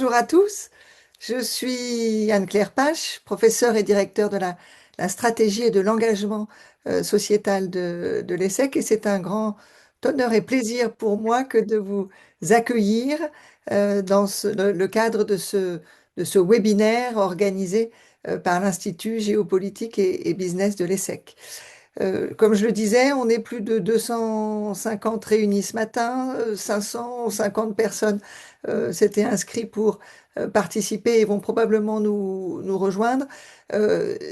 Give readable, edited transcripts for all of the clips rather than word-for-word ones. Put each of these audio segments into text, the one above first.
bonjour à tous. Je suis Anne-Claire Pache, professeure et directeur de la stratégie et de l'engagement sociétal de l'ESSEC, et c'est un grand honneur et plaisir pour moi que de vous accueillir dans le cadre de ce webinaire organisé par l'Institut géopolitique et business de l'ESSEC. Comme je le disais, on est plus de 250 réunis ce matin, 550 personnes s'étaient inscrites pour participer et vont probablement nous rejoindre.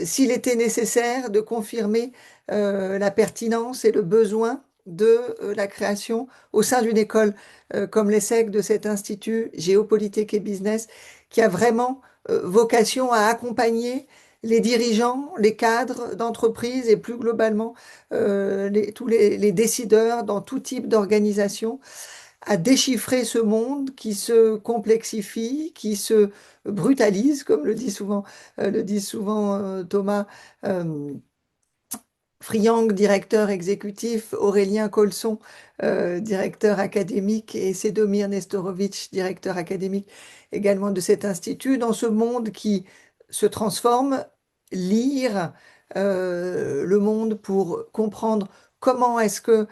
S'il était nécessaire de confirmer la pertinence et le besoin de la création au sein d'une école comme l'ESSEC, de cet institut géopolitique et business qui a vraiment vocation à accompagner les dirigeants, les cadres d'entreprise et plus globalement tous les décideurs dans tout type d'organisation à déchiffrer ce monde qui se complexifie, qui se brutalise, comme le dit souvent Thomas Friang, directeur exécutif, Aurélien Colson, directeur académique, et Sedomir Nestorovic, directeur académique également de cet institut, dans ce monde qui se transforme, lire le monde pour comprendre comment est-ce que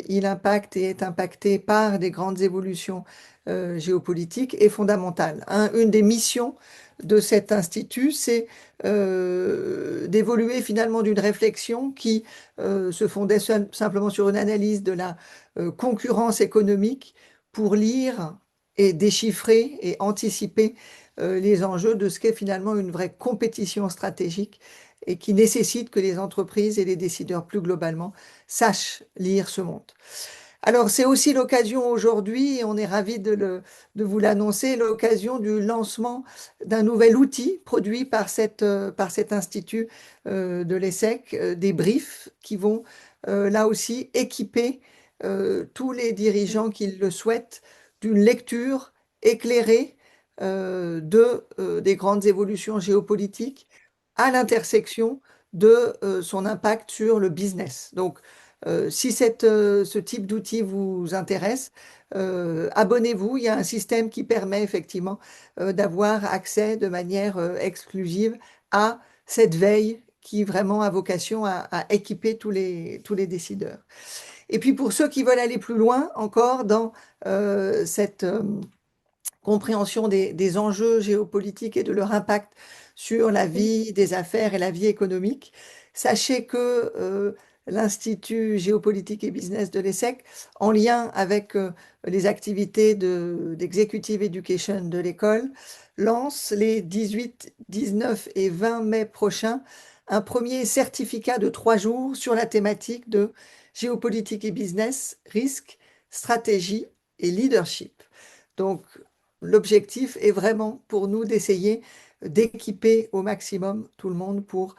il impacte et est impacté par des grandes évolutions géopolitiques est fondamentale. Une des missions de cet institut, c'est d'évoluer finalement d'une réflexion qui se fondait simplement sur une analyse de la concurrence économique pour lire et déchiffrer et anticiper les enjeux de ce qu'est finalement une vraie compétition stratégique et qui nécessite que les entreprises et les décideurs plus globalement sachent lire ce monde. Alors, c'est aussi l'occasion aujourd'hui, et on est ravis de vous l'annoncer, l'occasion du lancement d'un nouvel outil produit par cet institut de l'ESSEC, des briefs qui vont là aussi équiper tous les dirigeants qui le souhaitent d'une lecture éclairée des grandes évolutions géopolitiques à l'intersection de son impact sur le business. Donc, si ce type d'outil vous intéresse, abonnez-vous. Il y a un système qui permet effectivement d'avoir accès de manière exclusive à cette veille qui vraiment a vocation à équiper tous les décideurs. Et puis pour ceux qui veulent aller plus loin encore dans cette compréhension des enjeux géopolitiques et de leur impact sur la vie des affaires et la vie économique, sachez que l'Institut géopolitique et business de l'ESSEC, en lien avec les activités d'Executive Education de l'école, lance les 18, 19 et 20 mai prochains un premier certificat de 3 jours sur la thématique de géopolitique et business, risque, stratégie et leadership. Donc, l'objectif est vraiment pour nous d'essayer d'équiper au maximum tout le monde pour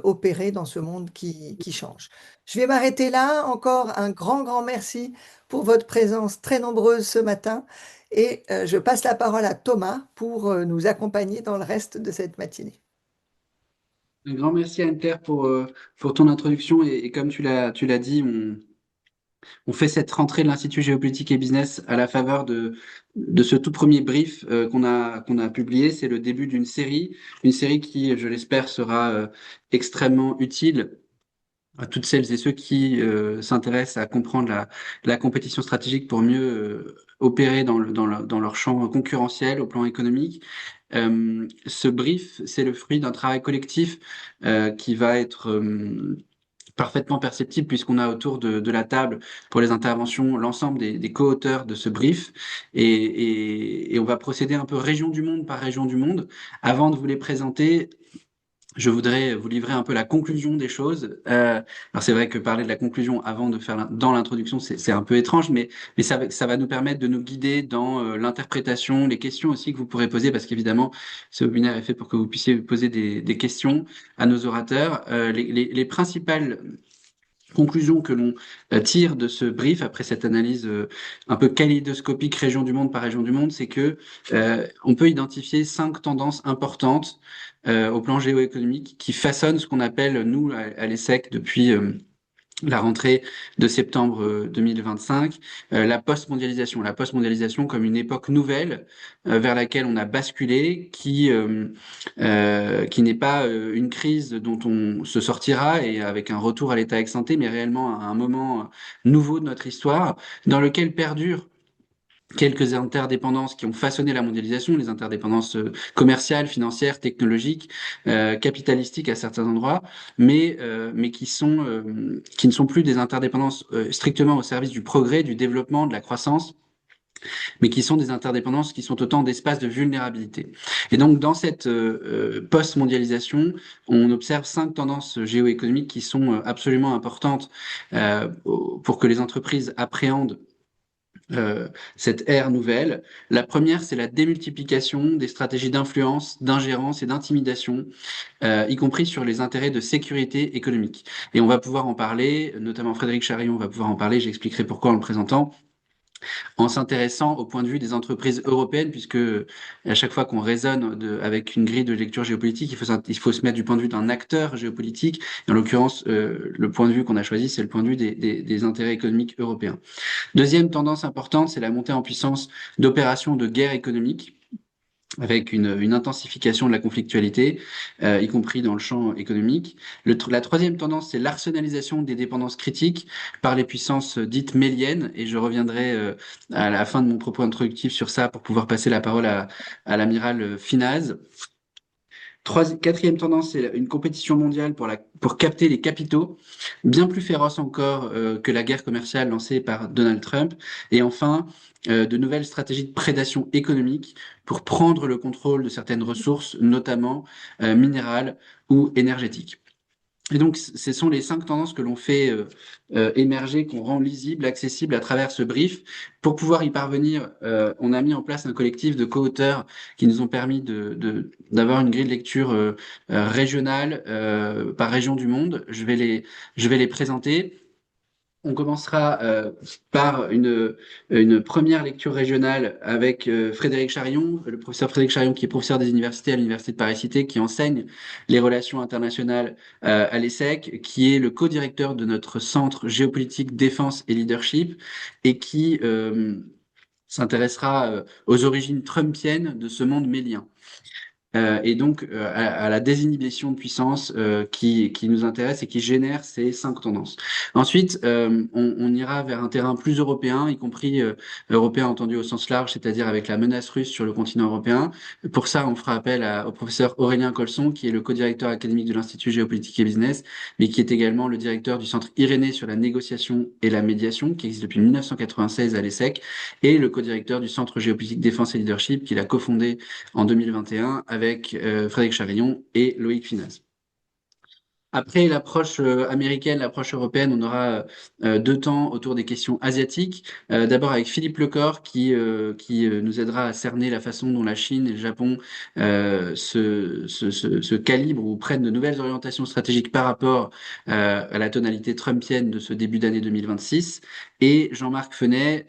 opérer dans ce monde qui change. Je vais m'arrêter là. Encore un grand merci pour votre présence très nombreuse ce matin et je passe la parole à Thomas pour nous accompagner dans le reste de cette matinée. Un grand merci Anne-Claire pour ton introduction et comme tu l'as dit, on fait cette rentrée de l'Institut géopolitique et business à la faveur de ce tout premier brief qu'on a publié. C'est le début une série qui, je l'espère, sera extrêmement utile à toutes celles et ceux qui s'intéressent à comprendre la compétition stratégique pour mieux opérer dans leur champ concurrentiel au plan économique. Ce brief, c'est le fruit d'un travail collectif qui va être parfaitement perceptible puisqu'on a autour de la table pour les interventions l'ensemble des co-auteurs de ce brief et on va procéder un peu région du monde par région du monde. Avant de vous les présenter, je voudrais vous livrer un peu la conclusion des choses. Alors c'est vrai que parler de la conclusion avant de faire dans l'introduction, c'est un peu étrange, mais ça va nous permettre de nous guider dans l'interprétation, les questions aussi que vous pourrez poser, parce qu'évidemment, ce webinaire est fait pour que vous puissiez poser des questions à nos orateurs. Les principales conclusion que l'on tire de ce brief après cette analyse un peu kaléidoscopique région du monde par région du monde, c'est que on peut identifier 5 tendances importantes au plan géoéconomique qui façonnent ce qu'on appelle nous à l'ESSEC la rentrée de septembre 2025, la post-mondialisation. La post-mondialisation comme une époque nouvelle vers laquelle on a basculé, qui n'est pas une crise dont on se sortira et avec un retour à l'état ex ante, mais réellement à un moment nouveau de notre histoire dans lequel perdure quelques interdépendances qui ont façonné la mondialisation, les interdépendances commerciales, financières, technologiques, capitalistiques à certains endroits, mais qui ne sont plus des interdépendances strictement au service du progrès, du développement, de la croissance, mais qui sont des interdépendances qui sont autant d'espaces de vulnérabilité. Et donc, dans cette post-mondialisation, on observe 5 tendances géoéconomiques qui sont absolument importantes pour que les entreprises appréhendent cette ère nouvelle. La première, c'est la démultiplication des stratégies d'influence, d'ingérence et d'intimidation, y compris sur les intérêts de sécurité économique. Et on va pouvoir en parler, notamment Frédéric Charillon va pouvoir en parler, j'expliquerai pourquoi en le présentant, en s'intéressant au point de vue des entreprises européennes, puisque à chaque fois qu'on raisonne avec une grille de lecture géopolitique, il faut se mettre du point de vue d'un acteur géopolitique. Et en l'occurrence, le point de vue qu'on a choisi, c'est le point de vue des intérêts économiques européens. Deuxième tendance importante, c'est la montée en puissance d'opérations de guerre économique avec une intensification de la conflictualité, y compris dans le champ économique. La troisième tendance, c'est l'arsenalisation des dépendances critiques par les puissances dites méliennes, et je reviendrai à la fin de mon propos introductif sur ça pour pouvoir passer la parole à l'amiral Finaz. Quatrième tendance, c'est une compétition mondiale pour capter les capitaux, bien plus féroce encore que la guerre commerciale lancée par Donald Trump. Et enfin, de nouvelles stratégies de prédation économique pour prendre le contrôle de certaines ressources, notamment minérales ou énergétiques. Et donc, ce sont les 5 tendances que l'on fait émerger, qu'on rend lisibles, accessibles à travers ce brief. Pour pouvoir y parvenir, on a mis en place un collectif de co-auteurs qui nous ont permis d'avoir une grille de lecture régionale par région du monde. Je vais les présenter. On commencera par une première lecture régionale avec Frédéric Charion, le professeur Frédéric Charion, qui est professeur des universités à l'Université de Paris-Cité, qui enseigne les relations internationales à l'ESSEC, qui est le co-directeur de notre centre géopolitique, défense et leadership, et qui s'intéressera aux origines trumpiennes de ce monde mélien. Et donc à la désinhibition de puissance qui nous intéresse et qui génère ces 5 tendances. Ensuite, on ira vers un terrain plus européen, y compris européen entendu au sens large, c'est-à-dire avec la menace russe sur le continent européen. Pour ça, on fera appel au professeur Aurélien Colson, qui est le co-directeur académique de l'Institut Géopolitique et Business, mais qui est également le directeur du Centre Irénée sur la négociation et la médiation, qui existe depuis 1996 à l'ESSEC, et le co-directeur du Centre Géopolitique Défense et Leadership, qu'il a cofondé en 2021 avec Frédéric Charillon et Loïc Finaz. Après l'approche américaine, l'approche européenne, on aura 2 temps autour des questions asiatiques. D'abord avec Philippe Lecor qui nous aidera à cerner la façon dont la Chine et le Japon se calibrent ou prennent de nouvelles orientations stratégiques par rapport à la tonalité trumpienne de ce début d'année 2026. Et Jean-Marc Fenet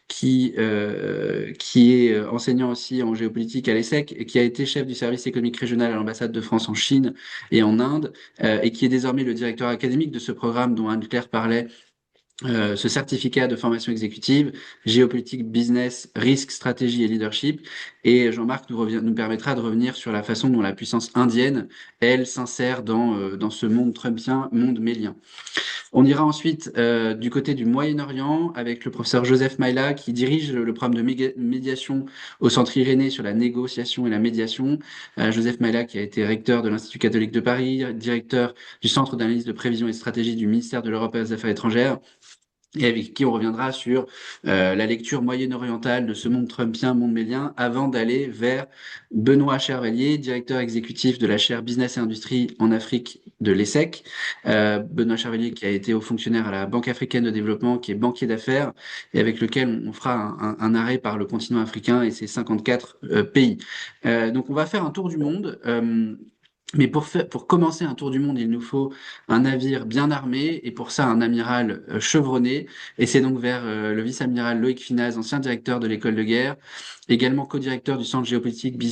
qui est enseignant aussi en géopolitique à l'ESSEC et qui a été chef du service économique régional à l'ambassade de France en Chine et en Inde et qui est désormais le directeur académique de ce programme dont Anne-Claire parlait, ce certificat de formation exécutive, géopolitique, business, risque, stratégie et leadership. Et Jean-Marc nous permettra de revenir sur la façon dont la puissance indienne, elle, s'insère dans ce monde trumpien, monde mélien. On ira ensuite du côté du Moyen-Orient avec le professeur Joseph Maïla qui dirige le programme de médiation au Centre Irénée sur la négociation et la médiation. Joseph Maïla qui a été recteur de l'Institut catholique de Paris, directeur du Centre d'analyse de prévision et de stratégie du ministère de l'Europe et des Affaires étrangères, et avec qui on reviendra sur la lecture moyen-orientale de ce monde trumpien, monde mélien, avant d'aller vers Benoît Chervalier, directeur exécutif de la chaire Business et Industrie en Afrique de l'ESSEC. Benoît Chervalier qui a été haut fonctionnaire à la Banque africaine de développement, qui est banquier d'affaires, et avec lequel on fera un arrêt par le continent africain et ses 54 pays. Donc on va faire un tour du monde. Mais pour commencer un tour du monde, il nous faut un navire bien armé et pour ça un amiral chevronné. Et c'est donc vers le vice-amiral Loïc Finaz, ancien directeur de l'école de guerre, également co-directeur du centre géopolitique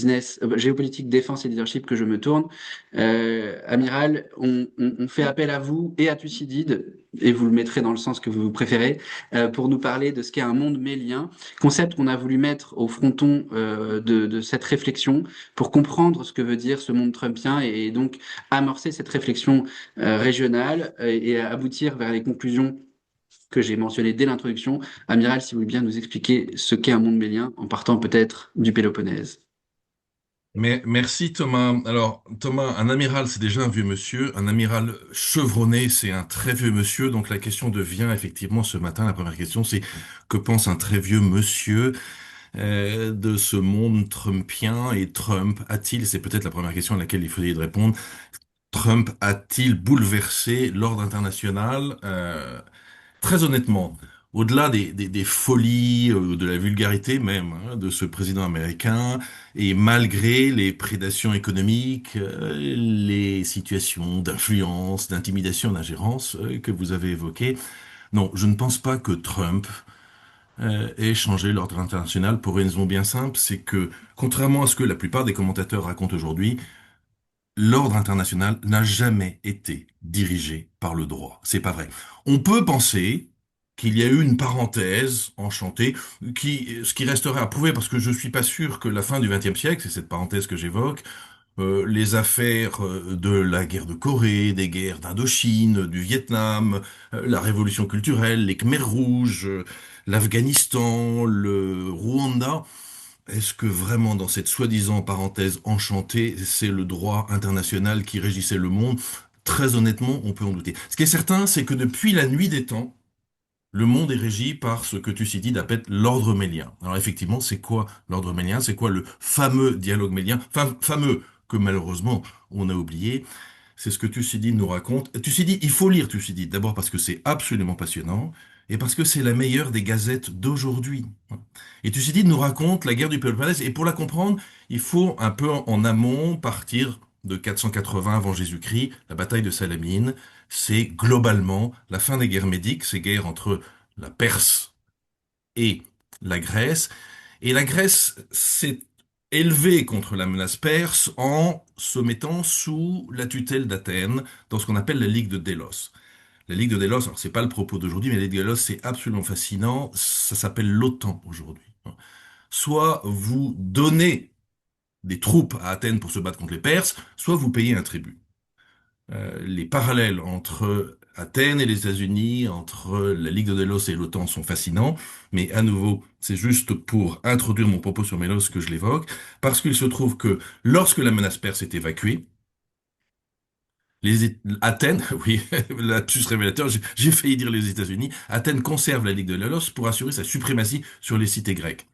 géopolitique défense et leadership que je me tourne. Amiral, on fait appel à vous et à Thucydide et vous le mettrez dans le sens que vous préférez, pour nous parler de ce qu'est un monde mélien, concept qu'on a voulu mettre au fronton de cette réflexion pour comprendre ce que veut dire ce monde trumpien et donc amorcer cette réflexion régionale et aboutir vers les conclusions que j'ai mentionnées dès l'introduction. Amiral, si vous voulez bien nous expliquer ce qu'est un monde mélien en partant peut-être du Péloponnèse. Mais merci Thomas. Alors Thomas, un amiral c'est déjà un vieux monsieur, un amiral chevronné c'est un très vieux monsieur. Donc la question devient effectivement ce matin, la première question c'est que pense un très vieux monsieur de ce monde trumpien et Trump a-t-il, c'est peut-être la première question à laquelle il faudrait répondre, Trump a-t-il bouleversé l'ordre international? Très honnêtement, au-delà des folies, de la vulgarité même, hein, de ce président américain, et malgré les prédations économiques, les situations d'influence, d'intimidation, d'ingérence que vous avez évoquées, non, je ne pense pas que Trump ait changé l'ordre international pour une raison bien simple, c'est que, contrairement à ce que la plupart des commentateurs racontent aujourd'hui, l'ordre international n'a jamais été dirigé par le droit. C'est pas vrai. On peut penser qu'il y a eu une parenthèse enchantée, ce qui resterait à prouver, parce que je suis pas sûr que la fin du XXe siècle, c'est cette parenthèse que j'évoque, les affaires de la guerre de Corée, des guerres d'Indochine, du Vietnam, la révolution culturelle, les Khmers rouges, l'Afghanistan, le Rwanda, est-ce que vraiment dans cette soi-disant parenthèse enchantée, c'est le droit international qui régissait le monde? Très honnêtement, on peut en douter. Ce qui est certain, c'est que depuis la nuit des temps, le monde est régi par ce que Thucydide appelle l'ordre mélien. Alors effectivement, c'est quoi l'ordre mélien? C'est quoi le fameux dialogue mélien? Fameux que malheureusement on a oublié. C'est ce que Thucydide nous raconte. Thucydide, il faut lire Thucydide, d'abord parce que c'est absolument passionnant, et parce que c'est la meilleure des gazettes d'aujourd'hui. Et Thucydide nous raconte la guerre du Péloponnèse, et pour la comprendre, il faut un peu en amont partir de 480 avant Jésus-Christ, la bataille de Salamine. C'est globalement la fin des guerres médiques, ces guerres entre la Perse et la Grèce, et la Grèce s'est élevée contre la menace perse en se mettant sous la tutelle d'Athènes dans ce qu'on appelle la Ligue de Délos. La Ligue de Délos, alors c'est pas le propos d'aujourd'hui, mais la Ligue de Délos c'est absolument fascinant. Ça s'appelle l'OTAN aujourd'hui. Soit vous donnez des troupes à Athènes pour se battre contre les Perses, soit vous payez un tribut. Les parallèles entre Athènes et les États-Unis, entre la Ligue de Délos et l'OTAN sont fascinants, mais à nouveau, c'est juste pour introduire mon propos sur Mélos que je l'évoque, parce qu'il se trouve que lorsque la menace perse est évacuée, Athènes, oui, lapsus révélateur, j'ai failli dire les États-Unis, Athènes conserve la Ligue de Délos pour assurer sa suprématie sur les cités grecques,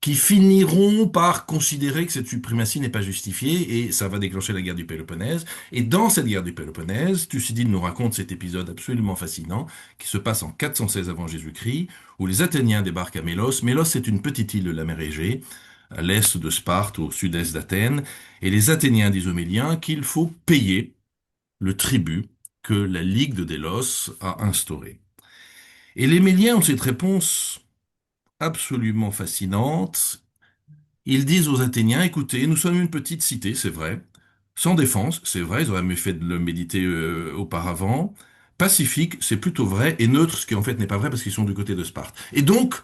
qui finiront par considérer que cette suprématie n'est pas justifiée, et ça va déclencher la guerre du Péloponnèse. Et dans cette guerre du Péloponnèse, Thucydide nous raconte cet épisode absolument fascinant, qui se passe en 416 avant Jésus-Christ, où les Athéniens débarquent à Mélos. Mélos, c'est une petite île de la mer Égée, à l'est de Sparte, au sud-est d'Athènes, et les Athéniens disent aux Méliens qu'il faut payer le tribut que la Ligue de Délos a instauré. Et les Méliens ont cette réponse absolument fascinante. Ils disent aux Athéniens, écoutez, nous sommes une petite cité, c'est vrai, sans défense, c'est vrai, ils auraient mieux fait de le méditer auparavant, pacifique, c'est plutôt vrai, et neutre, ce qui en fait n'est pas vrai parce qu'ils sont du côté de Sparte. Et donc,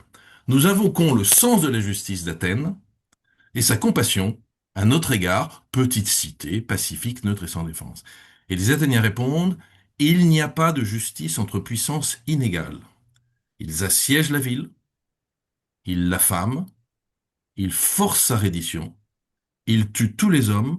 nous invoquons le sens de la justice d'Athènes et sa compassion à notre égard, petite cité, pacifique, neutre et sans défense. Et les Athéniens répondent, il n'y a pas de justice entre puissances inégales. Ils assiègent la ville, ils l'affament, ils forcent sa reddition, ils tuent tous les hommes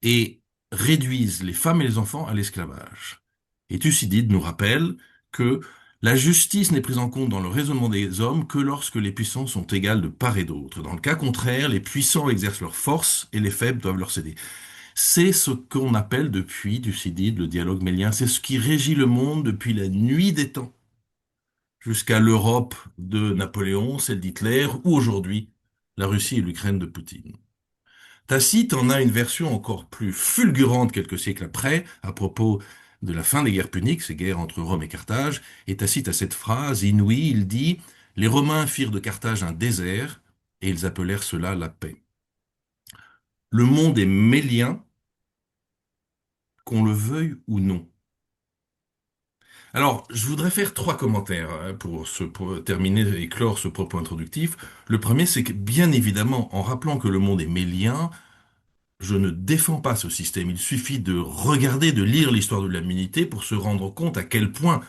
et réduisent les femmes et les enfants à l'esclavage. Et Thucydide nous rappelle que la justice n'est prise en compte dans le raisonnement des hommes que lorsque les puissants sont égales de part et d'autre. Dans le cas contraire, les puissants exercent leur force et les faibles doivent leur céder. C'est ce qu'on appelle depuis Thucydide le dialogue mélien. C'est ce qui régit le monde depuis la nuit des temps jusqu'à l'Europe de Napoléon, celle d'Hitler, ou aujourd'hui la Russie et l'Ukraine de Poutine. Tacite en a une version encore plus fulgurante quelques siècles après, à propos de la fin des guerres puniques, ces guerres entre Rome et Carthage, et Tacite a cette phrase inouïe, il dit « Les Romains firent de Carthage un désert, et ils appelèrent cela la paix ». Le monde est mélien, qu'on le veuille ou non. Alors, je voudrais faire trois commentaires pour terminer et clore ce propos introductif. Le premier, c'est que bien évidemment, en rappelant que le monde est mélien, je ne défends pas ce système. Il suffit de regarder, de lire l'histoire de l'humanité pour se rendre compte à quel point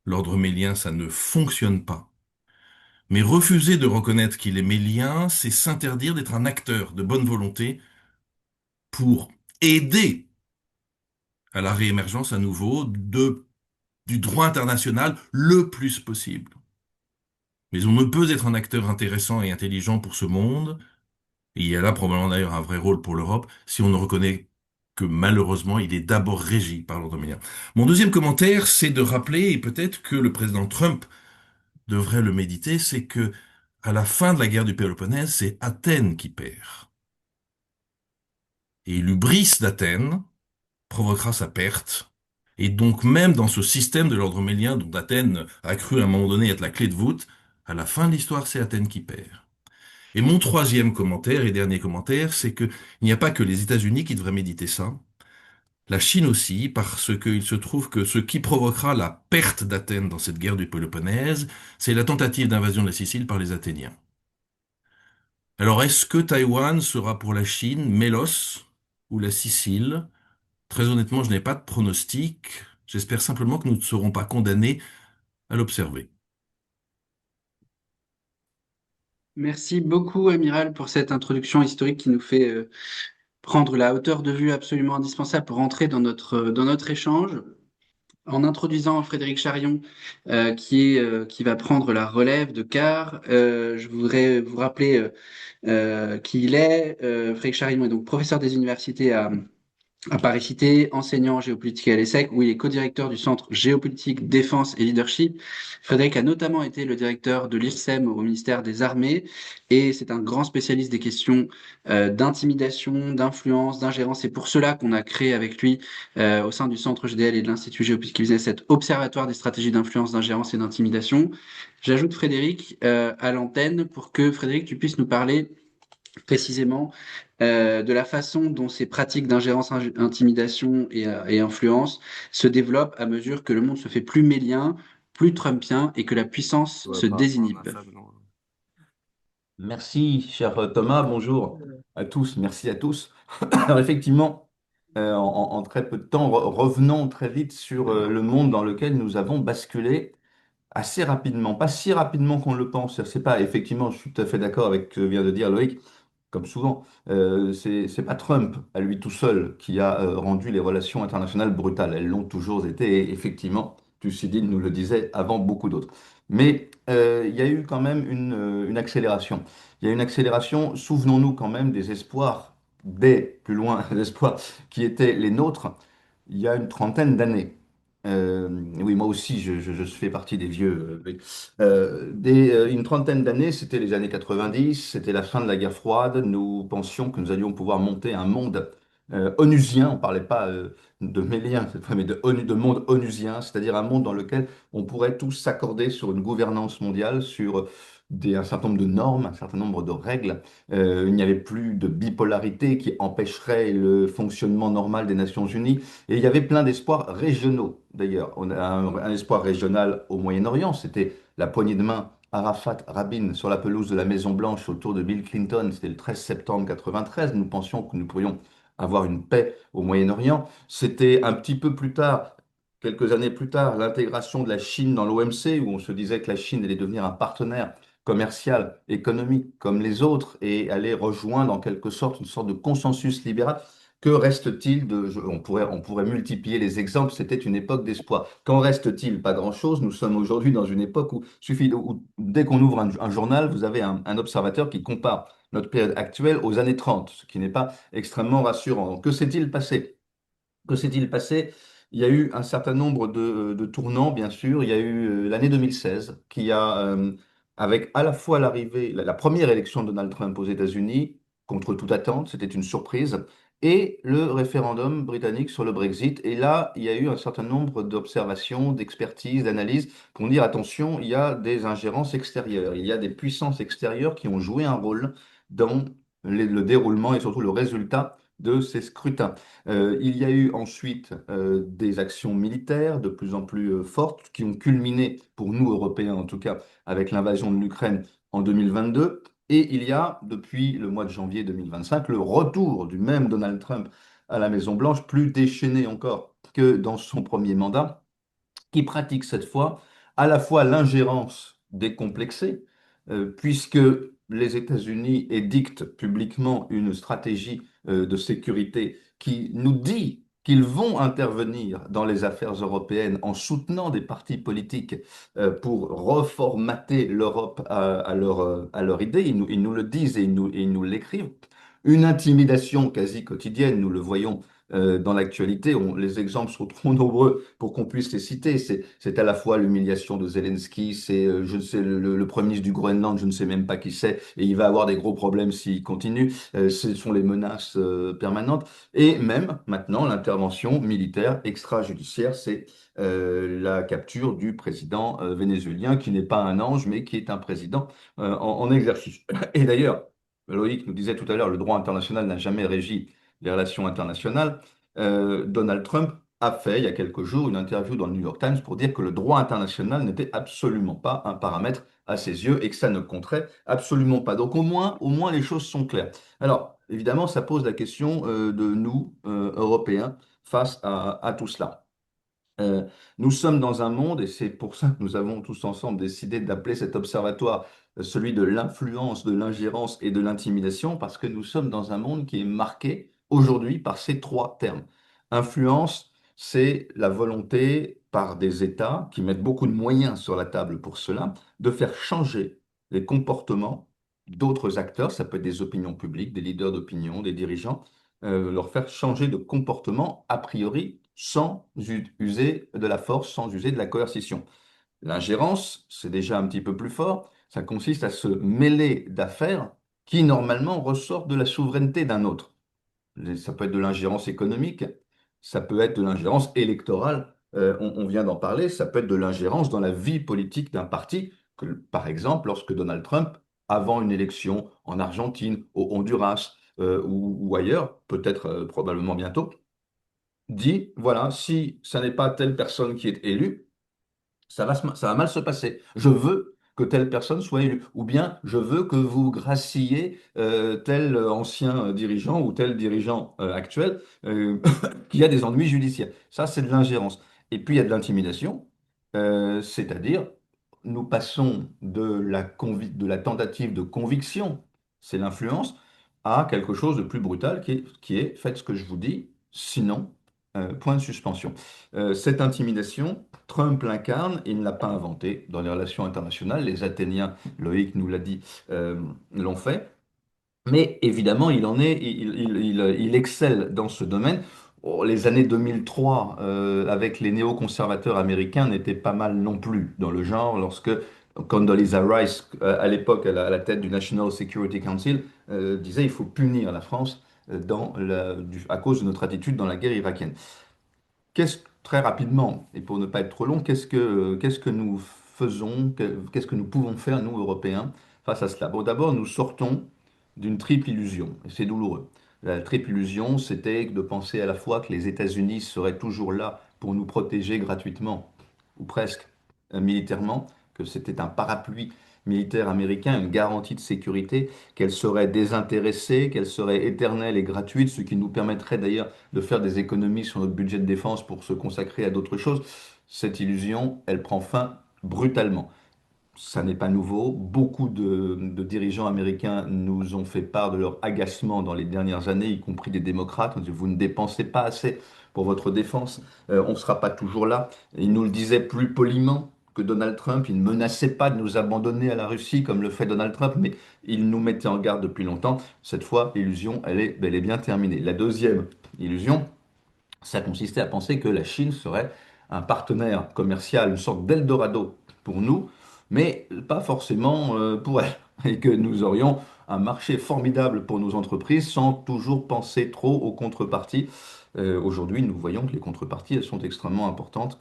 l'ordre mélien, ça ne fonctionne pas. Mais refuser de reconnaître qu'il est mélien, c'est s'interdire d'être un acteur de bonne volonté pour aider à la réémergence à nouveau du droit international le plus possible. Mais on ne peut être un acteur intéressant et intelligent pour ce monde, et il y a là probablement d'ailleurs un vrai rôle pour l'Europe, si on ne reconnaît que malheureusement il est d'abord régi par l'ordre mondial. Mon deuxième commentaire, c'est de rappeler, et peut-être que le président Trump devrait le méditer, c'est que à la fin de la guerre du Péloponnèse, c'est Athènes qui perd. Et l'hubris d'Athènes provoquera sa perte. Et donc même dans ce système de l'ordre mélien dont Athènes a cru à un moment donné être la clé de voûte, à la fin de l'histoire, c'est Athènes qui perd. Et mon troisième commentaire et dernier commentaire, c'est que il n'y a pas que les États-Unis qui devraient méditer ça. La Chine aussi, parce qu'il se trouve que ce qui provoquera la perte d'Athènes dans cette guerre du Péloponnèse, c'est la tentative d'invasion de la Sicile par les Athéniens. Alors est-ce que Taïwan sera pour la Chine Mélos ou la Sicile? Très honnêtement, je n'ai pas de pronostic. J'espère simplement que nous ne serons pas condamnés à l'observer. Merci beaucoup, Amiral, pour cette introduction historique qui nous fait prendre la hauteur de vue absolument indispensable pour entrer dans notre échange. En introduisant Frédéric Charion, qui va prendre la relève de Car, je voudrais vous rappeler qui il est. Frédéric Charion est donc professeur des universités à Paris-Cité, enseignant en géopolitique à l'ESSEC, où il est co-directeur du Centre géopolitique, défense et leadership. Frédéric a notamment été le directeur de l'IRSEM au ministère des Armées, et c'est un grand spécialiste des questions d'intimidation, d'influence, d'ingérence. C'est pour cela qu'on a créé avec lui, au sein du Centre GDL et de l'Institut géopolitique et business, cet observatoire des stratégies d'influence, d'ingérence et d'intimidation. J'ajoute Frédéric à l'antenne pour que Frédéric, tu puisses nous parler précisément de la façon dont ces pratiques d'ingérence, intimidation et influence se développent à mesure que le monde se fait plus mélien, plus trumpien et que la puissance Ouais, se par rapport à ma désinhibe. femme, non. Merci, cher Thomas. Bonjour à tous. Merci à tous. Alors, effectivement, en très peu de temps, revenons très vite sur le monde dans lequel nous avons basculé assez rapidement. Pas si rapidement qu'on le pense. C'est pas, effectivement, je suis tout à fait d'accord avec ce que vient de dire Loïc. Comme souvent, c'est pas Trump à lui tout seul qui a rendu les relations internationales brutales. Elles l'ont toujours été, et effectivement, Thucydide nous le disait avant beaucoup d'autres. Mais il y a eu quand même une accélération. Il y a une accélération, souvenons-nous quand même des espoirs, plus loin, des espoirs qui étaient les nôtres il y a une trentaine d'années. Oui, moi aussi, je fais partie des vieux. Oui. Une trentaine d'années, c'était les années 90, c'était la fin de la guerre froide. Nous pensions que nous allions pouvoir monter un monde onusien. On ne parlait pas de mélien cette fois, mais de monde onusien, c'est-à-dire un monde dans lequel on pourrait tous s'accorder sur une gouvernance mondiale, sur un certain nombre de normes, un certain nombre de règles. Il n'y avait plus de bipolarité qui empêcherait le fonctionnement normal des Nations Unies. Et il y avait plein d'espoirs régionaux, d'ailleurs. On a un espoir régional au Moyen-Orient, c'était la poignée de main Arafat-Rabin sur la pelouse de la Maison-Blanche autour de Bill Clinton, c'était le 13 septembre 93. Nous pensions que nous pourrions avoir une paix au Moyen-Orient. C'était un petit peu plus tard, quelques années plus tard, l'intégration de la Chine dans l'OMC, où on se disait que la Chine allait devenir un partenaire commercial, économique comme les autres et allait rejoindre en quelque sorte une sorte de consensus libéral. Que reste-t-il on pourrait multiplier les exemples, c'était une époque d'espoir. Qu'en reste-t-il? Pas grand-chose. Nous sommes aujourd'hui dans une époque où dès qu'on ouvre un journal, vous avez un observateur qui compare notre période actuelle aux années 30, ce qui n'est pas extrêmement rassurant. Donc, que s'est-il passé? Que s'est-il passé? Il y a eu un certain nombre de tournants, bien sûr. Il y a eu l'année 2016, avec à la fois la première élection de Donald Trump aux États-Unis, contre toute attente, c'était une surprise, et le référendum britannique sur le Brexit. Et là, il y a eu un certain nombre d'observations, d'expertises, d'analyses pour dire, attention, il y a des ingérences extérieures, il y a des puissances extérieures qui ont joué un rôle dans le déroulement et surtout le résultat de ces scrutins. Il y a eu ensuite des actions militaires de plus en plus fortes qui ont culminé, pour nous Européens en tout cas, avec l'invasion de l'Ukraine en 2022. Et il y a, depuis le mois de janvier 2025, le retour du même Donald Trump à la Maison-Blanche, plus déchaîné encore que dans son premier mandat, qui pratique cette fois à la fois l'ingérence décomplexée, puisque les États-Unis édictent publiquement une stratégie de sécurité qui nous dit qu'ils vont intervenir dans les affaires européennes en soutenant des partis politiques pour reformater l'Europe à leur idée. Ils nous le disent et ils nous l'écrivent. Une intimidation quasi quotidienne, nous le voyons dans l'actualité. Les exemples sont trop nombreux pour qu'on puisse les citer. C'est à la fois l'humiliation de Zelensky, c'est je ne sais, le Premier ministre du Groenland, je ne sais même pas qui c'est, et il va avoir des gros problèmes s'il continue. Ce sont les menaces permanentes. Et même maintenant, l'intervention militaire extrajudiciaire, c'est la capture du président vénézuélien, qui n'est pas un ange, mais qui est un président en exercice. Et d'ailleurs, Loïc nous disait tout à l'heure, le droit international n'a jamais régi les relations internationales. Donald Trump a fait, il y a quelques jours, une interview dans le New York Times pour dire que le droit international n'était absolument pas un paramètre à ses yeux et que ça ne compterait absolument pas. Donc au moins les choses sont claires. Alors, évidemment, ça pose la question de nous, Européens, face à tout cela. Nous sommes dans un monde, et c'est pour ça que nous avons tous ensemble décidé d'appeler cet observatoire celui de l'influence, de l'ingérence et de l'intimidation, parce que nous sommes dans un monde qui est marqué aujourd'hui par ces trois termes. Influence, c'est la volonté par des États qui mettent beaucoup de moyens sur la table pour cela, de faire changer les comportements d'autres acteurs, ça peut être des opinions publiques, des leaders d'opinion, des dirigeants, leur faire changer de comportement a priori sans user de la force, sans user de la coercition. L'ingérence, c'est déjà un petit peu plus fort, ça consiste à se mêler d'affaires qui normalement ressortent de la souveraineté d'un autre. Ça peut être de l'ingérence économique, ça peut être de l'ingérence électorale, on vient d'en parler, ça peut être de l'ingérence dans la vie politique d'un parti, que, par exemple lorsque Donald Trump, avant une élection en Argentine, au Honduras ou ailleurs, peut-être probablement bientôt, dit, voilà, si ça n'est pas telle personne qui est élue, ça va mal se passer. Je veux que telle personne soit élue. Ou bien, je veux que vous graciez tel ancien dirigeant ou tel dirigeant actuel qui a des ennuis judiciaires. Ça, c'est de l'ingérence. Et puis, il y a de l'intimidation, c'est-à-dire, nous passons de la tentative de conviction, c'est l'influence, à quelque chose de plus brutal qui est faites ce que je vous dis, sinon, point de suspension. Cette intimidation, Trump l'incarne, il ne l'a pas inventée dans les relations internationales. Les Athéniens, Loïc nous l'a dit, l'ont fait. Mais évidemment, il excelle dans ce domaine. Oh, les années 2003, avec les néoconservateurs américains, n'étaient pas mal non plus dans le genre, lorsque Condoleezza Rice, à l'époque à la tête du National Security Council, disait il faut punir la France à cause de notre attitude dans la guerre irakienne. Très rapidement, et pour ne pas être trop long, qu'est-ce que nous faisons, qu'est-ce que nous pouvons faire, nous, Européens, face à cela? Bon, d'abord, nous sortons d'une triple illusion, et c'est douloureux. La triple illusion, c'était de penser à la fois que les États-Unis seraient toujours là pour nous protéger gratuitement, ou presque, militairement, que c'était un parapluie militaire américain, une garantie de sécurité, qu'elle serait désintéressée, qu'elle serait éternelle et gratuite, ce qui nous permettrait d'ailleurs de faire des économies sur notre budget de défense pour se consacrer à d'autres choses. Cette illusion, elle prend fin brutalement. Ça n'est pas nouveau. Beaucoup de dirigeants américains nous ont fait part de leur agacement dans les dernières années, y compris des démocrates. On dit, vous ne dépensez pas assez pour votre défense, on ne sera pas toujours là. Ils nous le disaient plus poliment que Donald Trump. Il ne menaçait pas de nous abandonner à la Russie comme le fait Donald Trump, mais il nous mettait en garde depuis longtemps. Cette fois, l'illusion, elle est bel et bien terminée. La deuxième illusion, ça consistait à penser que la Chine serait un partenaire commercial, une sorte d'Eldorado pour nous, mais pas forcément pour elle. Et que nous aurions un marché formidable pour nos entreprises sans toujours penser trop aux contreparties. Aujourd'hui, nous voyons que les contreparties, elles sont extrêmement importantes,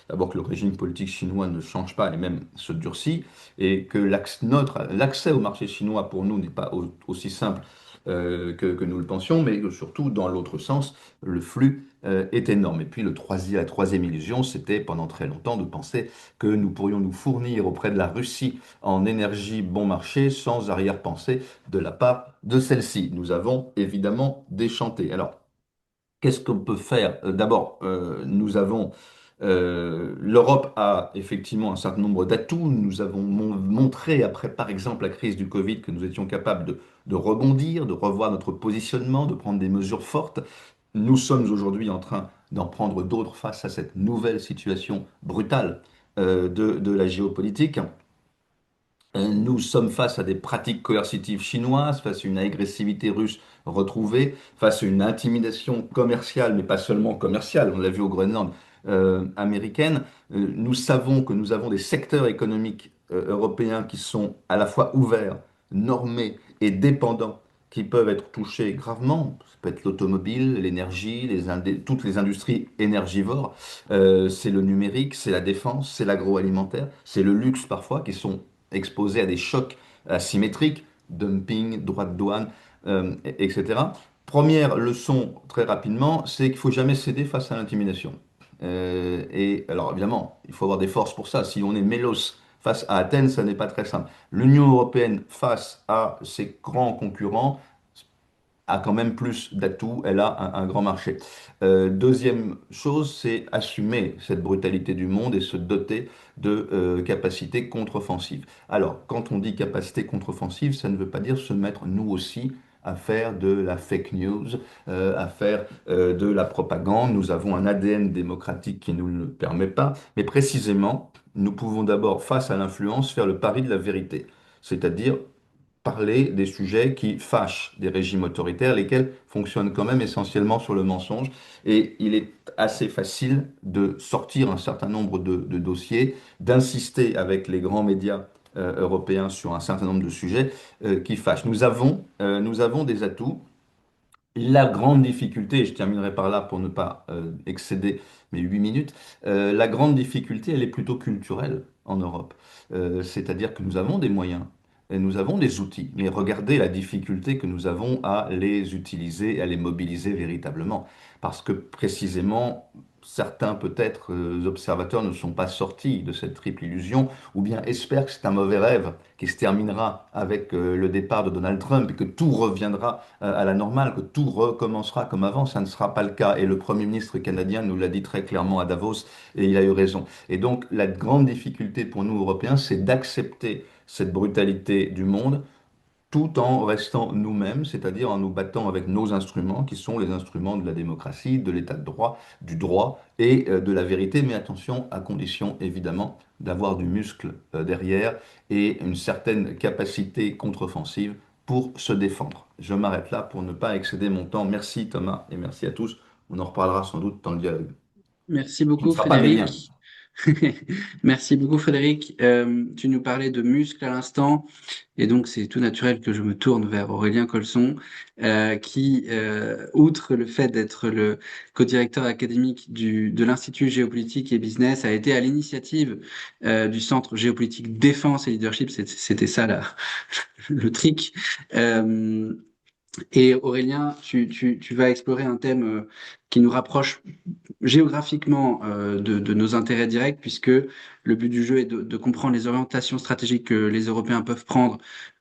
d'abord que le régime politique chinois ne change pas et même se durcit, et que l'accès au marché chinois pour nous n'est pas aussi simple que nous le pensions, mais surtout dans l'autre sens, le flux est énorme. Et puis la troisième illusion, c'était pendant très longtemps de penser que nous pourrions nous fournir auprès de la Russie en énergie bon marché sans arrière-pensée de la part de celle-ci. Nous avons évidemment déchanté. Alors, qu'est-ce qu'on peut faire? D'abord, l'Europe a effectivement un certain nombre d'atouts. Nous avons montré, après par exemple la crise du Covid, que nous étions capables de rebondir, de revoir notre positionnement, de prendre des mesures fortes. Nous sommes aujourd'hui en train d'en prendre d'autres face à cette nouvelle situation brutale de la géopolitique. Nous sommes face à des pratiques coercitives chinoises, face à une agressivité russe retrouvée, face à une intimidation commerciale, mais pas seulement commerciale, on l'a vu au Groenland, américaine. Nous savons que nous avons des secteurs économiques européens qui sont à la fois ouverts, normés et dépendants, qui peuvent être touchés gravement. Ça peut être l'automobile, l'énergie, toutes les industries énergivores. C'est le numérique, c'est la défense, c'est l'agroalimentaire, c'est le luxe parfois, qui sont exposés à des chocs asymétriques, dumping, droits de douane, etc. Première leçon, très rapidement, c'est qu'il faut jamais céder face à l'intimidation. Et alors évidemment, il faut avoir des forces pour ça. Si on est Mélos face à Athènes, ça n'est pas très simple. L'Union européenne face à ses grands concurrents a quand même plus d'atouts, elle a un grand marché. Deuxième chose, c'est assumer cette brutalité du monde et se doter de capacités contre-offensives. Alors, quand on dit capacité contre-offensive, ça ne veut pas dire se mettre nous aussi à faire de la fake news, à faire de la propagande. Nous avons un ADN démocratique qui ne nous le permet pas, mais précisément, nous pouvons d'abord, face à l'influence, faire le pari de la vérité, c'est-à-dire parler des sujets qui fâchent des régimes autoritaires, lesquels fonctionnent quand même essentiellement sur le mensonge. Et il est assez facile de sortir un certain nombre de dossiers, d'insister avec les grands médias européens sur un certain nombre de sujets qui fâchent. Nous avons des atouts. La grande difficulté, et je terminerai par là pour ne pas excéder mes 8 minutes, la grande difficulté, elle est plutôt culturelle en Europe. C'est-à-dire que nous avons des moyens et nous avons des outils, mais regardez la difficulté que nous avons à les utiliser, à les mobiliser véritablement. Parce que précisément, certains peut-être observateurs ne sont pas sortis de cette triple illusion, ou bien espèrent que c'est un mauvais rêve qui se terminera avec le départ de Donald Trump et que tout reviendra à la normale, que tout recommencera comme avant. Ça ne sera pas le cas. Et le Premier ministre canadien nous l'a dit très clairement à Davos et il a eu raison. Et donc la grande difficulté pour nous, Européens, c'est d'accepter cette brutalité du monde tout en restant nous-mêmes, c'est-à-dire en nous battant avec nos instruments, qui sont les instruments de la démocratie, de l'état de droit, du droit et de la vérité, mais attention, à condition évidemment d'avoir du muscle derrière et une certaine capacité contre-offensive pour se défendre. Je m'arrête là pour ne pas excéder mon temps. Merci Thomas et merci à tous. On en reparlera sans doute dans le dialogue, Merci qui ne beaucoup, sera pas velléen. Frédéric. Merci beaucoup, Frédéric. Tu nous parlais de muscles à l'instant, et donc c'est tout naturel que je me tourne vers Aurélien Colson, qui, outre le fait d'être le co-directeur académique de l'Institut Géopolitique et Business, a été à l'initiative du Centre Géopolitique Défense et Leadership. C'était ça le trick. Et Aurélien, tu vas explorer un thème qui nous rapproche géographiquement de nos intérêts directs, puisque le but du jeu est de comprendre les orientations stratégiques que les Européens peuvent prendre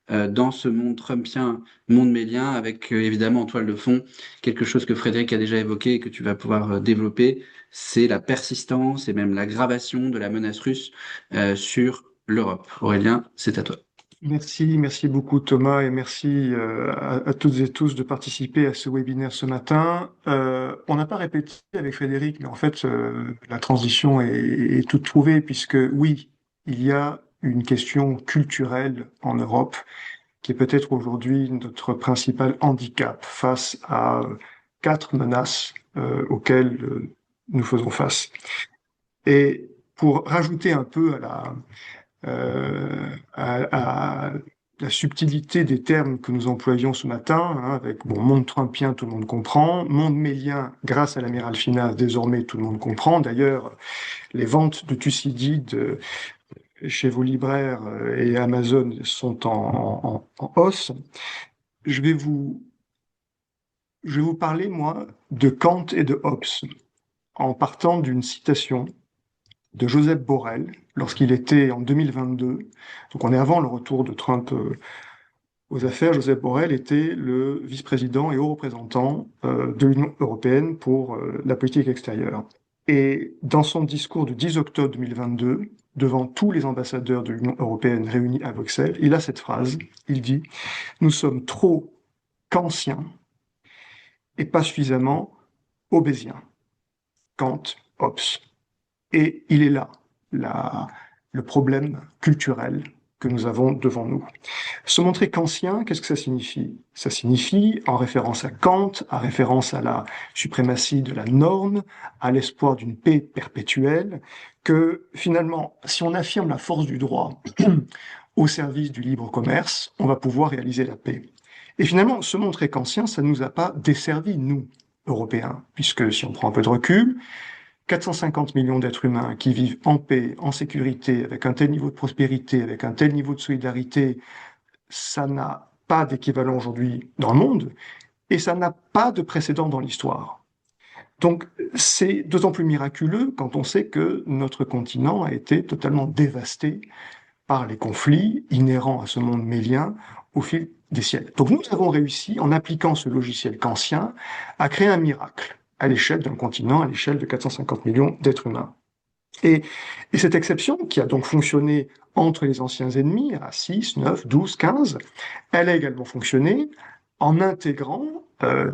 dans ce monde trumpien, monde mélien, avec évidemment en toile de fond quelque chose que Frédéric a déjà évoqué et que tu vas pouvoir développer, c'est la persistance et même l'aggravation de la menace russe sur l'Europe. Aurélien, c'est à toi. Merci beaucoup Thomas et merci à toutes et tous de participer à ce webinaire ce matin. On n'a pas répété avec Frédéric, mais en fait la transition est toute trouvée puisque oui, il y a une question culturelle en Europe qui est peut-être aujourd'hui notre principal handicap face à 4 menaces auxquelles nous faisons face. Et pour rajouter un peu à la subtilité des termes que nous employions ce matin, hein, avec monde trumpien, tout le monde comprend, monde mélien, grâce à l'amiral Finas, désormais tout le monde comprend. D'ailleurs, les ventes de Thucydide chez vos libraires et Amazon sont en hausse. Je vais vous je vais vous parler, moi, de Kant et de Hobbes, en partant d'une citation de Joseph Borrell, lorsqu'il était en 2022, donc on est avant le retour de Trump aux affaires. Joseph Borrell était le vice-président et haut représentant de l'Union européenne pour la politique extérieure. Et dans son discours du 10 octobre 2022, devant tous les ambassadeurs de l'Union européenne réunis à Bruxelles, il a cette phrase, il dit « Nous sommes trop kantiens et pas suffisamment hobbésiens ». Kant, Hobbes. Et il est là, le problème culturel que nous avons devant nous. Se montrer kantien, qu'est-ce que ça signifie? Ça signifie, en référence à Kant, en référence à la suprématie de la norme, à l'espoir d'une paix perpétuelle, que finalement, si on affirme la force du droit au service du libre commerce, on va pouvoir réaliser la paix. Et finalement, se montrer kantien, ça ne nous a pas desservi, nous, Européens, puisque si on prend un peu de recul, 450 millions d'êtres humains qui vivent en paix, en sécurité, avec un tel niveau de prospérité, avec un tel niveau de solidarité, ça n'a pas d'équivalent aujourd'hui dans le monde et ça n'a pas de précédent dans l'histoire. Donc c'est d'autant plus miraculeux quand on sait que notre continent a été totalement dévasté par les conflits inhérents à ce monde mélien au fil des siècles. Donc nous avons réussi, en appliquant ce logiciel kantien, à créer un miracle à l'échelle d'un continent, à l'échelle de 450 millions d'êtres humains. Et cette exception, qui a donc fonctionné entre les anciens ennemis, à 6, 9, 12, 15, elle a également fonctionné en intégrant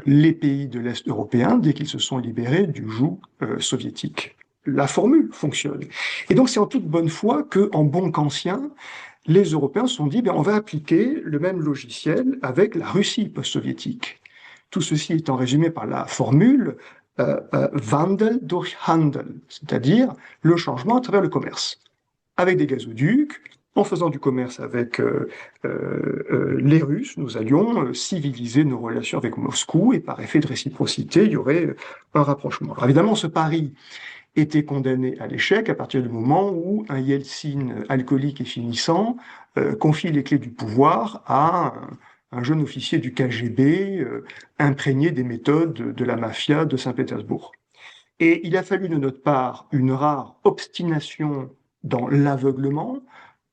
les pays de l'Est européen dès qu'ils se sont libérés du joug soviétique. La formule fonctionne. Et donc c'est en toute bonne foi qu'en bon kantien, les Européens se sont dit, on va appliquer le même logiciel avec la Russie post-soviétique. Tout ceci étant résumé par la formule Wandel durch Handel, c'est-à-dire le changement à travers le commerce. Avec des gazoducs, en faisant du commerce avec les Russes, nous allions civiliser nos relations avec Moscou et par effet de réciprocité, il y aurait un rapprochement. Alors évidemment, ce pari était condamné à l'échec à partir du moment où un Yeltsin alcoolique et finissant confie les clés du pouvoir à un jeune officier du KGB imprégné des méthodes de la mafia de Saint-Pétersbourg. Et il a fallu de notre part une rare obstination dans l'aveuglement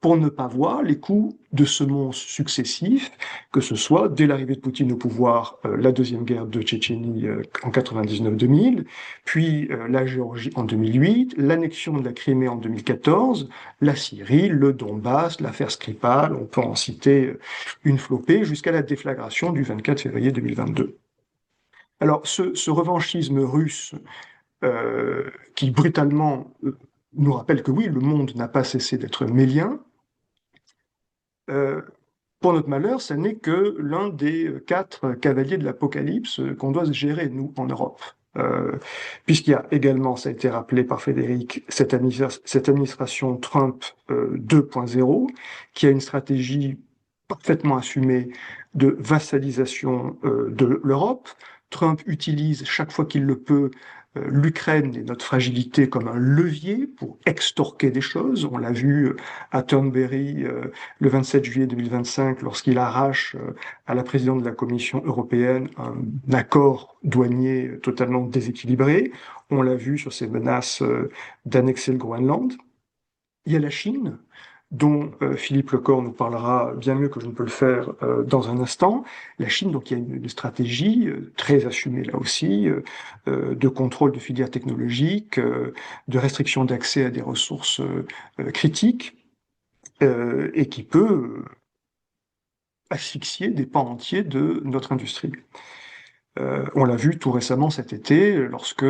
pour ne pas voir les coups de semonce successifs, que ce soit dès l'arrivée de Poutine au pouvoir, la deuxième guerre de Tchétchénie en 99-2000, puis la Géorgie en 2008, l'annexion de la Crimée en 2014, la Syrie, le Donbass, l'affaire Skripal, on peut en citer une flopée, jusqu'à la déflagration du 24 février 2022. Alors ce revanchisme russe qui brutalement nous rappelle que oui, le monde n'a pas cessé d'être mélien. Pour notre malheur, ça n'est que l'un des 4 cavaliers de l'Apocalypse qu'on doit se gérer, nous, en Europe. Puisqu'il y a également, ça a été rappelé par Frédéric, cette administration Trump 2.0, qui a une stratégie parfaitement assumée de vassalisation de l'Europe. Trump utilise chaque fois qu'il le peut l'Ukraine et notre fragilité comme un levier pour extorquer des choses. On l'a vu à Turnberry le 27 juillet 2025 lorsqu'il arrache à la présidente de la Commission européenne un accord douanier totalement déséquilibré. On l'a vu sur ses menaces d'annexer le Groenland. Il y a la Chine, dont Philippe Lecor nous parlera bien mieux que je ne peux le faire dans un instant. La Chine, donc, il y a une stratégie très assumée là aussi, de contrôle de filières technologiques, de restriction d'accès à des ressources critiques, et qui peut asphyxier des pans entiers de notre industrie. On l'a vu tout récemment cet été, lorsque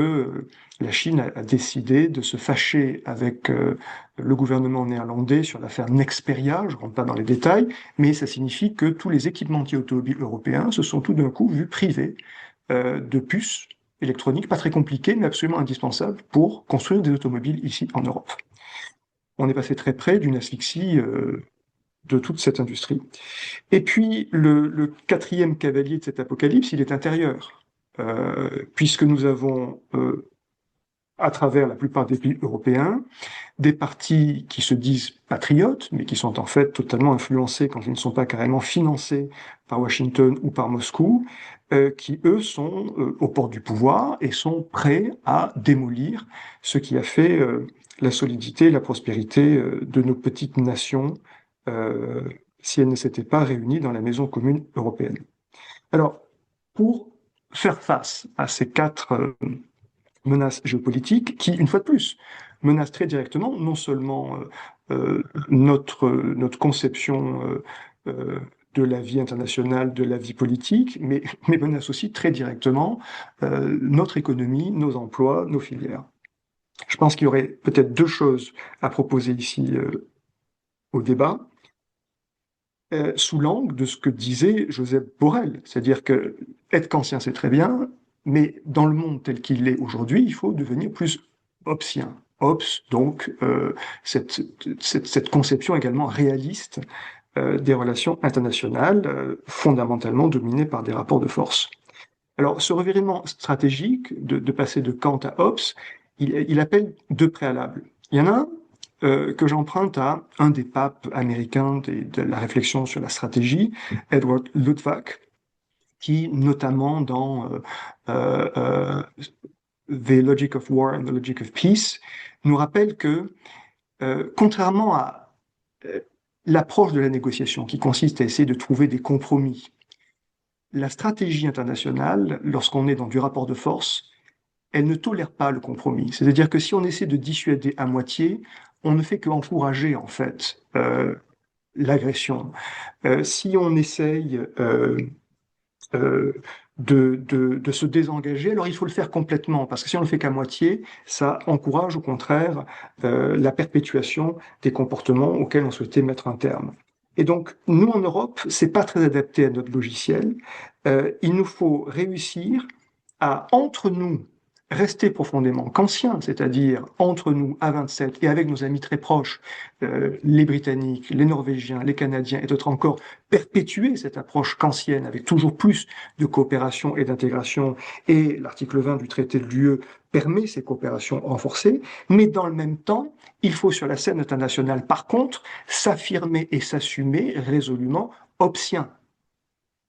la Chine a décidé de se fâcher avec le gouvernement néerlandais sur l'affaire Nexperia. Je ne rentre pas dans les détails, mais ça signifie que tous les équipementiers automobiles européens se sont tout d'un coup vus privés de puces électroniques, pas très compliquées, mais absolument indispensables pour construire des automobiles ici en Europe. On est passé très près d'une asphyxie de toute cette industrie. Et puis, le 4e cavalier de cet apocalypse, il est intérieur, puisque nous avons à travers la plupart des pays européens, des partis qui se disent patriotes, mais qui sont en fait totalement influencés quand ils ne sont pas carrément financés par Washington ou par Moscou, qui eux sont aux portes du pouvoir et sont prêts à démolir ce qui a fait la solidité et la prospérité de nos petites nations si elles ne s'étaient pas réunies dans la maison commune européenne. Alors, pour faire face à ces quatre menaces géopolitiques qui, une fois de plus, menacent très directement non seulement notre conception de la vie internationale, de la vie politique, mais menacent aussi très directement notre économie, nos emplois, nos filières. Je pense qu'il y aurait peut-être deux choses à proposer ici au débat. Sous l'angle de ce que disait Joseph Borrell, c'est-à-dire que être kantien c'est très bien, mais dans le monde tel qu'il est aujourd'hui, il faut devenir plus hobbesien. Hobbes, donc cette conception également réaliste des relations internationales, fondamentalement dominées par des rapports de force. Alors, ce revirement stratégique de passer de Kant à Hobbes, il appelle deux préalables. Il y en a un que j'emprunte à un des papes américains de la réflexion sur la stratégie, Edward Luttwak, qui, notamment dans The Logic of War and the Logic of Peace, nous rappelle que, contrairement à l'approche de la négociation, qui consiste à essayer de trouver des compromis, la stratégie internationale, lorsqu'on est dans du rapport de force, elle ne tolère pas le compromis. C'est-à-dire que si on essaie de dissuader à moitié, on ne fait qu'encourager en fait l'agression. Si on essaye de se désengager, alors il faut le faire complètement, parce que si on le fait qu'à moitié, ça encourage au contraire la perpétuation des comportements auxquels on souhaitait mettre un terme. Et donc, nous en Europe, c'est pas très adapté à notre logiciel. Il nous faut réussir à, entre nous, rester profondément kantiens, c'est-à-dire entre nous à 27 et avec nos amis très proches, les Britanniques, les Norvégiens, les Canadiens et d'autres encore, perpétuer cette approche kantienne avec toujours plus de coopération et d'intégration. Et l'article 20 du traité de l'UE permet ces coopérations renforcées, mais dans le même temps, il faut sur la scène internationale, par contre, s'affirmer et s'assumer résolument hobbesien.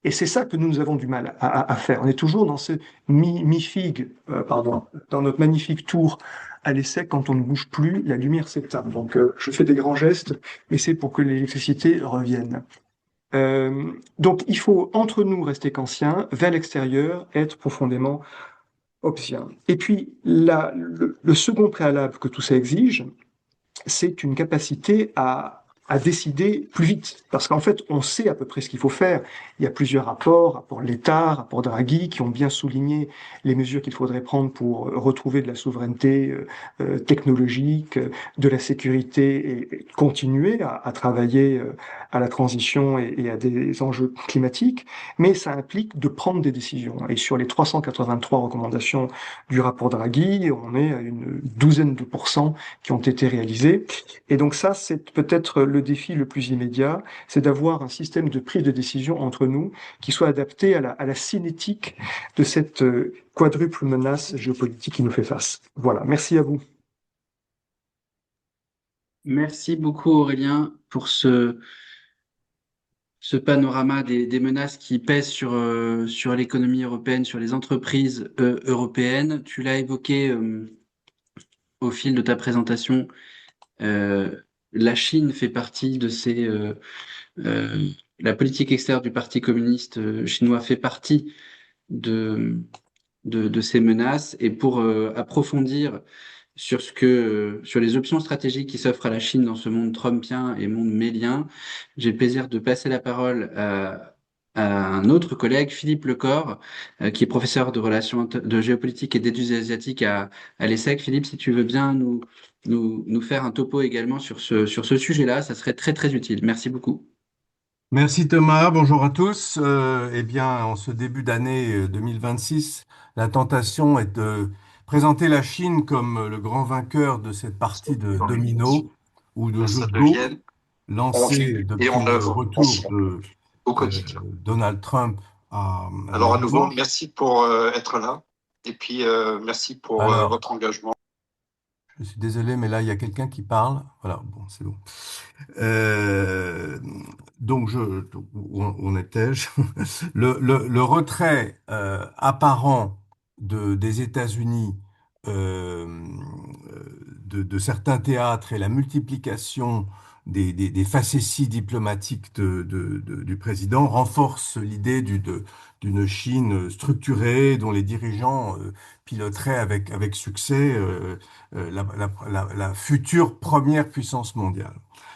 Et c'est ça que nous avons du mal à faire. On est toujours dans ce mi-figue, dans notre magnifique tour à l'essai, quand on ne bouge plus, la lumière s'éteint. Donc je fais des grands gestes, mais c'est pour que l'électricité revienne. Donc il faut, entre nous, rester kantiens, vers l'extérieur, être profondément hobbesien. Et puis le second préalable que tout ça exige, c'est une capacité à décider plus vite. Parce qu'en fait, on sait à peu près ce qu'il faut faire. Il y a plusieurs rapport Letta, rapport Draghi, qui ont bien souligné les mesures qu'il faudrait prendre pour retrouver de la souveraineté technologique, de la sécurité et continuer à travailler à la transition et à des enjeux climatiques. Mais ça implique de prendre des décisions. Et sur les 383 recommandations du rapport Draghi, on est à une douzaine de % qui ont été réalisées. Et donc ça, c'est peut-être le défi le plus immédiat, c'est d'avoir un système de prise de décision entre nous qui soit adapté à la cinétique de cette quadruple menace géopolitique qui nous fait face. Voilà, merci à vous. Merci beaucoup Aurélien pour ce panorama des menaces qui pèsent sur l'économie européenne, sur les entreprises européennes. Tu l'as évoqué au fil de ta présentation. La Chine fait partie de la politique extérieure du Parti communiste chinois fait partie de ces menaces. Et pour approfondir sur les options stratégiques qui s'offrent à la Chine dans ce monde trumpien et monde mélien, j'ai le plaisir de passer la parole à un autre collègue, Philippe Lecor, qui est professeur de relations de géopolitique et d'études asiatiques à l'ESSEC. Philippe, si tu veux bien nous faire un topo également sur ce sujet-là, ça serait très très utile. Merci beaucoup. Merci Thomas, bonjour à tous. Eh bien, en ce début d'année 2026, la tentation est de présenter la Chine comme le grand vainqueur de cette partie de domino ou de jeu de Go lancée depuis le retour de Donald Trump à Alors à nouveau, Dimanche. merci pour être là et puis merci pour votre engagement. Je suis désolé, mais là, il y a quelqu'un qui parle. Voilà, bon, c'est bon. Euh, où en étais-je? Le retrait apparent des États-Unis de certains théâtres et la multiplication des facéties diplomatiques du président renforce l'idée d'une Chine structurée dont les dirigeants piloteraient avec succès la future première puissance mondiale.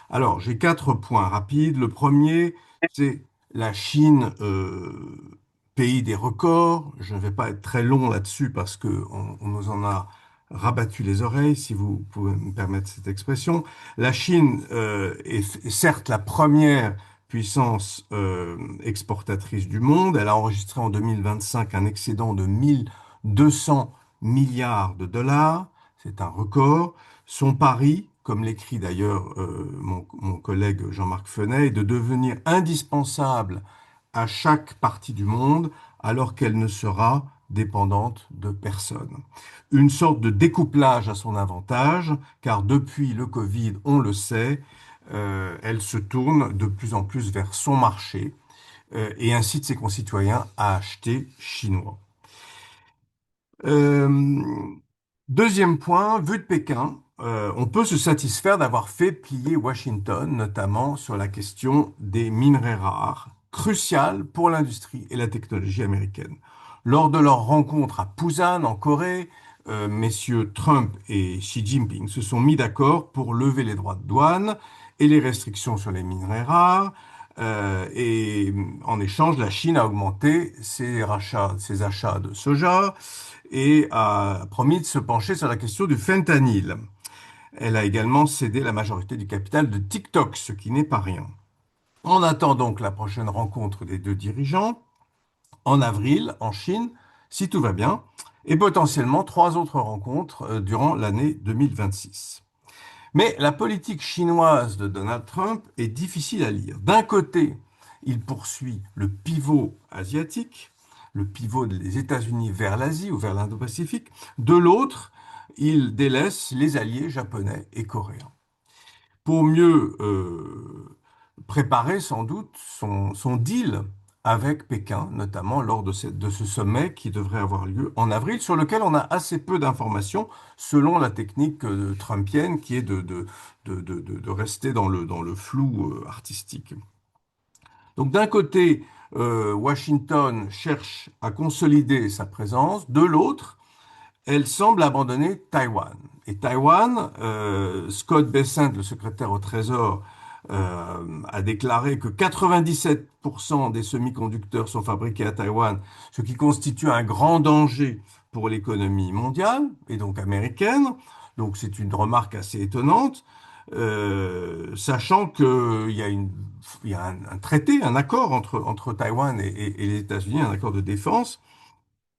Alors, j'ai 4 points rapides. Le premier, c'est la Chine, pays des records. Je ne vais pas être très long là-dessus parce que on nous en a rabattu les oreilles, si vous pouvez me permettre cette expression. La Chine est certes la première puissance exportatrice du monde. Elle a enregistré en 2025 un excédent de 1200 milliards de dollars. C'est un record. Son pari, comme l'écrit d'ailleurs mon collègue Jean-Marc Fenet, est de devenir indispensable à chaque partie du monde alors qu'elle ne sera dépendante de personne. Une sorte de découplage à son avantage, car depuis le Covid, on le sait, elle se tourne de plus en plus vers son marché et incite ses concitoyens à acheter chinois. Euh, Deuxième point, vu de Pékin, on peut se satisfaire d'avoir fait plier Washington, notamment sur la question des minerais rares, cruciale pour l'industrie et la technologie américaine. Lors de leur rencontre à Busan, en Corée, messieurs Trump et Xi Jinping se sont mis d'accord pour lever les droits de douane et les restrictions sur les minerais rares. Et en échange, la Chine a augmenté ses achats de soja et a promis de se pencher sur la question du fentanyl. Elle a également cédé la majorité du capital de TikTok, ce qui n'est pas rien. On attend donc la prochaine rencontre des deux dirigeants, en avril, en Chine, si tout va bien, et potentiellement 3 autres rencontres durant l'année 2026. Mais la politique chinoise de Donald Trump est difficile à lire. D'un côté, il poursuit le pivot asiatique, le pivot des États-Unis vers l'Asie ou vers l'Indo-Pacifique. De l'autre, il délaisse les alliés japonais et coréens. Pour mieux préparer sans doute son deal avec Pékin, notamment lors de ce sommet qui devrait avoir lieu en avril, sur lequel on a assez peu d'informations selon la technique trumpienne qui est de rester dans le flou artistique. Donc d'un côté, Washington cherche à consolider sa présence, de l'autre, elle semble abandonner Taïwan. Et Taïwan, Scott Bessent, le secrétaire au Trésor, a déclaré que 97% des semi-conducteurs sont fabriqués à Taïwan, ce qui constitue un grand danger pour l'économie mondiale et donc américaine. Donc c'est une remarque assez étonnante, sachant qu'il y a un traité, un accord entre Taïwan et les États-Unis, un accord de défense.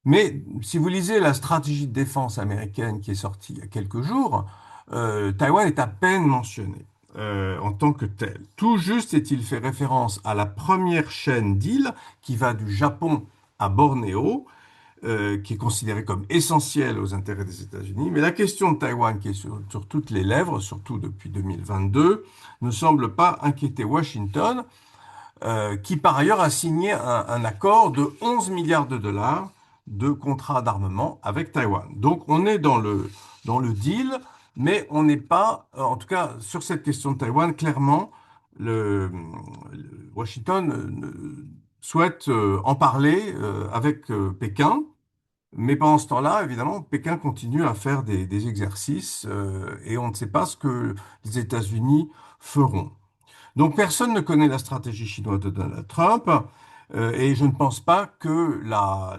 Mais si vous lisez la stratégie de défense américaine qui est sortie il y a quelques jours, Taïwan est à peine mentionné en tant que tel. Tout juste est-il fait référence à la première chaîne d'îles qui va du Japon à Bornéo, qui est considérée comme essentielle aux intérêts des États-Unis. Mais la question de Taïwan, qui est sur toutes les lèvres, surtout depuis 2022, ne semble pas inquiéter Washington, qui par ailleurs a signé un accord de 11 milliards de dollars de contrats d'armement avec Taïwan. Donc on est dans le deal, mais on n'est pas, en tout cas sur cette question de Taïwan, clairement, Washington souhaite en parler avec Pékin. Mais pendant ce temps-là, évidemment, Pékin continue à faire des exercices et on ne sait pas ce que les États-Unis feront. Donc personne ne connaît la stratégie chinoise de Donald Trump et je ne pense pas que la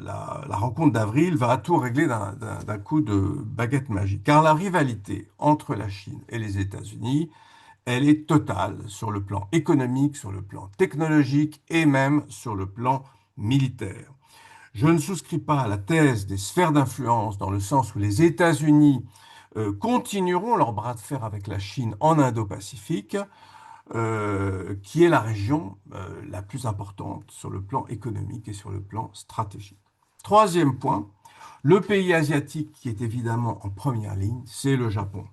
rencontre d'avril va tout régler d'un coup de baguette magique. Car la rivalité entre la Chine et les États-Unis, elle est totale sur le plan économique, sur le plan technologique et même sur le plan militaire. Je ne souscris pas à la thèse des sphères d'influence dans le sens où les États-Unis continueront leur bras de fer avec la Chine en Indo-Pacifique, qui est la région la plus importante sur le plan économique et sur le plan stratégique. Troisième point, le pays asiatique qui est évidemment en première ligne, c'est le Japon.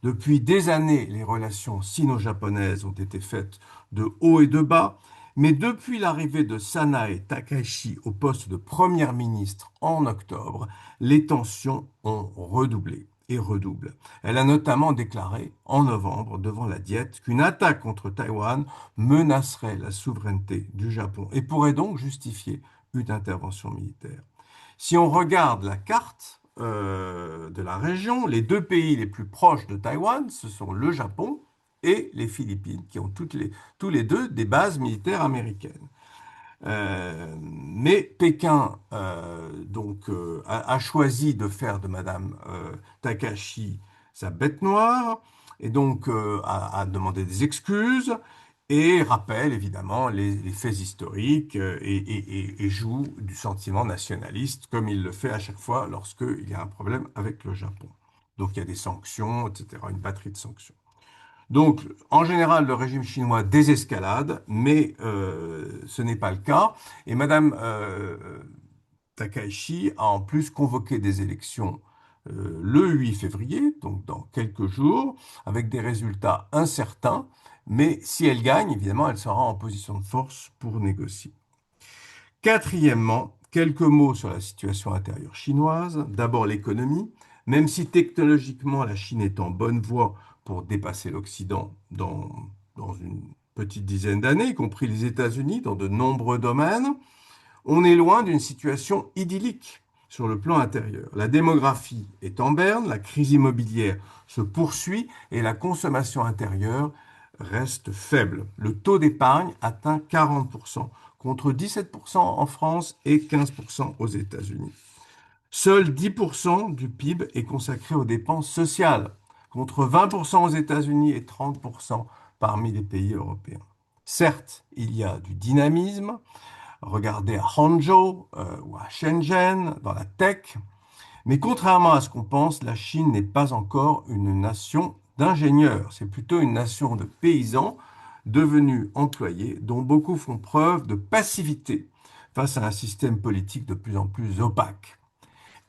Depuis des années, les relations sino-japonaises ont été faites de haut et de bas, mais depuis l'arrivée de Sanae Takaichi au poste de Premier ministre en octobre, les tensions ont redoublé et redoublent. Elle a notamment déclaré en novembre devant la Diète qu'une attaque contre Taïwan menacerait la souveraineté du Japon et pourrait donc justifier une intervention militaire. Si on regarde la carte de la région, les deux pays les plus proches de Taïwan, ce sont le Japon et les Philippines, qui ont tous les deux des bases militaires américaines. Mais Pékin a choisi de faire de Madame Takahashi sa bête noire et donc a demandé des excuses et rappelle évidemment les faits historiques et joue du sentiment nationaliste comme il le fait à chaque fois lorsqu'il y a un problème avec le Japon. Donc il y a des sanctions, etc., une batterie de sanctions. Donc, en général, le régime chinois désescalade, mais ce n'est pas le cas. Et Madame Takaichi a en plus convoqué des élections le 8 février, donc dans quelques jours, avec des résultats incertains. Mais si elle gagne, évidemment, elle sera en position de force pour négocier. Quatrièmement, quelques mots sur la situation intérieure chinoise. D'abord l'économie. Même si technologiquement la Chine est en bonne voie pour dépasser l'Occident dans une petite dizaine d'années, y compris les États-Unis, dans de nombreux domaines, on est loin d'une situation idyllique sur le plan intérieur. La démographie est en berne, la crise immobilière se poursuit et la consommation intérieure reste faible. Le taux d'épargne atteint 40%, contre 17% en France et 15% aux États-Unis. Seul 10% du PIB est consacré aux dépenses sociales, contre 20% aux États-Unis et 30% parmi les pays européens. Certes, il y a du dynamisme. Regardez à Hangzhou ou à Shenzhen, dans la tech. Mais contrairement à ce qu'on pense, la Chine n'est pas encore une nation d'ingénieurs. C'est plutôt une nation de paysans devenus employés, dont beaucoup font preuve de passivité face à un système politique de plus en plus opaque.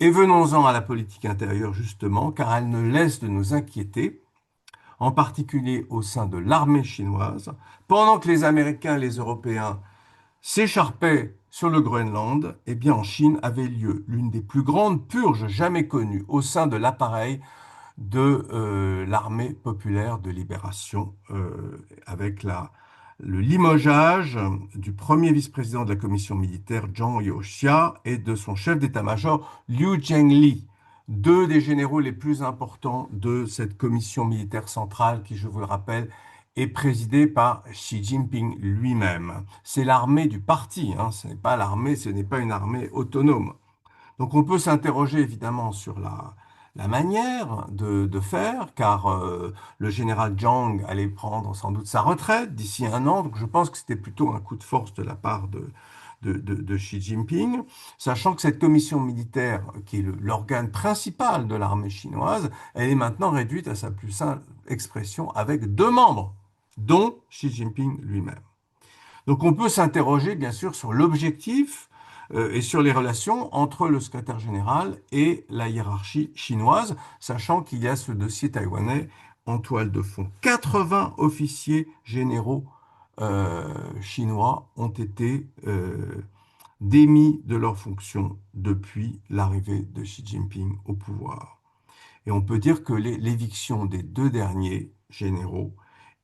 Et venons-en à la politique intérieure, justement, car elle ne laisse de nous inquiéter, en particulier au sein de l'armée chinoise, pendant que les Américains et les Européens s'écharpaient sur le Groenland, eh bien en Chine avait lieu l'une des plus grandes purges jamais connues au sein de l'appareil de l'armée populaire de libération, avec le limogeage du premier vice-président de la commission militaire, Zhang Youxia, et de son chef d'état-major, Liu Zhengli, deux des généraux les plus importants de cette commission militaire centrale qui, je vous le rappelle, est présidée par Xi Jinping lui-même. C'est l'armée du parti, hein, ce n'est pas l'armée, ce n'est pas une armée autonome. Donc on peut s'interroger évidemment sur la manière de faire, car le général Zhang allait prendre sans doute sa retraite d'ici un an, donc je pense que c'était plutôt un coup de force de la part de Xi Jinping, sachant que cette commission militaire, qui est l'organe principal de l'armée chinoise, elle est maintenant réduite à sa plus simple expression avec 2 membres, dont Xi Jinping lui-même. Donc on peut s'interroger bien sûr sur l'objectif et sur les relations entre le secrétaire général et la hiérarchie chinoise, sachant qu'il y a ce dossier taïwanais en toile de fond. 80 officiers généraux chinois ont été démis de leurs fonctions depuis l'arrivée de Xi Jinping au pouvoir. Et on peut dire que l'éviction des 2 derniers généraux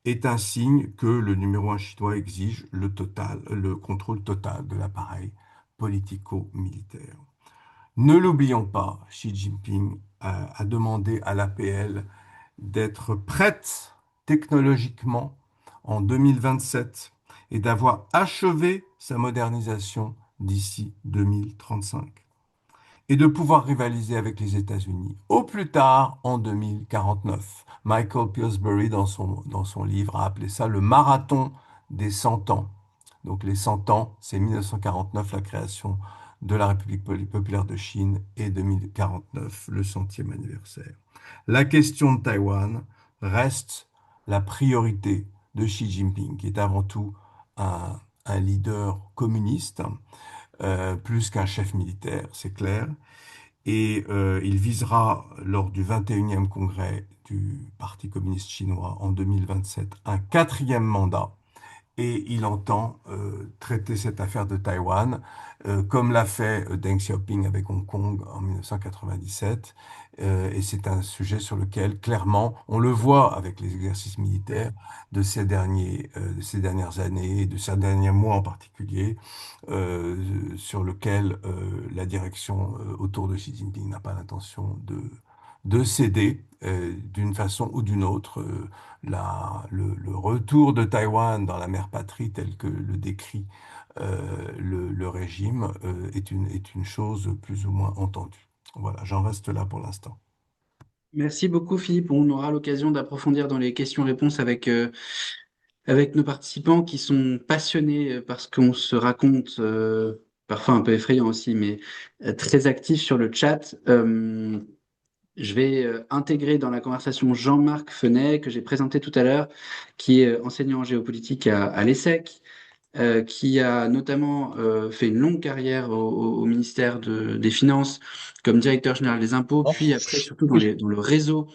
est un signe que le numéro 1 chinois exige le contrôle total de l'appareil politico-militaire. Ne l'oublions pas, Xi Jinping a demandé à l'APL d'être prête technologiquement en 2027 et d'avoir achevé sa modernisation d'ici 2035 et de pouvoir rivaliser avec les États-Unis au plus tard en 2049. Michael Pillsbury, dans son livre, a appelé ça le marathon des 100 ans. Donc les 100 ans, c'est 1949, la création de la République populaire de Chine, et 2049, le 100e anniversaire. La question de Taïwan reste la priorité de Xi Jinping, qui est avant tout un leader communiste, plus qu'un chef militaire, c'est clair. et il visera, lors du 21e congrès du Parti communiste chinois en 2027, un 4e mandat. Et il entend traiter cette affaire de Taïwan, comme l'a fait Deng Xiaoping avec Hong Kong en 1997. Et c'est un sujet sur lequel, clairement, on le voit avec les exercices militaires de ces dernières années, de ces derniers mois en particulier, sur lequel la direction autour de Xi Jinping n'a pas l'intention de céder d'une façon ou d'une autre. Le retour de Taïwan dans la mère patrie tel que le décrit le régime est une chose plus ou moins entendue. Voilà, j'en reste là pour l'instant. Merci beaucoup, Philippe. On aura l'occasion d'approfondir dans les questions-réponses avec nos participants qui sont passionnés par ce qu'on se raconte, parfois un peu effrayant aussi, mais très actifs sur le chat. Je vais intégrer dans la conversation Jean-Marc Fenet, que j'ai présenté tout à l'heure, qui est enseignant en géopolitique à l'ESSEC, qui a notamment fait une longue carrière au ministère des Finances comme directeur général des impôts, puis après surtout dans le réseau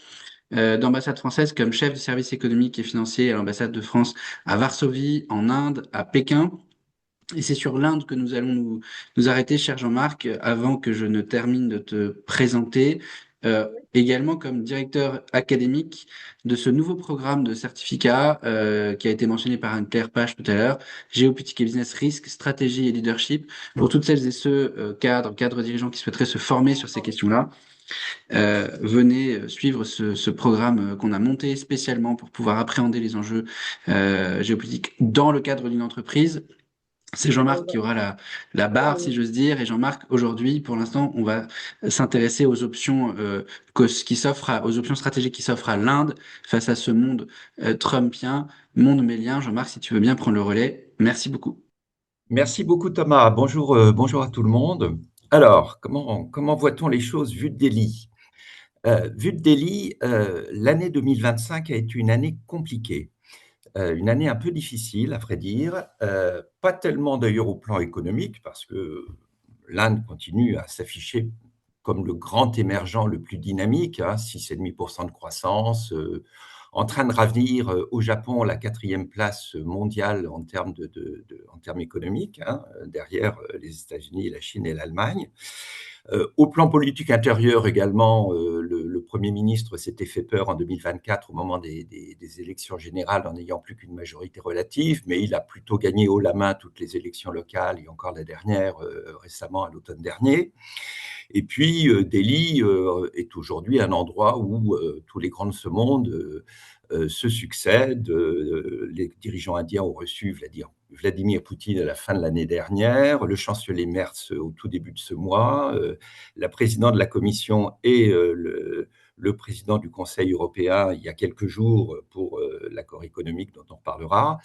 d'ambassades françaises comme chef de service économique et financier à l'ambassade de France à Varsovie, en Inde, à Pékin. Et c'est sur l'Inde que nous allons nous arrêter, cher Jean-Marc, avant que je ne termine de te présenter, également comme directeur académique de ce nouveau programme de certificat qui a été mentionné par Anne-Claire Page tout à l'heure, Géopolitique et Business Risk, Stratégie et Leadership, pour toutes celles et ceux cadres dirigeants qui souhaiteraient se former sur ces questions-là. Venez suivre ce programme qu'on a monté spécialement pour pouvoir appréhender les enjeux géopolitiques dans le cadre d'une entreprise. C'est Jean-Marc qui aura la barre, si j'ose dire. Et Jean-Marc, aujourd'hui, pour l'instant, on va s'intéresser aux options aux options stratégiques qui s'offrent à l'Inde face à ce monde trumpien, monde mélien. Jean-Marc, si tu veux bien prendre le relais. Merci beaucoup. Merci beaucoup Thomas. Bonjour, bonjour à tout le monde. Alors, comment voit-on les choses vues de Delhi? Vue de Delhi, l'année 2025 a été une année compliquée, une année un peu difficile, à vrai dire. Pas tellement d'ailleurs au plan économique, parce que l'Inde continue à s'afficher comme le grand émergent le plus dynamique, 6,5% de croissance, en train de ravenir au Japon la 4e place mondiale en termes en termes économiques, derrière les États-Unis, la Chine et l'Allemagne. Au plan politique intérieur également, le Premier ministre s'était fait peur en 2024 au moment des élections générales en n'ayant plus qu'une majorité relative, mais il a plutôt gagné haut la main toutes les élections locales et encore la dernière récemment à l'automne dernier. Et puis Delhi est aujourd'hui un endroit où tous les grands de ce monde se succèdent. Les dirigeants indiens ont reçu Vladimir Poutine à la fin de l'année dernière, le chancelier Merz au tout début de ce mois, la présidente de la Commission et le président du Conseil européen il y a quelques jours pour l'accord économique dont on parlera,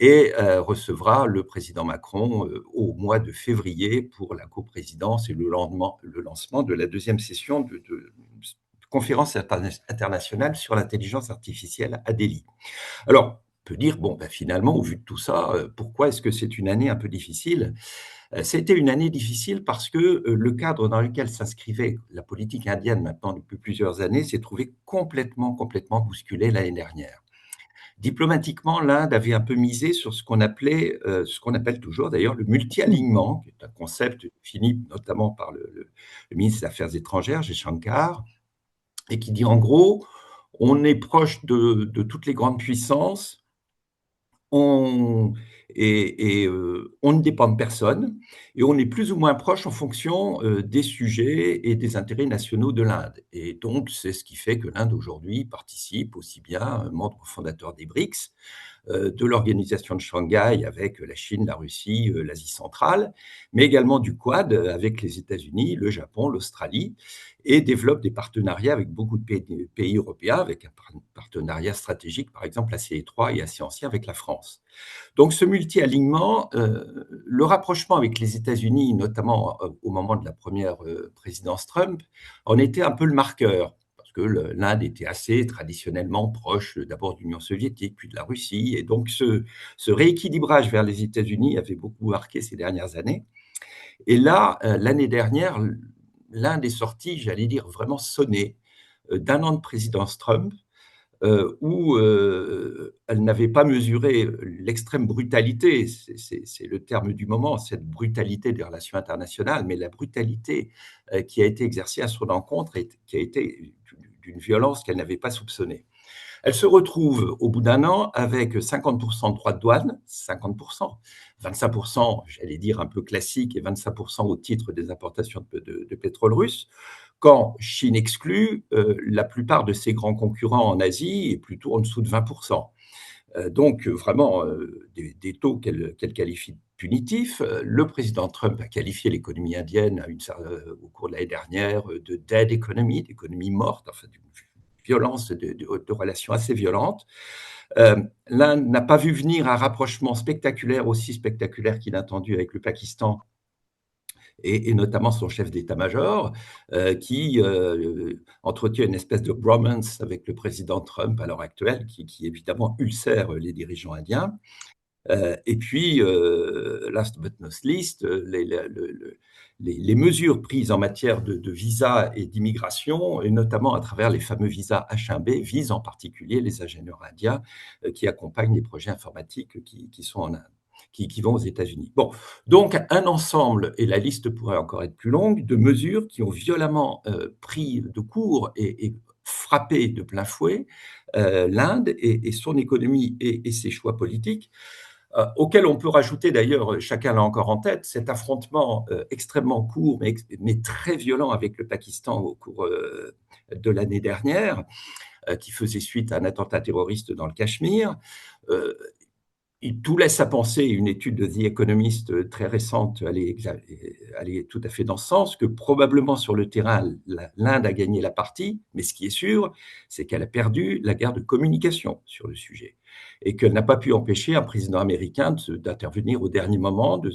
et recevra le président Macron au mois de février pour la coprésidence et le lancement de la 2e session de conférence internationale sur l'intelligence artificielle à Delhi. Alors, on peut dire, finalement, au vu de tout ça, pourquoi est-ce que c'est une année un peu difficile? C'était une année difficile parce que le cadre dans lequel s'inscrivait la politique indienne maintenant depuis plusieurs années s'est trouvé complètement bousculé l'année dernière. Diplomatiquement, l'Inde avait un peu misé sur ce qu'on appelle toujours d'ailleurs le multi-alignement, qui est un concept défini notamment par le ministre des Affaires étrangères, Jaishankar, et qui dit en gros, on est proche de toutes les grandes puissances, on ne dépend de personne, et on est plus ou moins proche en fonction des sujets et des intérêts nationaux de l'Inde. Et donc, c'est ce qui fait que l'Inde aujourd'hui participe aussi bien, membre fondateur des BRICS, de l'organisation de Shanghai avec la Chine, la Russie, l'Asie centrale, mais également du Quad avec les États-Unis, le Japon, l'Australie, et développe des partenariats avec beaucoup de pays européens, avec un partenariat stratégique, par exemple assez étroit et assez ancien avec la France. Donc ce multi-alignement, le rapprochement avec les États-Unis, notamment au moment de la première présidence Trump, en était un peu le marqueur, parce que l'Inde était assez traditionnellement proche d'abord de l'Union soviétique, puis de la Russie, et donc ce rééquilibrage vers les États-Unis avait beaucoup marqué ces dernières années. Et là, l'année dernière, l'Inde est sortie, j'allais dire, vraiment sonnée d'un an de présidence Trump, où elle n'avait pas mesuré l'extrême brutalité, c'est le terme du moment, cette brutalité des relations internationales, mais la brutalité qui a été exercée à son encontre et qui a été d'une violence qu'elle n'avait pas soupçonnée. Elle se retrouve au bout d'un an avec 50% de droits de douane, 50%, 25%, j'allais dire un peu classique, et 25% au titre des importations de pétrole russe, quand Chine exclut, la plupart de ses grands concurrents en Asie est plutôt en dessous de 20%. Donc vraiment des taux qu'elle qualifie de punitifs. Le président Trump a qualifié l'économie indienne au cours de l'année dernière de dead economy, d'économie morte, enfin d'une violence de relations assez violentes. L'Inde n'a pas vu venir un rapprochement spectaculaire, aussi spectaculaire qu'inattendu avec le Pakistan, et notamment son chef d'état-major, qui entretient une espèce de bromance avec le président Trump à l'heure actuelle, qui évidemment ulcère les dirigeants indiens. Et puis, last but not least, les mesures prises en matière de visa et d'immigration, et notamment à travers les fameux visas H1B, visent en particulier les ingénieurs indiens qui accompagnent les projets informatiques qui sont en Inde, qui vont aux États-Unis. Bon, donc un ensemble, et la liste pourrait encore être plus longue, de mesures qui ont violemment pris de court et frappé de plein fouet l'Inde et son économie et ses choix politiques, auquel on peut rajouter d'ailleurs, chacun l'a encore en tête, cet affrontement extrêmement court mais très violent avec le Pakistan au cours de l'année dernière, qui faisait suite à un attentat terroriste dans le Cachemire. Tout laisse à penser, une étude de The Economist très récente allait tout à fait dans ce sens, que probablement sur le terrain, l'Inde a gagné la partie, mais ce qui est sûr, c'est qu'elle a perdu la guerre de communication sur le sujet et qu'elle n'a pas pu empêcher un président américain d'intervenir au dernier moment, de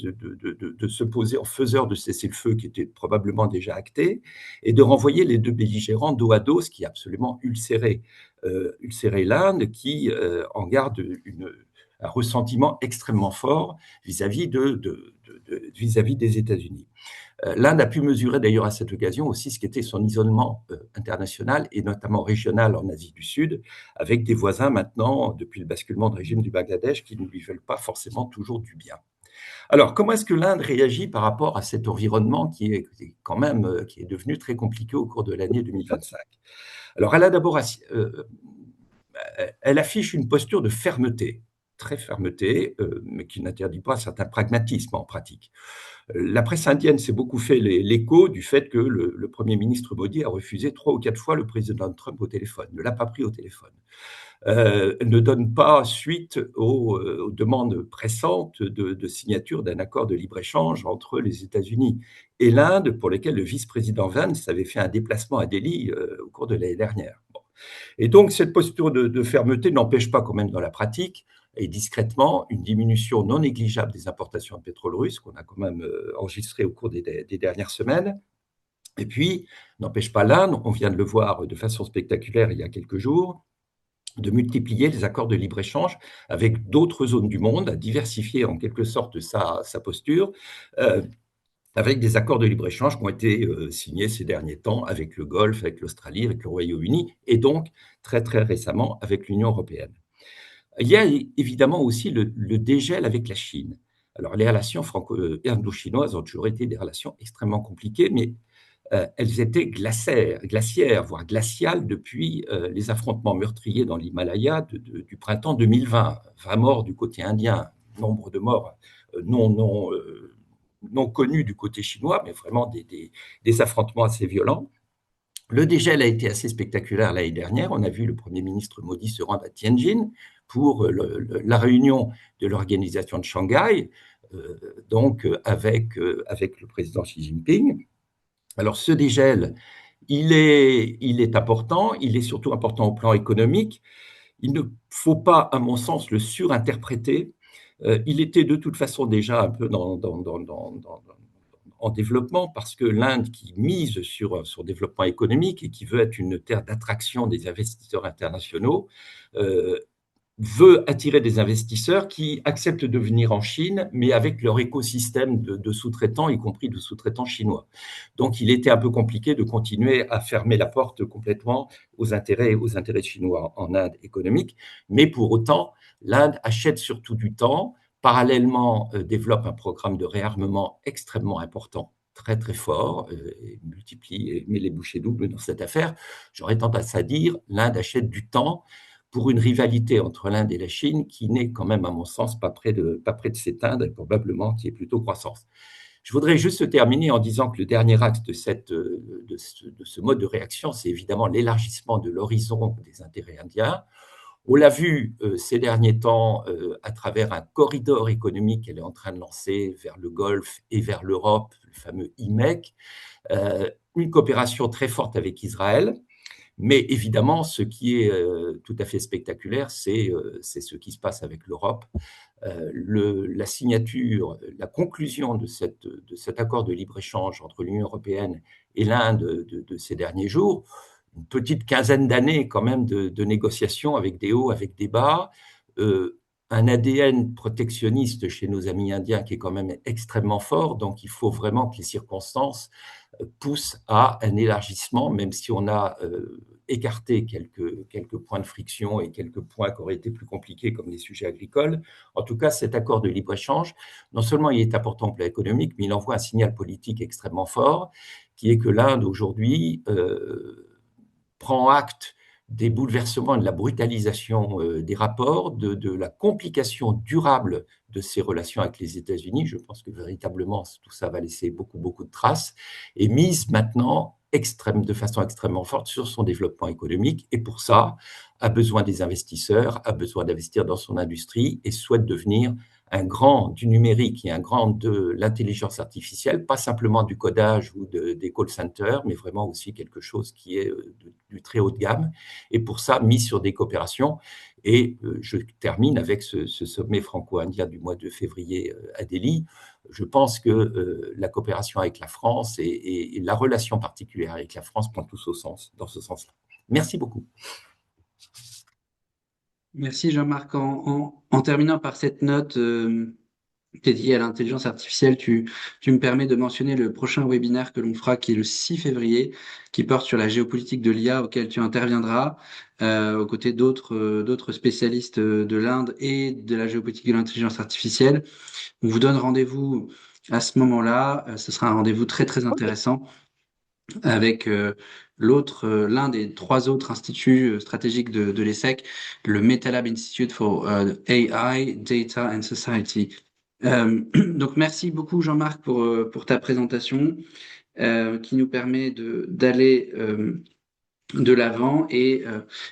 se poser en faiseur de cessez-le-feu qui était probablement déjà acté et de renvoyer les deux belligérants dos à dos, ce qui a absolument ulcéré l'Inde, qui en garde un ressentiment extrêmement fort vis-à-vis des États-Unis. L'Inde a pu mesurer d'ailleurs à cette occasion aussi ce qu'était son isolement international et notamment régional en Asie du Sud, avec des voisins maintenant, depuis le basculement du régime du Bangladesh, qui ne lui veulent pas forcément toujours du bien. Alors, comment est-ce que l'Inde réagit par rapport à cet environnement qui est quand même qui est devenu très compliqué au cours de l'année 2025? Alors, elle affiche une posture de fermeté, très fermeté, mais qui n'interdit pas un certain pragmatisme en pratique. La presse indienne s'est beaucoup fait l'écho du fait que le Premier ministre Modi a refusé 3 ou 4 fois le président Trump au téléphone, ne l'a pas pris au téléphone. Ne donne pas suite aux demandes pressantes de signature d'un accord de libre-échange entre les États-Unis et l'Inde, pour lesquels le vice-président Vance avait fait un déplacement à Delhi au cours de l'année dernière. Bon. Et donc, cette posture de fermeté n'empêche pas quand même dans la pratique, et discrètement, une diminution non négligeable des importations de pétrole russe qu'on a quand même enregistré au cours des dernières semaines. Et puis, n'empêche pas l'Inde, on vient de le voir de façon spectaculaire il y a quelques jours, de multiplier les accords de libre-échange avec d'autres zones du monde, à diversifier en quelque sorte sa posture, avec des accords de libre-échange qui ont été signés ces derniers temps avec le Golfe, avec l'Australie, avec le Royaume-Uni, et donc très très récemment avec l'Union européenne. Il y a évidemment aussi le dégel avec la Chine. Alors, les relations indo-chinoises ont toujours été des relations extrêmement compliquées, mais elles étaient glaciaires, voire glaciales depuis les affrontements meurtriers dans l'Himalaya du printemps 2020. 20 morts du côté indien, nombre de morts non connus du côté chinois, mais vraiment des affrontements assez violents. Le dégel a été assez spectaculaire l'année dernière. On a vu le Premier ministre Modi se rendre à Tianjin pour la réunion de l'organisation de Shanghai, donc avec le président Xi Jinping. Alors ce dégel, il est important, il est surtout important au plan économique. Il ne faut pas, à mon sens, le surinterpréter. Il était de toute façon déjà un peu en développement, parce que l'Inde, qui mise sur son développement économique et qui veut être une terre d'attraction des investisseurs internationaux, veut attirer des investisseurs qui acceptent de venir en Chine, mais avec leur écosystème de sous-traitants, y compris de sous-traitants chinois. Donc, il était un peu compliqué de continuer à fermer la porte complètement aux intérêts chinois en Inde économique. Mais pour autant, l'Inde achète surtout du temps, parallèlement développe un programme de réarmement extrêmement important, très très fort, et multiplie et met les bouchées doubles dans cette affaire. J'aurais tendance à dire, l'Inde achète du temps pour une rivalité entre l'Inde et la Chine qui n'est quand même, à mon sens, pas près de s'éteindre et probablement qui est plutôt croissance. Je voudrais juste terminer en disant que le dernier axe de ce mode de réaction, c'est évidemment l'élargissement de l'horizon des intérêts indiens. On l'a vu ces derniers temps à travers un corridor économique qu'elle est en train de lancer vers le Golfe et vers l'Europe, le fameux IMEC, une coopération très forte avec Israël. Mais évidemment, ce qui est tout à fait spectaculaire, c'est ce qui se passe avec l'Europe. La signature, la conclusion de cet accord de libre-échange entre l'Union européenne et l'Inde de ces derniers jours, une petite quinzaine d'années quand même de négociations avec des hauts, avec des bas, un ADN protectionniste chez nos amis indiens qui est quand même extrêmement fort, donc il faut vraiment que les circonstances poussent à un élargissement, même si on a écarté quelques points de friction et quelques points qui auraient été plus compliqués comme les sujets agricoles. En tout cas, cet accord de libre-échange, non seulement il est important pour l'économique, mais il envoie un signal politique extrêmement fort, qui est que l'Inde aujourd'hui prend acte des bouleversements et de la brutalisation des rapports, de la complication durable de ses relations avec les États-Unis. Je pense que véritablement, tout ça va laisser beaucoup, beaucoup de traces, et mise maintenant de façon extrêmement forte sur son développement économique. Et pour ça, a besoin des investisseurs, a besoin d'investir dans son industrie et souhaite devenir un grand du numérique et un grand de l'intelligence artificielle, pas simplement du codage ou des call centers, mais vraiment aussi quelque chose qui est du très haut de gamme. Et pour ça, mis sur des coopérations. Et je termine avec ce sommet franco-indien du mois de février à Delhi. Je pense que la coopération avec la France et la relation particulière avec la France pointent tous dans ce sens-là. Merci beaucoup. Merci Jean-Marc. En terminant par cette note dédiée à l'intelligence artificielle, tu me permets de mentionner le prochain webinaire que l'on fera, qui est le 6 février, qui porte sur la géopolitique de l'IA, auquel tu interviendras aux côtés d'autres spécialistes de l'Inde et de la géopolitique de l'intelligence artificielle. On vous donne rendez-vous à ce moment-là. Ce sera un rendez-vous très très intéressant avec l'un des trois autres instituts stratégiques de l'ESSEC, le MetaLab Institute for AI, Data and Society. Donc merci beaucoup Jean-Marc pour ta présentation qui nous permet d'aller de l'avant et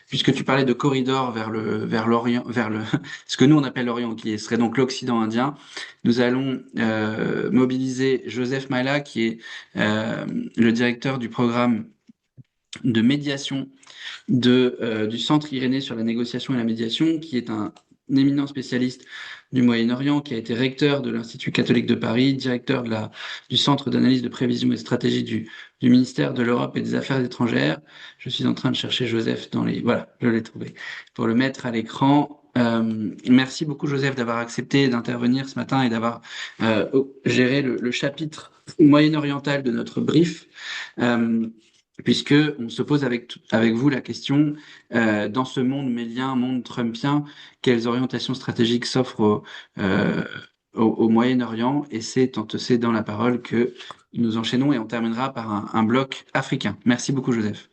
puisque tu parlais de corridor vers l'Orient, ce que nous on appelle l'Orient, qui serait donc l'Occident indien, nous allons mobiliser Joseph Maila, qui est le directeur du programme de médiation du Centre Irénée sur la négociation et la médiation, qui est un éminent spécialiste du Moyen-Orient, qui a été recteur de l'Institut catholique de Paris, directeur du Centre d'analyse de prévision et de stratégie du ministère de l'Europe et des Affaires étrangères. Je suis en train de chercher Joseph Voilà, je l'ai trouvé, pour le mettre à l'écran. Merci beaucoup Joseph d'avoir accepté d'intervenir ce matin et d'avoir géré le chapitre moyen-oriental de notre brief. Puisque on se pose avec vous la question, dans ce monde mélien, monde trumpien, quelles orientations stratégiques s'offrent au Moyen-Orient? Et c'est en te cédant la parole que nous enchaînons et on terminera par un bloc africain. Merci beaucoup, Joseph.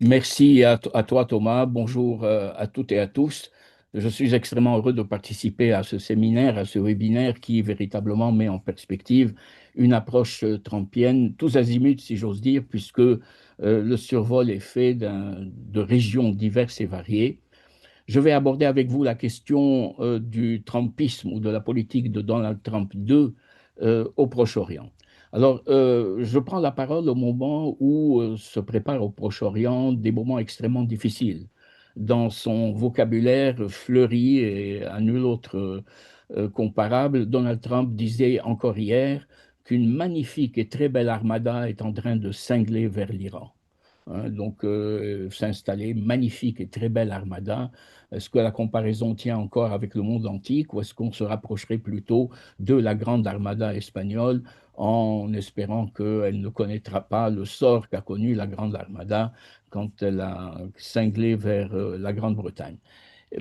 Merci à toi, Thomas. Bonjour à toutes et à tous. Je suis extrêmement heureux de participer à ce séminaire, à ce webinaire qui véritablement met en perspective une approche trumpienne, tous azimuts, si j'ose dire, puisque le survol est fait de régions diverses et variées. Je vais aborder avec vous la question du trumpisme ou de la politique de Donald Trump II au Proche-Orient. Alors, je prends la parole au moment où se préparent au Proche-Orient des moments extrêmement difficiles. Dans son vocabulaire fleuri et à nul autre comparable, Donald Trump disait encore hier qu'une magnifique et très belle armada est en train de cingler vers l'Iran. hein, donc s'installer, magnifique et très belle armada. Est-ce que la comparaison tient encore avec le monde antique ou est-ce qu'on se rapprocherait plutôt de la grande armada espagnole en espérant qu'elle ne connaîtra pas le sort qu'a connu la grande armada quand elle a cinglé vers la Grande-Bretagne?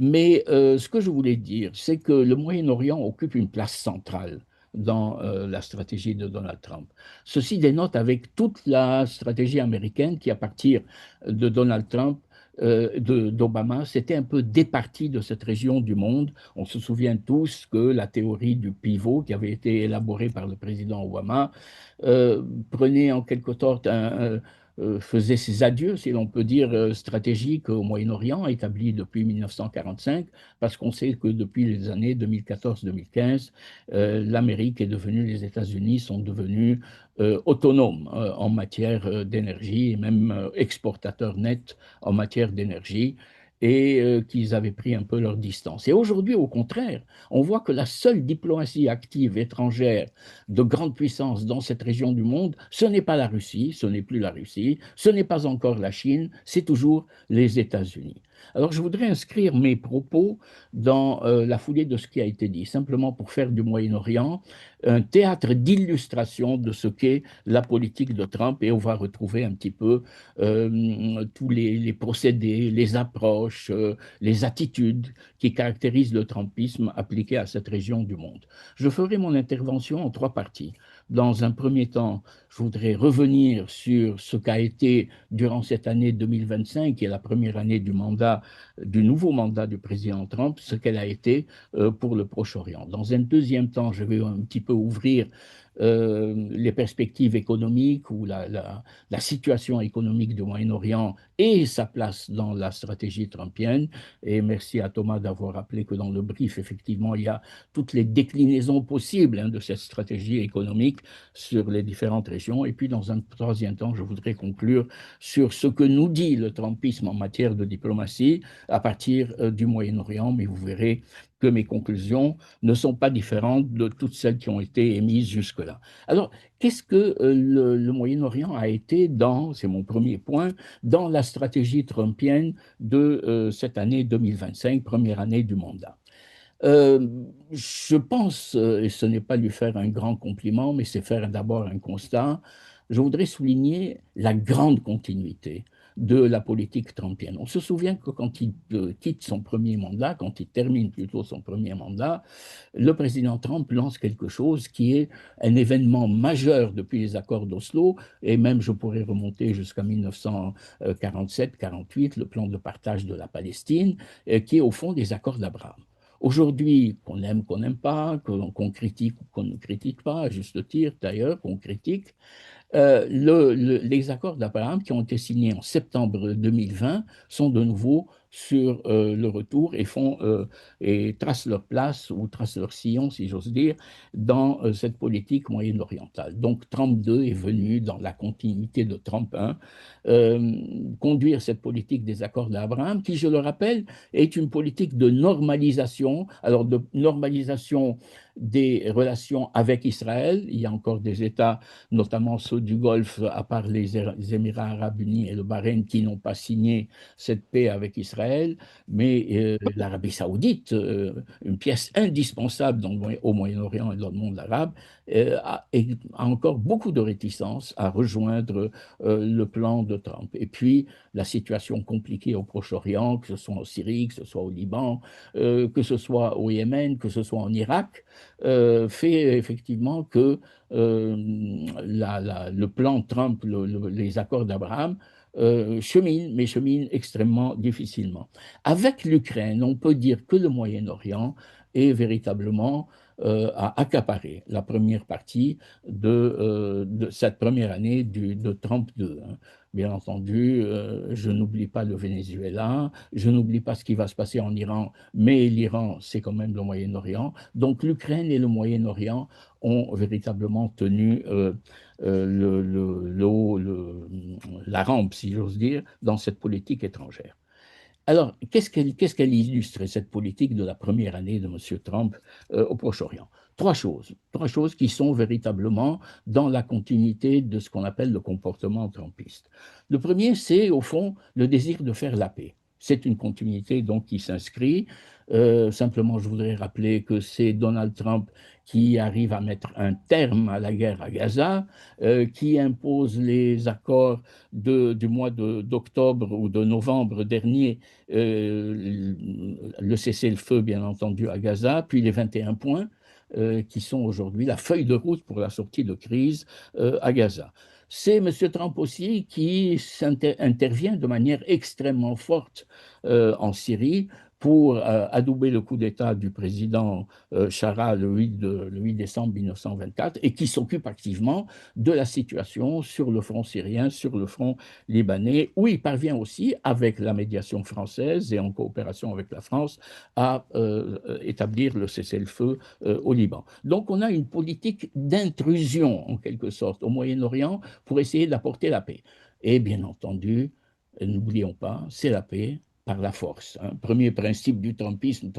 Mais ce que je voulais dire, c'est que le Moyen-Orient occupe une place centrale dans la stratégie de Donald Trump. Ceci dénote avec toute la stratégie américaine qui, à partir de Donald Trump, d'Obama, s'était un peu départie de cette région du monde. On se souvient tous que la théorie du pivot, qui avait été élaborée par le président Obama, prenait en quelque sorte faisait ses adieux, si l'on peut dire, stratégiques au Moyen-Orient, établis depuis 1945, parce qu'on sait que depuis les années 2014-2015, l'Amérique est devenue, les États-Unis sont devenus autonomes en matière d'énergie et même exportateurs nets en matière d'énergie et qu'ils avaient pris un peu leur distance. Et aujourd'hui, au contraire, on voit que la seule diplomatie active étrangère de grande puissance dans cette région du monde, ce n'est pas la Russie, ce n'est plus la Russie, ce n'est pas encore la Chine, c'est toujours les États-Unis. Alors je voudrais inscrire mes propos dans la foulée de ce qui a été dit, simplement pour faire du Moyen-Orient un théâtre d'illustration de ce qu'est la politique de Trump et on va retrouver un petit peu tous les procédés, les approches, les attitudes qui caractérisent le Trumpisme appliqué à cette région du monde. Je ferai mon intervention en trois parties. Dans un premier temps, je voudrais revenir sur ce qu'a été durant cette année 2025, qui est la première année du nouveau mandat du président Trump, ce qu'elle a été pour le Proche-Orient. Dans un deuxième temps, je vais un petit peu ouvrir les perspectives économiques ou la situation économique du Moyen-Orient et sa place dans la stratégie trumpienne. Et merci à Thomas d'avoir rappelé que dans le brief, effectivement, il y a toutes les déclinaisons possibles de cette stratégie économique sur les différentes régions. Et puis, dans un troisième temps, je voudrais conclure sur ce que nous dit le trumpisme en matière de diplomatie à partir du Moyen-Orient. Mais vous verrez que mes conclusions ne sont pas différentes de toutes celles qui ont été émises jusque-là. Alors, qu'est-ce que le Moyen-Orient a été c'est mon premier point, dans la stratégie trumpienne de cette année 2025, première année du mandat? Je pense, et ce n'est pas lui faire un grand compliment, mais c'est faire d'abord un constat, je voudrais souligner la grande continuité de la politique trumpienne. On se souvient que quand il quitte son premier mandat, quand il termine plutôt son premier mandat, le président Trump lance quelque chose qui est un événement majeur depuis les accords d'Oslo, et même je pourrais remonter jusqu'à 1947-48, le plan de partage de la Palestine, qui est au fond des accords d'Abraham. Aujourd'hui, qu'on aime, qu'on n'aime pas, qu'on critique ou qu'on ne critique pas, à juste titre d'ailleurs, qu'on critique, les accords d'Abraham qui ont été signés en septembre 2020 sont de nouveau sur le retour et tracent leur place ou tracent leur sillon, si j'ose dire, dans cette politique moyen-orientale. Donc Trump 2 est venu dans la continuité de Trump 1 conduire cette politique des accords d'Abraham qui, je le rappelle, est une politique de normalisation, alors de normalisation des relations avec Israël. Il y a encore des États, notamment ceux du Golfe, à part les Émirats arabes unis et le Bahreïn, qui n'ont pas signé cette paix avec Israël, mais l'Arabie saoudite, une pièce indispensable au Moyen-Orient et dans le monde arabe, a encore beaucoup de réticence à rejoindre le plan de Trump. Et puis, la situation compliquée au Proche-Orient, que ce soit en Syrie, que ce soit au Liban, que ce soit au Yémen, que ce soit en Irak, fait effectivement que le plan Trump, les accords d'Abraham, cheminent, mais cheminent extrêmement difficilement. Avec l'Ukraine, on peut dire que le Moyen-Orient est véritablement à accaparer la première partie de cette première année de Trump 2. Hein. Bien entendu, je n'oublie pas le Venezuela, je n'oublie pas ce qui va se passer en Iran, mais l'Iran, c'est quand même le Moyen-Orient. Donc l'Ukraine et le Moyen-Orient ont véritablement tenu la rampe, si j'ose dire, dans cette politique étrangère. Alors, qu'est-ce qu'elle illustre, cette politique de la première année de M. Trump au Proche-Orient? Trois choses qui sont véritablement dans la continuité de ce qu'on appelle le comportement trumpiste. Le premier, c'est au fond le désir de faire la paix. C'est une continuité donc qui s'inscrit. Simplement, je voudrais rappeler que c'est Donald Trump qui arrive à mettre un terme à la guerre à Gaza, qui impose les accords du mois d'octobre ou de novembre dernier, le cessez-le-feu, bien entendu, à Gaza, puis les 21 points qui sont aujourd'hui la feuille de route pour la sortie de crise à Gaza. C'est M. Trump aussi qui intervient de manière extrêmement forte en Syrie pour adouber le coup d'État du président Chara le 8 décembre 1924 et qui s'occupe activement de la situation sur le front syrien, sur le front libanais, où il parvient aussi, avec la médiation française et en coopération avec la France, à établir le cessez-le-feu au Liban. Donc on a une politique d'intrusion, en quelque sorte, au Moyen-Orient pour essayer d'apporter la paix. Et bien entendu, n'oublions pas, c'est la paix par la force. Premier principe du trumpisme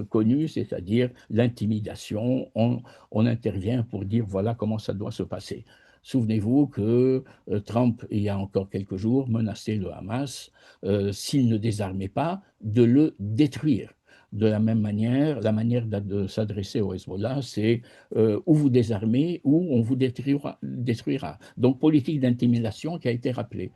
connu, c'est-à-dire l'intimidation. On intervient pour dire voilà comment ça doit se passer. Souvenez-vous que Trump, il y a encore quelques jours, menaçait le Hamas, s'il ne désarmait pas, de le détruire. De la même manière, la manière de s'adresser au Hezbollah, c'est ou vous désarmez ou on vous détruira. Donc, politique d'intimidation qui a été rappelée.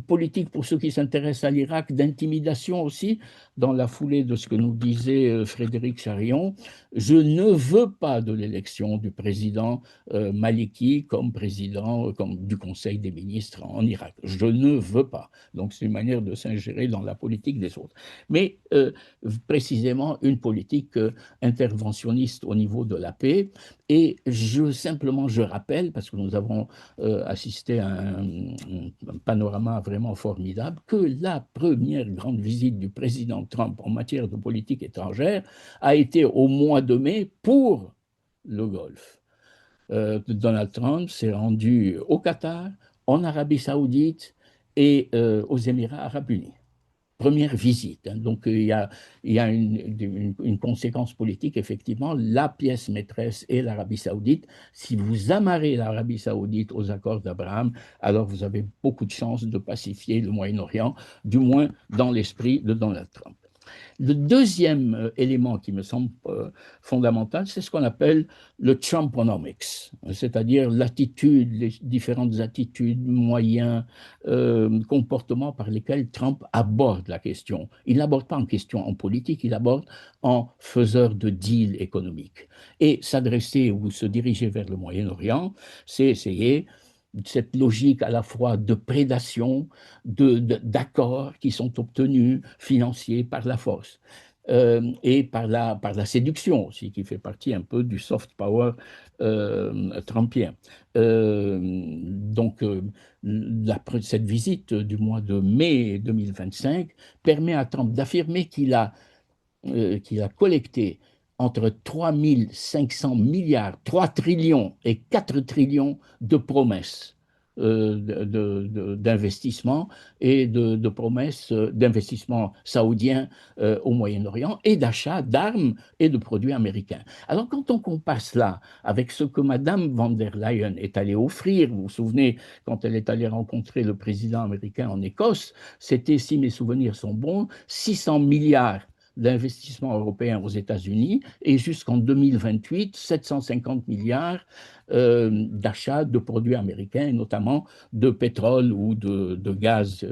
Politique pour ceux qui s'intéressent à l'Irak, d'intimidation aussi, dans la foulée de ce que nous disait Frédéric Charion. Je ne veux pas de l'élection du président Maliki comme président du Conseil des ministres en Irak. Je ne veux pas. Donc c'est une manière de s'ingérer dans la politique des autres. Mais précisément une politique interventionniste au niveau de la paix. Et simplement, je rappelle, parce que nous avons assisté à un panorama vraiment formidable, que la première grande visite du président Trump en matière de politique étrangère a été au mois de mai pour le Golfe. Donald Trump s'est rendu au Qatar, en Arabie Saoudite et aux Émirats Arabes Unis. Première visite. Donc, il y a une conséquence politique, effectivement. La pièce maîtresse est l'Arabie Saoudite. Si vous amarrez l'Arabie Saoudite aux accords d'Abraham, alors vous avez beaucoup de chances de pacifier le Moyen-Orient, du moins dans l'esprit de Donald Trump. Le deuxième élément qui me semble fondamental, c'est ce qu'on appelle le Trumponomics, c'est-à-dire l'attitude, les différentes attitudes, moyens, comportements par lesquels Trump aborde la question. Il n'aborde pas en question en politique, il aborde en faiseur de deals économiques. Et s'adresser ou se diriger vers le Moyen-Orient, c'est essayer cette logique à la fois de prédation, d'accords qui sont obtenus, financiers par la force, et par la séduction aussi, qui fait partie un peu du soft power trumpien. Donc, cette visite du mois de mai 2025 permet à Trump d'affirmer qu'il a collecté entre 3 500 milliards, 3 trillions et 4 trillions de promesses d'investissement et de promesses d'investissement saoudien au Moyen-Orient et d'achat d'armes et de produits américains. Alors quand on compare cela avec ce que Mme von der Leyen est allée offrir, vous vous souvenez, quand elle est allée rencontrer le président américain en Écosse, c'était, si mes souvenirs sont bons, 600 milliards d'investissement européen aux États-Unis et jusqu'en 2028, 750 milliards d'achats de produits américains, et notamment de pétrole ou de gaz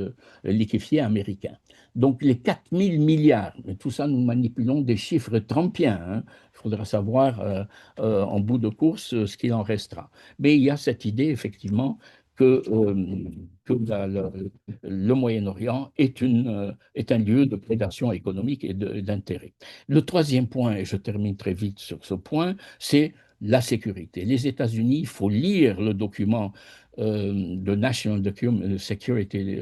liquéfié américain. Donc les 4 000 milliards, tout ça nous manipulons des chiffres trumpiens, hein. Il faudra savoir en bout de course ce qu'il en restera. Mais il y a cette idée effectivement que le Moyen-Orient est un lieu de prédation économique et d'intérêt. Le troisième point, et je termine très vite sur ce point, c'est la sécurité. Les États-Unis, il faut lire le document de National Security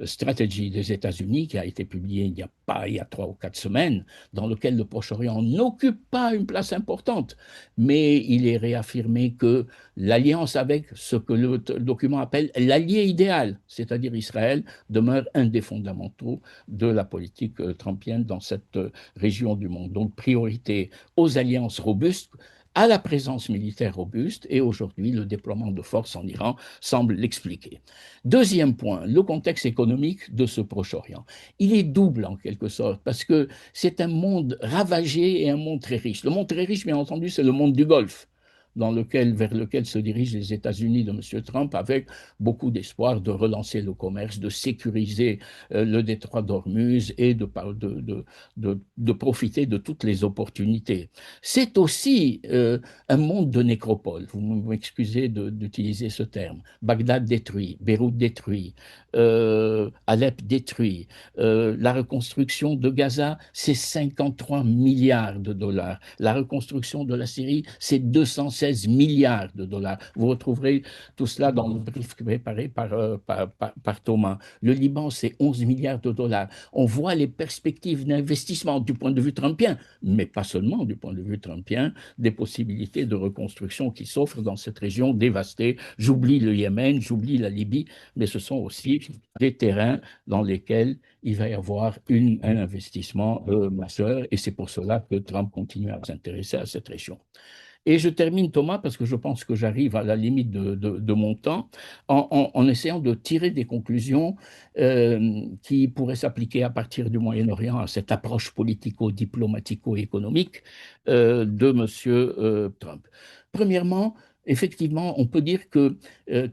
Strategy des États-Unis, qui a été publié il y a 3 ou 4 semaines, dans lequel le Proche-Orient n'occupe pas une place importante, mais il est réaffirmé que l'alliance avec ce que le document appelle l'allié idéal, c'est-à-dire Israël, demeure un des fondamentaux de la politique trumpienne dans cette région du monde. Donc, priorité aux alliances robustes, à la présence militaire robuste, et aujourd'hui, le déploiement de forces en Iran semble l'expliquer. Deuxième point, le contexte économique de ce Proche-Orient. Il est double en quelque sorte, parce que c'est un monde ravagé et un monde très riche. Le monde très riche, bien entendu, c'est le monde du Golfe, vers lequel se dirigent les États-Unis de M. Trump, avec beaucoup d'espoir de relancer le commerce, de sécuriser le détroit d'Ormuz et de profiter de toutes les opportunités. C'est aussi un monde de nécropole. Vous m'excusez d'utiliser ce terme. Bagdad détruit, Beyrouth détruit, Alep détruit. La reconstruction de Gaza, c'est 53 milliards de dollars. La reconstruction de la Syrie, c'est 216 milliards de dollars. Vous retrouverez tout cela dans le brief préparé par Thomas. Le Liban, c'est 11 milliards de dollars. On voit les perspectives d'investissement du point de vue trumpien, mais pas seulement du point de vue trumpien, des possibilités de reconstruction qui s'offrent dans cette région dévastée. J'oublie le Yémen, j'oublie la Libye, mais ce sont aussi des terrains dans lesquels il va y avoir un investissement majeur, et c'est pour cela que Trump continue à s'intéresser à cette région. Et je termine, Thomas, parce que je pense que j'arrive à la limite de mon temps, en essayant de tirer des conclusions qui pourraient s'appliquer à partir du Moyen-Orient à cette approche politico-diplomatico-économique de M. Trump. Premièrement, effectivement, on peut dire que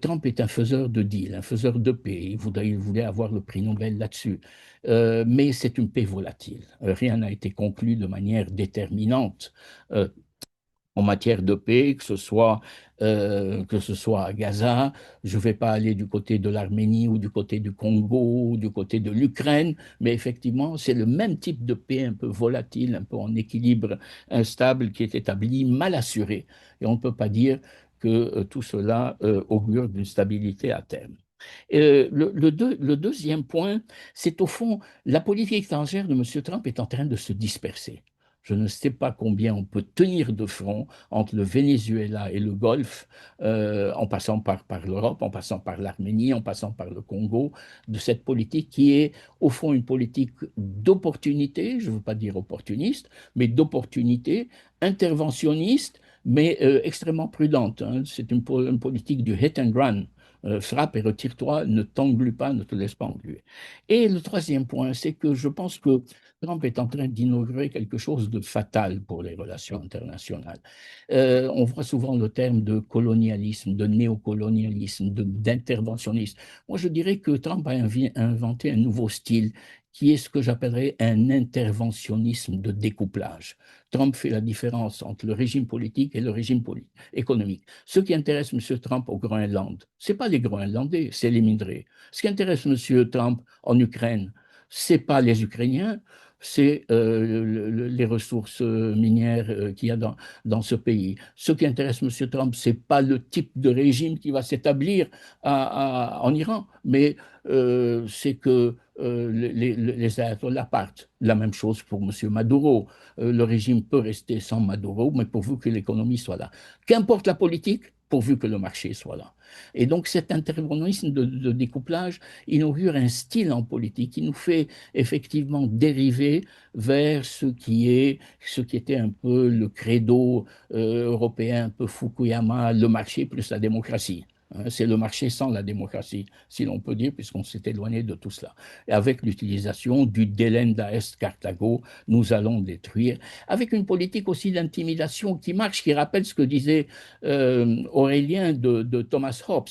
Trump est un faiseur de deal, un faiseur de paix. Il voulait avoir le prix Nobel là-dessus. Mais c'est une paix volatile. Rien n'a été conclu de manière déterminante en matière de paix, que ce soit à Gaza. Je ne vais pas aller du côté de l'Arménie ou du côté du Congo ou du côté de l'Ukraine, mais effectivement, c'est le même type de paix un peu volatile, un peu en équilibre instable qui est établi, mal assuré. Et on ne peut pas dire que tout cela augure d'une stabilité à terme. Le deuxième point, c'est au fond, la politique étrangère de M. Trump est en train de se disperser. Je ne sais pas combien on peut tenir de front entre le Venezuela et le Golfe, en passant par l'Europe, en passant par l'Arménie, en passant par le Congo, de cette politique qui est au fond une politique d'opportunité, je ne veux pas dire opportuniste, mais d'opportunité, interventionniste, mais extrêmement prudente. Hein. C'est une politique du hit and run. Frappe et retire-toi, ne t'englue pas, ne te laisse pas engluer. Et le troisième point, c'est que je pense que Trump est en train d'inaugurer quelque chose de fatal pour les relations internationales. On voit souvent le terme de colonialisme, de néocolonialisme, d'interventionnisme. Moi, je dirais que Trump a inventé un nouveau style qui est ce que j'appellerais un interventionnisme de découplage. Trump fait la différence entre le régime politique et le régime économique. Ce qui intéresse M. Trump au Groenland, ce n'est pas les Groenlandais, c'est les minerais. Ce qui intéresse M. Trump en Ukraine, ce n'est pas les Ukrainiens, c'est les ressources minières qu'il y a dans ce pays. Ce qui intéresse M. Trump, ce n'est pas le type de régime qui va s'établir en Iran, mais c'est que les ayatollahs partent. La même chose pour M. Maduro. Le régime peut rester sans Maduro, mais pourvu que l'économie soit là. Qu'importe la politique, pourvu que le marché soit là. Et donc cet interventionnisme de découplage inaugure un style en politique qui nous fait effectivement dériver vers ce qui était un peu le credo européen, un peu Fukuyama, le marché plus la démocratie. C'est le marché sans la démocratie, si l'on peut dire, puisqu'on s'est éloigné de tout cela. Et avec l'utilisation du delenda est Carthago, nous allons détruire, avec une politique aussi d'intimidation qui marche, qui rappelle ce que disait Aurélien de Thomas Hobbes.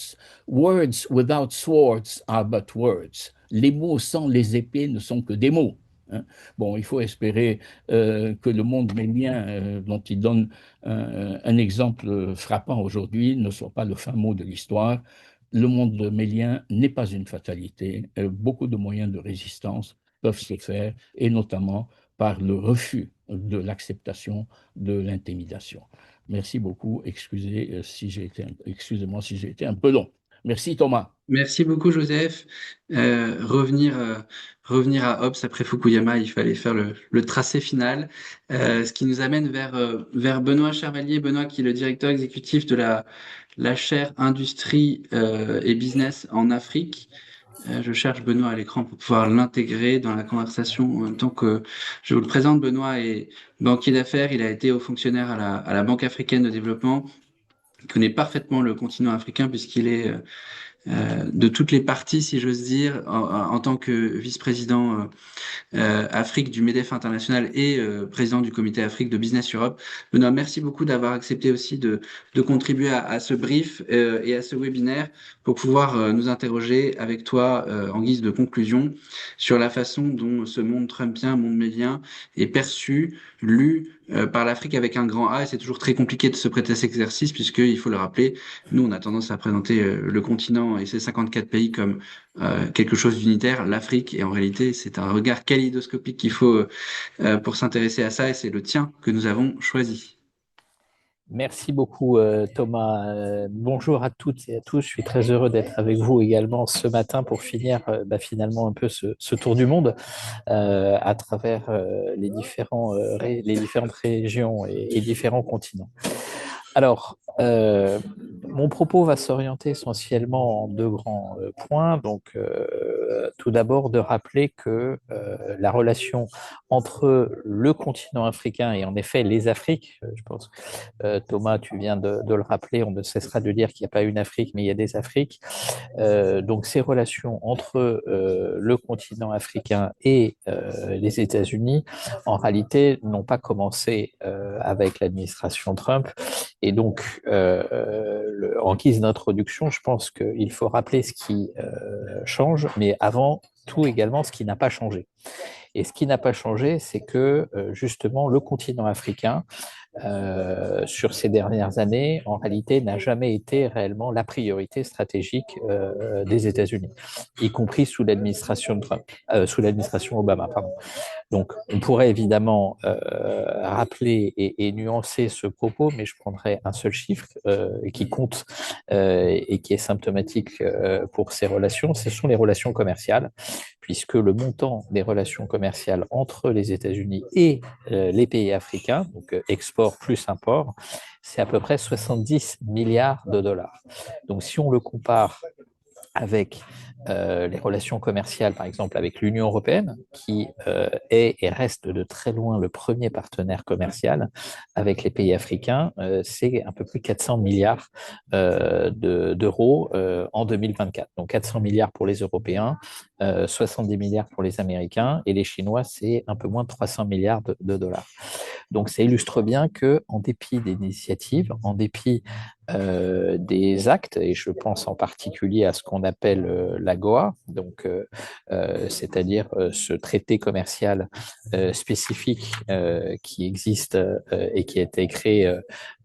Words without swords are but words. Les mots sans les épées ne sont que des mots. Hein. Bon, il faut espérer que le monde mélien, dont il donne un exemple frappant aujourd'hui, ne soit pas le fin mot de l'histoire. Le monde mélien n'est pas une fatalité. Beaucoup de moyens de résistance peuvent se faire, et notamment par le refus de l'acceptation de l'intimidation. Merci beaucoup. Excusez-moi si j'ai été un peu long. Merci Thomas. Merci beaucoup, Joseph. Revenir à Hobbes après Fukuyama, il fallait faire le tracé final, ce qui nous amène vers Benoît Chervalier. Benoît, qui est le directeur exécutif de la chaire Industrie et Business en Afrique. Je cherche Benoît à l'écran pour pouvoir l'intégrer dans la conversation en même temps que je vous le présente. Benoît est banquier d'affaires, il a été haut fonctionnaire à la Banque africaine de développement. Il connaît parfaitement le continent africain puisqu'il est de toutes les parties, si j'ose dire, en tant que vice-président Afrique du MEDEF International et président du comité Afrique de Business Europe. Benoît, merci beaucoup d'avoir accepté aussi de contribuer à ce brief et à ce webinaire pour pouvoir nous interroger avec toi en guise de conclusion sur la façon dont ce monde trumpien, monde médien, est perçu, lu par l'Afrique avec un grand A. Et c'est toujours très compliqué de se prêter à cet exercice puisqu'il faut le rappeler, nous on a tendance à présenter le continent et ses 54 pays comme quelque chose d'unitaire, l'Afrique, et en réalité c'est un regard kaléidoscopique qu'il faut pour s'intéresser à ça, et c'est le tien que nous avons choisi. Merci beaucoup Thomas. Bonjour à toutes et à tous. Je suis très heureux d'être avec vous également ce matin pour finir finalement un peu ce tour du monde à travers les différentes régions et différents continents. Alors, mon propos va s'orienter essentiellement en deux grands points. Donc, tout d'abord, de rappeler que la relation entre le continent africain et en effet les Afriques, je pense, Thomas, tu viens de le rappeler, on ne cessera de dire qu'il n'y a pas une Afrique, mais il y a des Afriques. Donc, ces relations entre le continent africain et les États-Unis, en réalité, n'ont pas commencé avec l'administration Trump. Et donc, en guise d'introduction, je pense qu'il faut rappeler ce qui change, mais avant tout également ce qui n'a pas changé. Et ce qui n'a pas changé, c'est que justement le continent africain, sur ces dernières années, en réalité, n'a jamais été réellement la priorité stratégique des États-Unis, y compris sous l'administration Trump, sous l'administration Obama, pardon. Donc, on pourrait évidemment rappeler et nuancer ce propos, mais je prendrai un seul chiffre qui compte et qui est symptomatique pour ces relations, ce sont les relations commerciales, puisque le montant des relations commerciales entre les États-Unis et les pays africains, donc export plus import, c'est à peu près 70 milliards de dollars. Donc, si on le compare avec les relations commerciales, par exemple avec l'Union européenne, qui est et reste de très loin le premier partenaire commercial avec les pays africains, c'est un peu plus de 400 milliards d'euros en 2024. Donc 400 milliards pour les Européens, 70 milliards pour les Américains, et les Chinois, c'est un peu moins de 300 milliards de dollars. Donc ça illustre bien que, en dépit des initiatives, en dépit des actes, et je pense en particulier à ce qu'on appelle l'AGOA, donc c'est-à-dire ce traité commercial spécifique qui existe et qui a été créé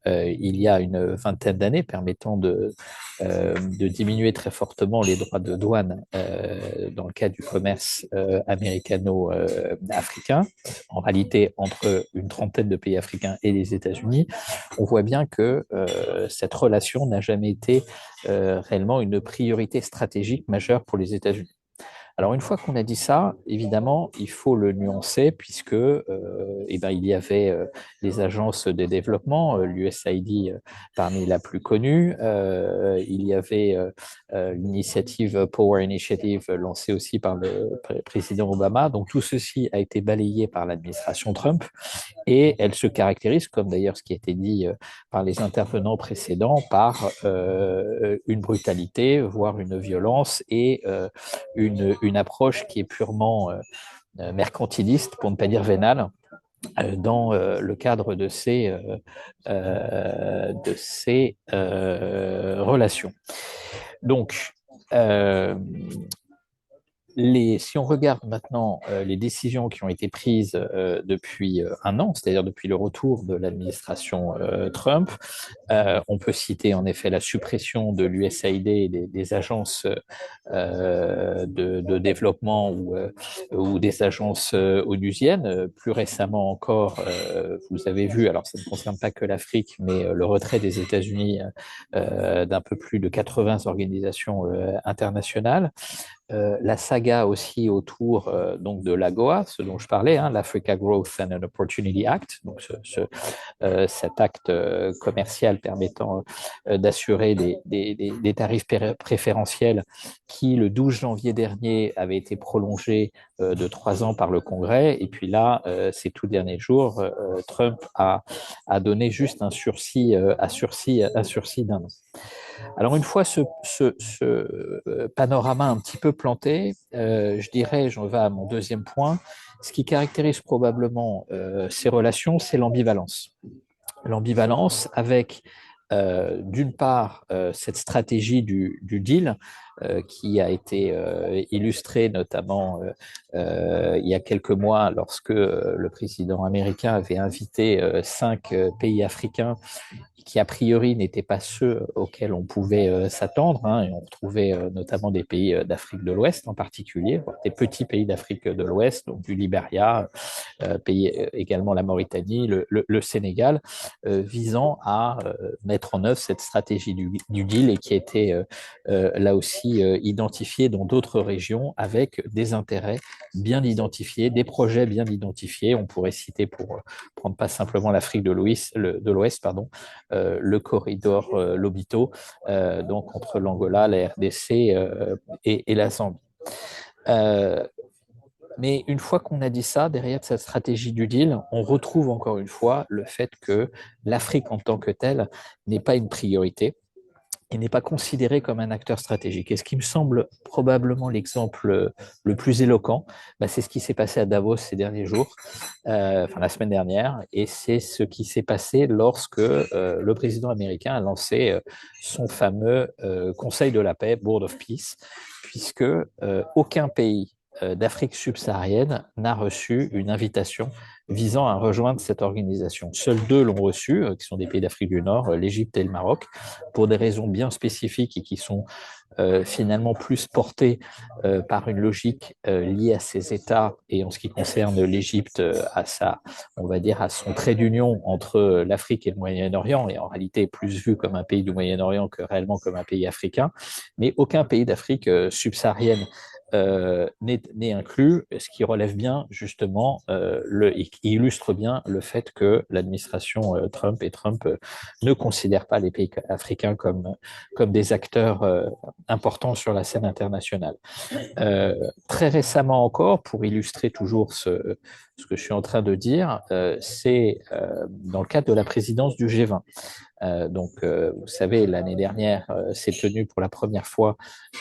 il y a une vingtaine d'années, permettant de diminuer très fortement les droits de douane dans le cas du commerce américano-africain, en réalité entre une trentaine de pays africains et les États-Unis. On voit bien que cette relation n'a jamais été réellement une priorité stratégique majeure pour les États-Unis. Alors, une fois qu'on a dit ça, évidemment, il faut le nuancer puisque il y avait les agences de développement, l'USAID parmi la plus connue, il y avait l'initiative Power Initiative lancée aussi par le président Obama. Donc, tout ceci a été balayé par l'administration Trump et elle se caractérise, comme d'ailleurs ce qui a été dit par les intervenants précédents, par une brutalité, voire une violence et une approche qui est purement mercantiliste, pour ne pas dire vénale, dans le cadre de ces relations. Donc, Si on regarde maintenant les décisions qui ont été prises depuis un an, c'est-à-dire depuis le retour de l'administration Trump, on peut citer en effet la suppression de l'USAID et des agences de développement ou des agences onusiennes. Plus récemment encore, vous avez vu, alors ça ne concerne pas que l'Afrique, mais le retrait des États-Unis d'un peu plus de 80 organisations internationales. La saga aussi autour donc de l'AGOA, ce dont je parlais, hein, l'Africa Growth and Opportunity Act, donc cet acte commercial permettant d'assurer des tarifs préférentiels qui, le 12 janvier dernier, avait été prolongé de 3 ans par le Congrès. Et puis là, ces tout derniers jours, Trump a donné juste un sursis d'un an. Alors, une fois ce panorama un petit peu planté, je dirais, j'en vais à mon deuxième point, ce qui caractérise probablement ces relations, c'est l'ambivalence. L'ambivalence avec, d'une part, cette stratégie du deal qui a été illustrée notamment il y a quelques mois lorsque le président américain avait invité 5 pays africains qui a priori n'étaient pas ceux auxquels on pouvait s'attendre, hein, et on retrouvait notamment des pays d'Afrique de l'Ouest en particulier, des petits pays d'Afrique de l'Ouest, donc du Libéria, également la Mauritanie, le Sénégal, visant à mettre en œuvre cette stratégie du deal et qui a été là aussi identifiée dans d'autres régions avec des intérêts bien identifiés, des projets bien identifiés. On pourrait citer, pour prendre pas simplement l'Afrique de l'Ouest, pardon, le corridor Lobito, donc entre l'Angola, la RDC et la Zambie. Mais une fois qu'on a dit ça, derrière cette stratégie du deal, on retrouve encore une fois le fait que l'Afrique en tant que telle n'est pas une priorité et n'est pas considéré comme un acteur stratégique. Et ce qui me semble probablement l'exemple le plus éloquent, c'est ce qui s'est passé à Davos ces derniers jours, enfin la semaine dernière, et c'est ce qui s'est passé lorsque le président américain a lancé son fameux Conseil de la paix, Board of Peace, puisque aucun pays d'Afrique subsaharienne n'a reçu une invitation visant à rejoindre cette organisation. Seuls 2 l'ont reçu, qui sont des pays d'Afrique du Nord, l'Égypte et le Maroc, pour des raisons bien spécifiques et qui sont finalement plus portées par une logique liée à ces États, et en ce qui concerne l'Égypte, on va dire, à son trait d'union entre l'Afrique et le Moyen-Orient, et en réalité plus vu comme un pays du Moyen-Orient que réellement comme un pays africain. Mais aucun pays d'Afrique subsaharienne n'est inclus, ce qui relève bien justement et qui illustre bien le fait que l'administration Trump ne considère pas les pays africains comme des acteurs importants sur la scène internationale. Très récemment encore, pour illustrer toujours ce que je suis en train de dire, c'est dans le cadre de la présidence du G20. Vous savez, l'année dernière, s'est tenue pour la première fois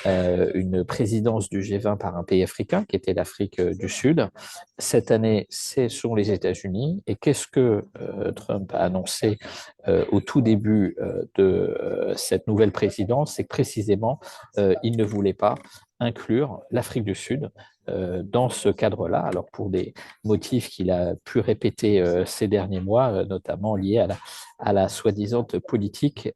une présidence du G20 par un pays africain, qui était l'Afrique du Sud. Cette année, ce sont les États-Unis. Et qu'est-ce que Trump a annoncé au tout début de cette nouvelle présidence? C'est que précisément, il ne voulait pas inclure l'Afrique du Sud dans ce cadre-là, alors pour des motifs qu'il a pu répéter ces derniers mois, notamment liés à la soi-disant politique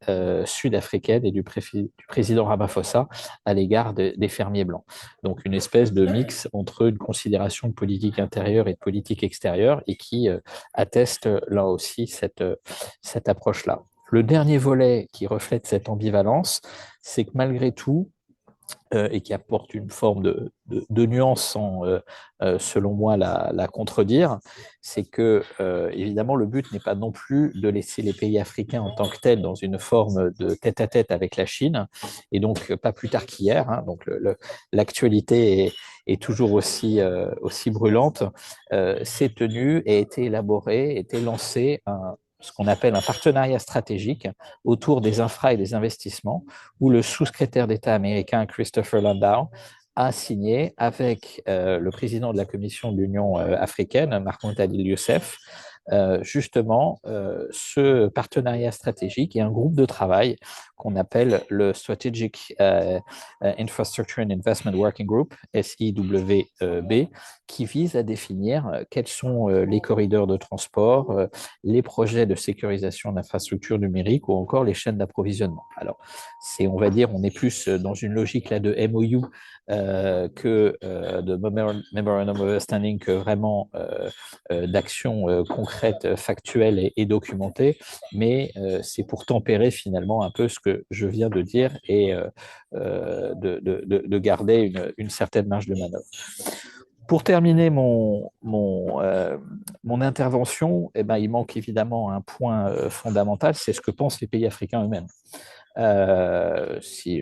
sud-africaine et du président Ramaphosa à l'égard des fermiers blancs. Donc une espèce de mix entre une considération de politique intérieure et de politique extérieure, et qui atteste là aussi cette approche-là. Le dernier volet qui reflète cette ambivalence, c'est que malgré tout, et qui apporte une forme de nuance sans, selon moi, la contredire, c'est que, évidemment, le but n'est pas non plus de laisser les pays africains en tant que tels dans une forme de tête-à-tête avec la Chine, et donc pas plus tard qu'hier, hein, donc l'actualité est toujours aussi brûlante, s'est tenu et a été élaboré, a été lancé ce qu'on appelle un partenariat stratégique autour des infra et des investissements, où le sous-secrétaire d'État américain Christopher Landau a signé avec le président de la Commission de l'Union africaine, Mahmoud Adil Youssef, justement ce partenariat stratégique et un groupe de travail qu'on appelle le Strategic Infrastructure and Investment Working Group, SIWB, qui vise à définir quels sont les corridors de transport, les projets de sécurisation d'infrastructures numériques ou encore les chaînes d'approvisionnement. Alors, on va dire, on est plus dans une logique là de MOU que de Memorandum of Understanding, que vraiment d'actions concrètes, factuelles et documentées, mais c'est pour tempérer finalement un peu ce que je viens de dire et de garder une certaine marge de manœuvre. Pour terminer mon intervention, eh ben, il manque évidemment un point fondamental, c'est ce que pensent les pays africains eux-mêmes. Si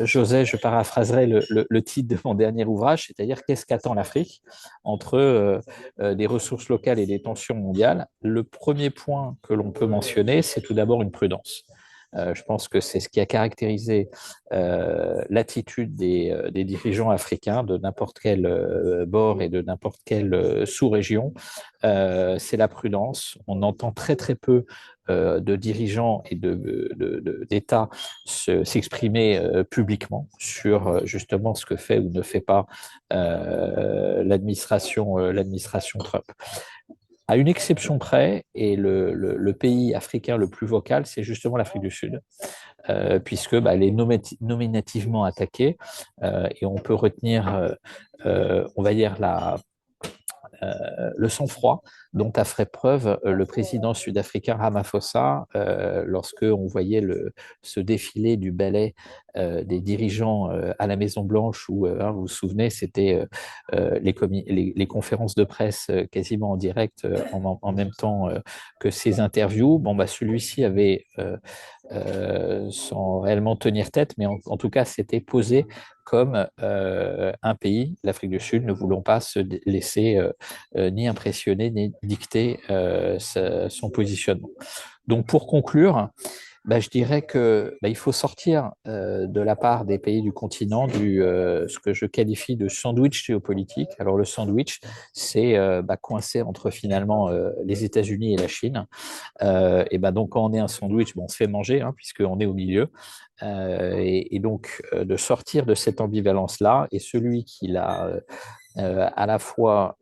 j'osais, je paraphraserais le titre de mon dernier ouvrage, c'est-à-dire qu'est-ce qu'attend l'Afrique entre des ressources locales et des tensions mondiales. Le premier point que l'on peut mentionner, c'est tout d'abord une prudence. Je pense que c'est ce qui a caractérisé l'attitude des dirigeants africains de n'importe quel bord et de n'importe quelle sous-région. C'est la prudence. On entend très très peu de dirigeants et d'États s'exprimer publiquement sur justement ce que fait ou ne fait pas l'administration Trump. À une exception près, et le pays africain le plus vocal, c'est justement l'Afrique du Sud, puisque elle est nominativement attaquée, et on peut retenir, on va dire, le sang-froid dont a fait preuve le président sud-africain Ramaphosa lorsque on voyait ce défilé du ballet des dirigeants à la Maison-Blanche où, vous vous souvenez, c'était les conférences de presse quasiment en direct en même temps que ces interviews. Bon, celui-ci avait, sans réellement tenir tête, mais en tout cas, s'était posé comme un pays, l'Afrique du Sud, ne voulant pas se laisser ni impressionner, ni dicter son positionnement. Donc, pour conclure, je dirais qu'il faut sortir de la part des pays du continent ce que je qualifie de sandwich géopolitique. Alors, le sandwich, c'est coincé entre finalement les États-Unis et la Chine. Donc, quand on est un sandwich, on se fait manger, puisqu'on est au milieu. Et donc, de sortir de cette ambivalence-là, et celui qui l'a à la fois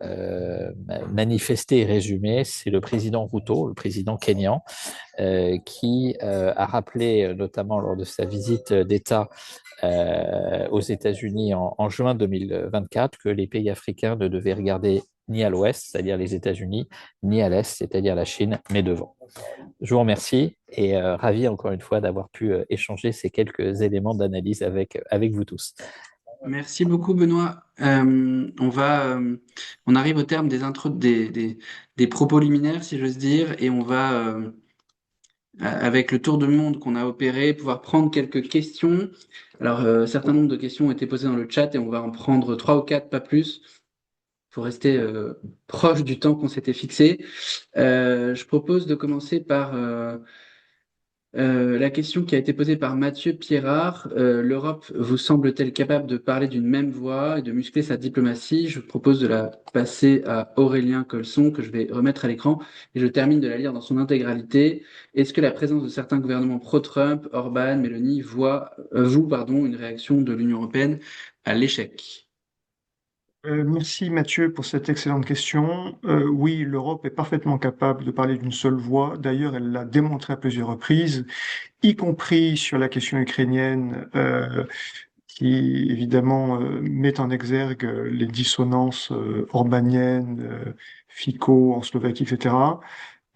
manifesté et résumé, c'est le président Ruto, le président kényan, qui a rappelé, notamment lors de sa visite d'État aux États-Unis en juin 2024, que les pays africains ne devaient regarder ni à l'ouest, c'est-à-dire les États-Unis, ni à l'est, c'est-à-dire la Chine, mais devant. Je vous remercie et ravi encore une fois d'avoir pu échanger ces quelques éléments d'analyse avec vous tous. Merci beaucoup, Benoît. On arrive au terme des propos liminaires, si j'ose dire, et on va, avec le tour de monde qu'on a opéré, pouvoir prendre quelques questions. Alors, un certain nombre de questions ont été posées dans le chat et on va en prendre 3 ou 4, pas plus. Il faut rester proche du temps qu'on s'était fixé. Je propose de commencer par la question qui a été posée par Mathieu Pierrard. L'Europe vous semble-t-elle capable de parler d'une même voix et de muscler sa diplomatie? Je propose de la passer à Aurélien Colson, que je vais remettre à l'écran, et je termine de la lire dans son intégralité. Est-ce que la présence de certains gouvernements pro-Trump, Orban, Meloni, une réaction de l'Union européenne à l'échec? Merci Mathieu pour cette excellente question. Oui, l'Europe est parfaitement capable de parler d'une seule voix. D'ailleurs, elle l'a démontré à plusieurs reprises, y compris sur la question ukrainienne, qui évidemment met en exergue les dissonances orbaniennes, Fico en Slovaquie, etc.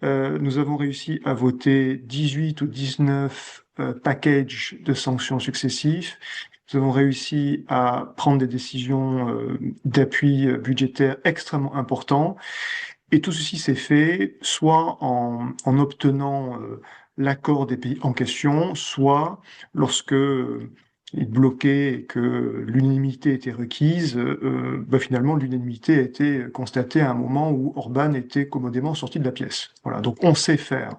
Nous avons réussi à voter 18 ou 19 packages de sanctions successifs. Nous avons réussi à prendre des décisions d'appui budgétaire extrêmement importants. Et tout ceci s'est fait soit en obtenant l'accord des pays en question, soit lorsque il bloquait et que l'unanimité était requise, finalement l'unanimité a été constatée à un moment où Orban était commodément sorti de la pièce. Voilà, donc on sait faire.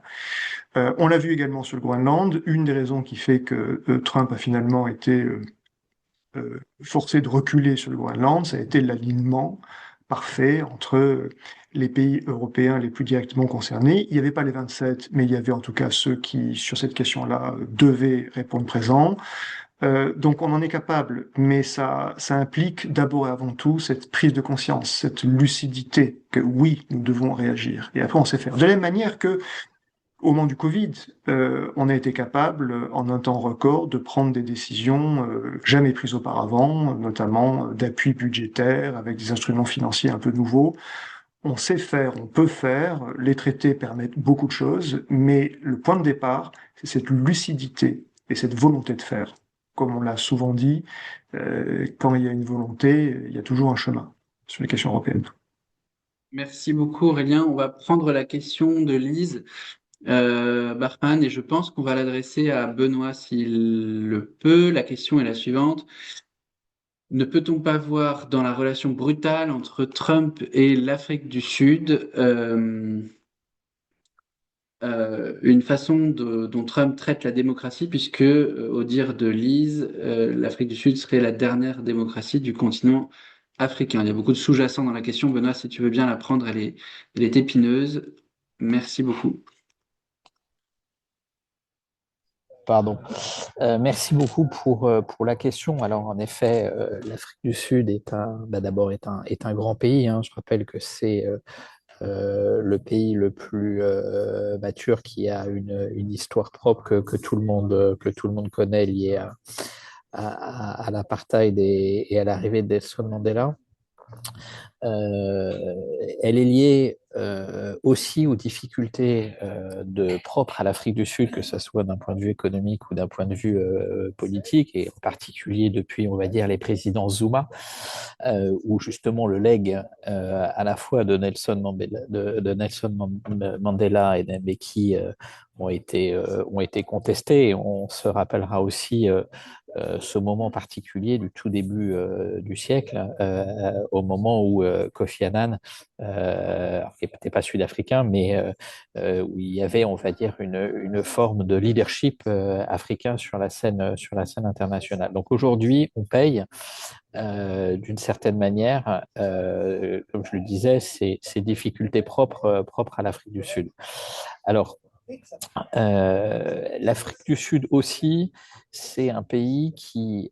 On l'a vu également sur le Groenland. Une des raisons qui fait que Trump a finalement été forcé de reculer sur le Groenland, ça a été l'alignement parfait entre les pays européens les plus directement concernés. Il n'y avait pas les 27, mais il y avait en tout cas ceux qui, sur cette question-là, devaient répondre présent. Donc on en est capable, mais ça implique d'abord et avant tout cette prise de conscience, cette lucidité que oui, nous devons réagir. Et après, on sait faire. De la même manière que au moment du Covid, on a été capable, en un temps record, de prendre des décisions jamais prises auparavant, notamment d'appui budgétaire avec des instruments financiers un peu nouveaux. On sait faire, on peut faire, les traités permettent beaucoup de choses, mais le point de départ, c'est cette lucidité et cette volonté de faire. Comme on l'a souvent dit, quand il y a une volonté, il y a toujours un chemin sur les questions européennes. Merci beaucoup Aurélien. On va prendre la question de Lise Barman et je pense qu'on va l'adresser à Benoît s'il le peut. La question est la suivante. Ne peut-on pas voir dans la relation brutale entre Trump et l'Afrique du Sud une façon dont Trump traite la démocratie, puisque, au dire de Lise, l'Afrique du Sud serait la dernière démocratie du continent africain. Il y a beaucoup de sous-jacents dans la question. Benoît, si tu veux bien la prendre, elle est épineuse. Merci beaucoup. Pardon. Merci beaucoup pour la question. Alors, en effet, l'Afrique du Sud d'abord est un grand pays, hein. Je rappelle que c'est le pays le plus mature qui a une histoire propre que tout le monde connaît liée à l'apartheid et à l'arrivée de Nelson Mandela. Elle est liée aussi aux difficultés propres à l'Afrique du Sud, que ce soit d'un point de vue économique ou d'un point de vue politique, et en particulier depuis, on va dire, les présidents Zuma, où justement le legs à la fois de Nelson Mandela et d'Mbeki ont été contestés. Et on se rappellera aussi ce moment particulier du tout début du siècle, au moment où Kofi Annan, qui n'était pas sud-africain, mais où il y avait, on va dire, une forme de leadership africain sur la scène internationale. Donc aujourd'hui, on paye d'une certaine manière, comme je le disais, ces difficultés propres à l'Afrique du Sud. Alors, l'Afrique du Sud aussi, c'est un pays qui,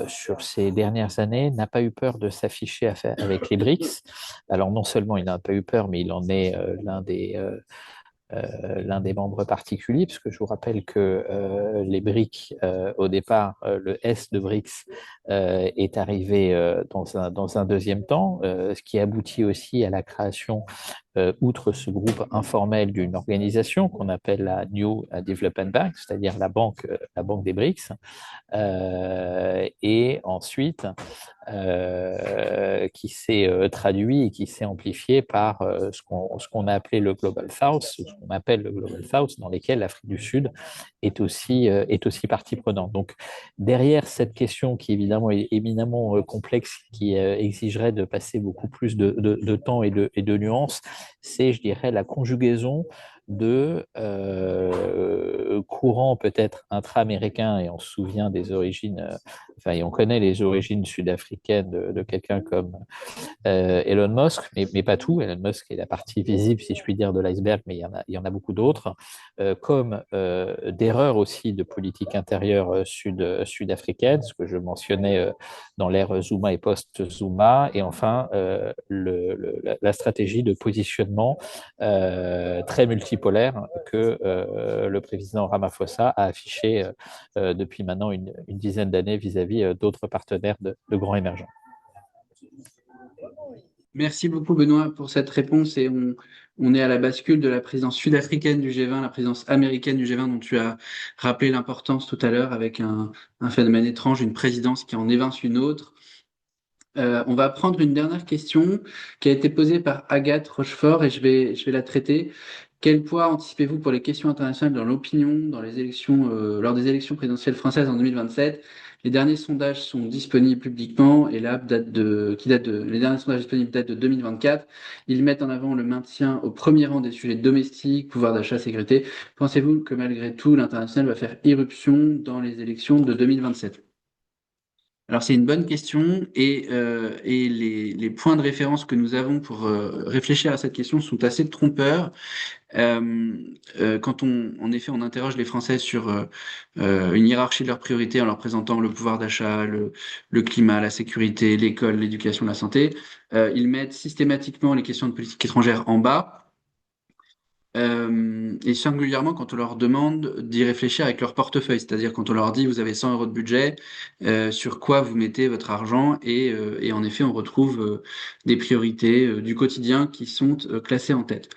sur ces dernières années, n'a pas eu peur de s'afficher avec les BRICS. Alors non seulement il n'a pas eu peur, mais il en est l'un des membres particuliers, parce que je vous rappelle que les BRICS, au départ, le S de BRICS est arrivé dans un deuxième temps, ce qui aboutit aussi à la création, outre ce groupe informel, d'une organisation qu'on appelle la New Development Bank, c'est-à-dire la banque des BRICS, et ensuite qui s'est traduit et qui s'est amplifié par ce qu'on a appelé le Global South, ce qu'on appelle le Global South, dans lesquels l'Afrique du Sud est aussi partie prenante. Donc, derrière cette question qui évidemment est éminemment complexe, qui exigerait de passer beaucoup plus de temps et de nuances, c'est, je dirais, la conjugaison de courants peut-être intra-américains, et on se souvient des origines, et on connaît les origines sud-africaines de quelqu'un comme Elon Musk, mais pas tout. Elon Musk est la partie visible, si je puis dire, de l'iceberg, mais il y en a beaucoup d'autres, comme d'erreurs aussi de politique intérieure sud-africaine, ce que je mentionnais dans l'ère Zuma et post-Zuma, et enfin la stratégie de positionnement très multipolaire que le président Ramaphosa a affiché depuis maintenant une dizaine d'années vis-à-vis d'autres partenaires de grands émergents. Merci beaucoup Benoît pour cette réponse et on est à la bascule de la présidence sud-africaine du G20, la présidence américaine du G20 dont tu as rappelé l'importance tout à l'heure avec un phénomène étrange, une présidence qui en évince une autre. On va prendre une dernière question qui a été posée par Agathe Rochefort et je vais la traiter. Quel poids anticipez-vous pour les questions internationales dans l'opinion dans les élections, lors des élections présidentielles françaises en 2027? Les derniers sondages sont disponibles publiquement et l'app les derniers sondages disponibles datent de 2024. Ils mettent en avant le maintien au premier rang des sujets domestiques, pouvoir d'achat, sécurité. Pensez-vous que malgré tout, l'international va faire irruption dans les élections de 2027? Alors c'est une bonne question et les points de référence que nous avons pour réfléchir à cette question sont assez trompeurs. Quand en effet, on interroge les Français sur une hiérarchie de leurs priorités en leur présentant le pouvoir d'achat, le climat, la sécurité, l'école, l'éducation, la santé, ils mettent systématiquement les questions de politique étrangère en bas. Et singulièrement quand on leur demande d'y réfléchir avec leur portefeuille, c'est-à-dire quand on leur dit vous avez 100 euros de budget, sur quoi vous mettez votre argent et en effet on retrouve des priorités du quotidien qui sont classées en tête.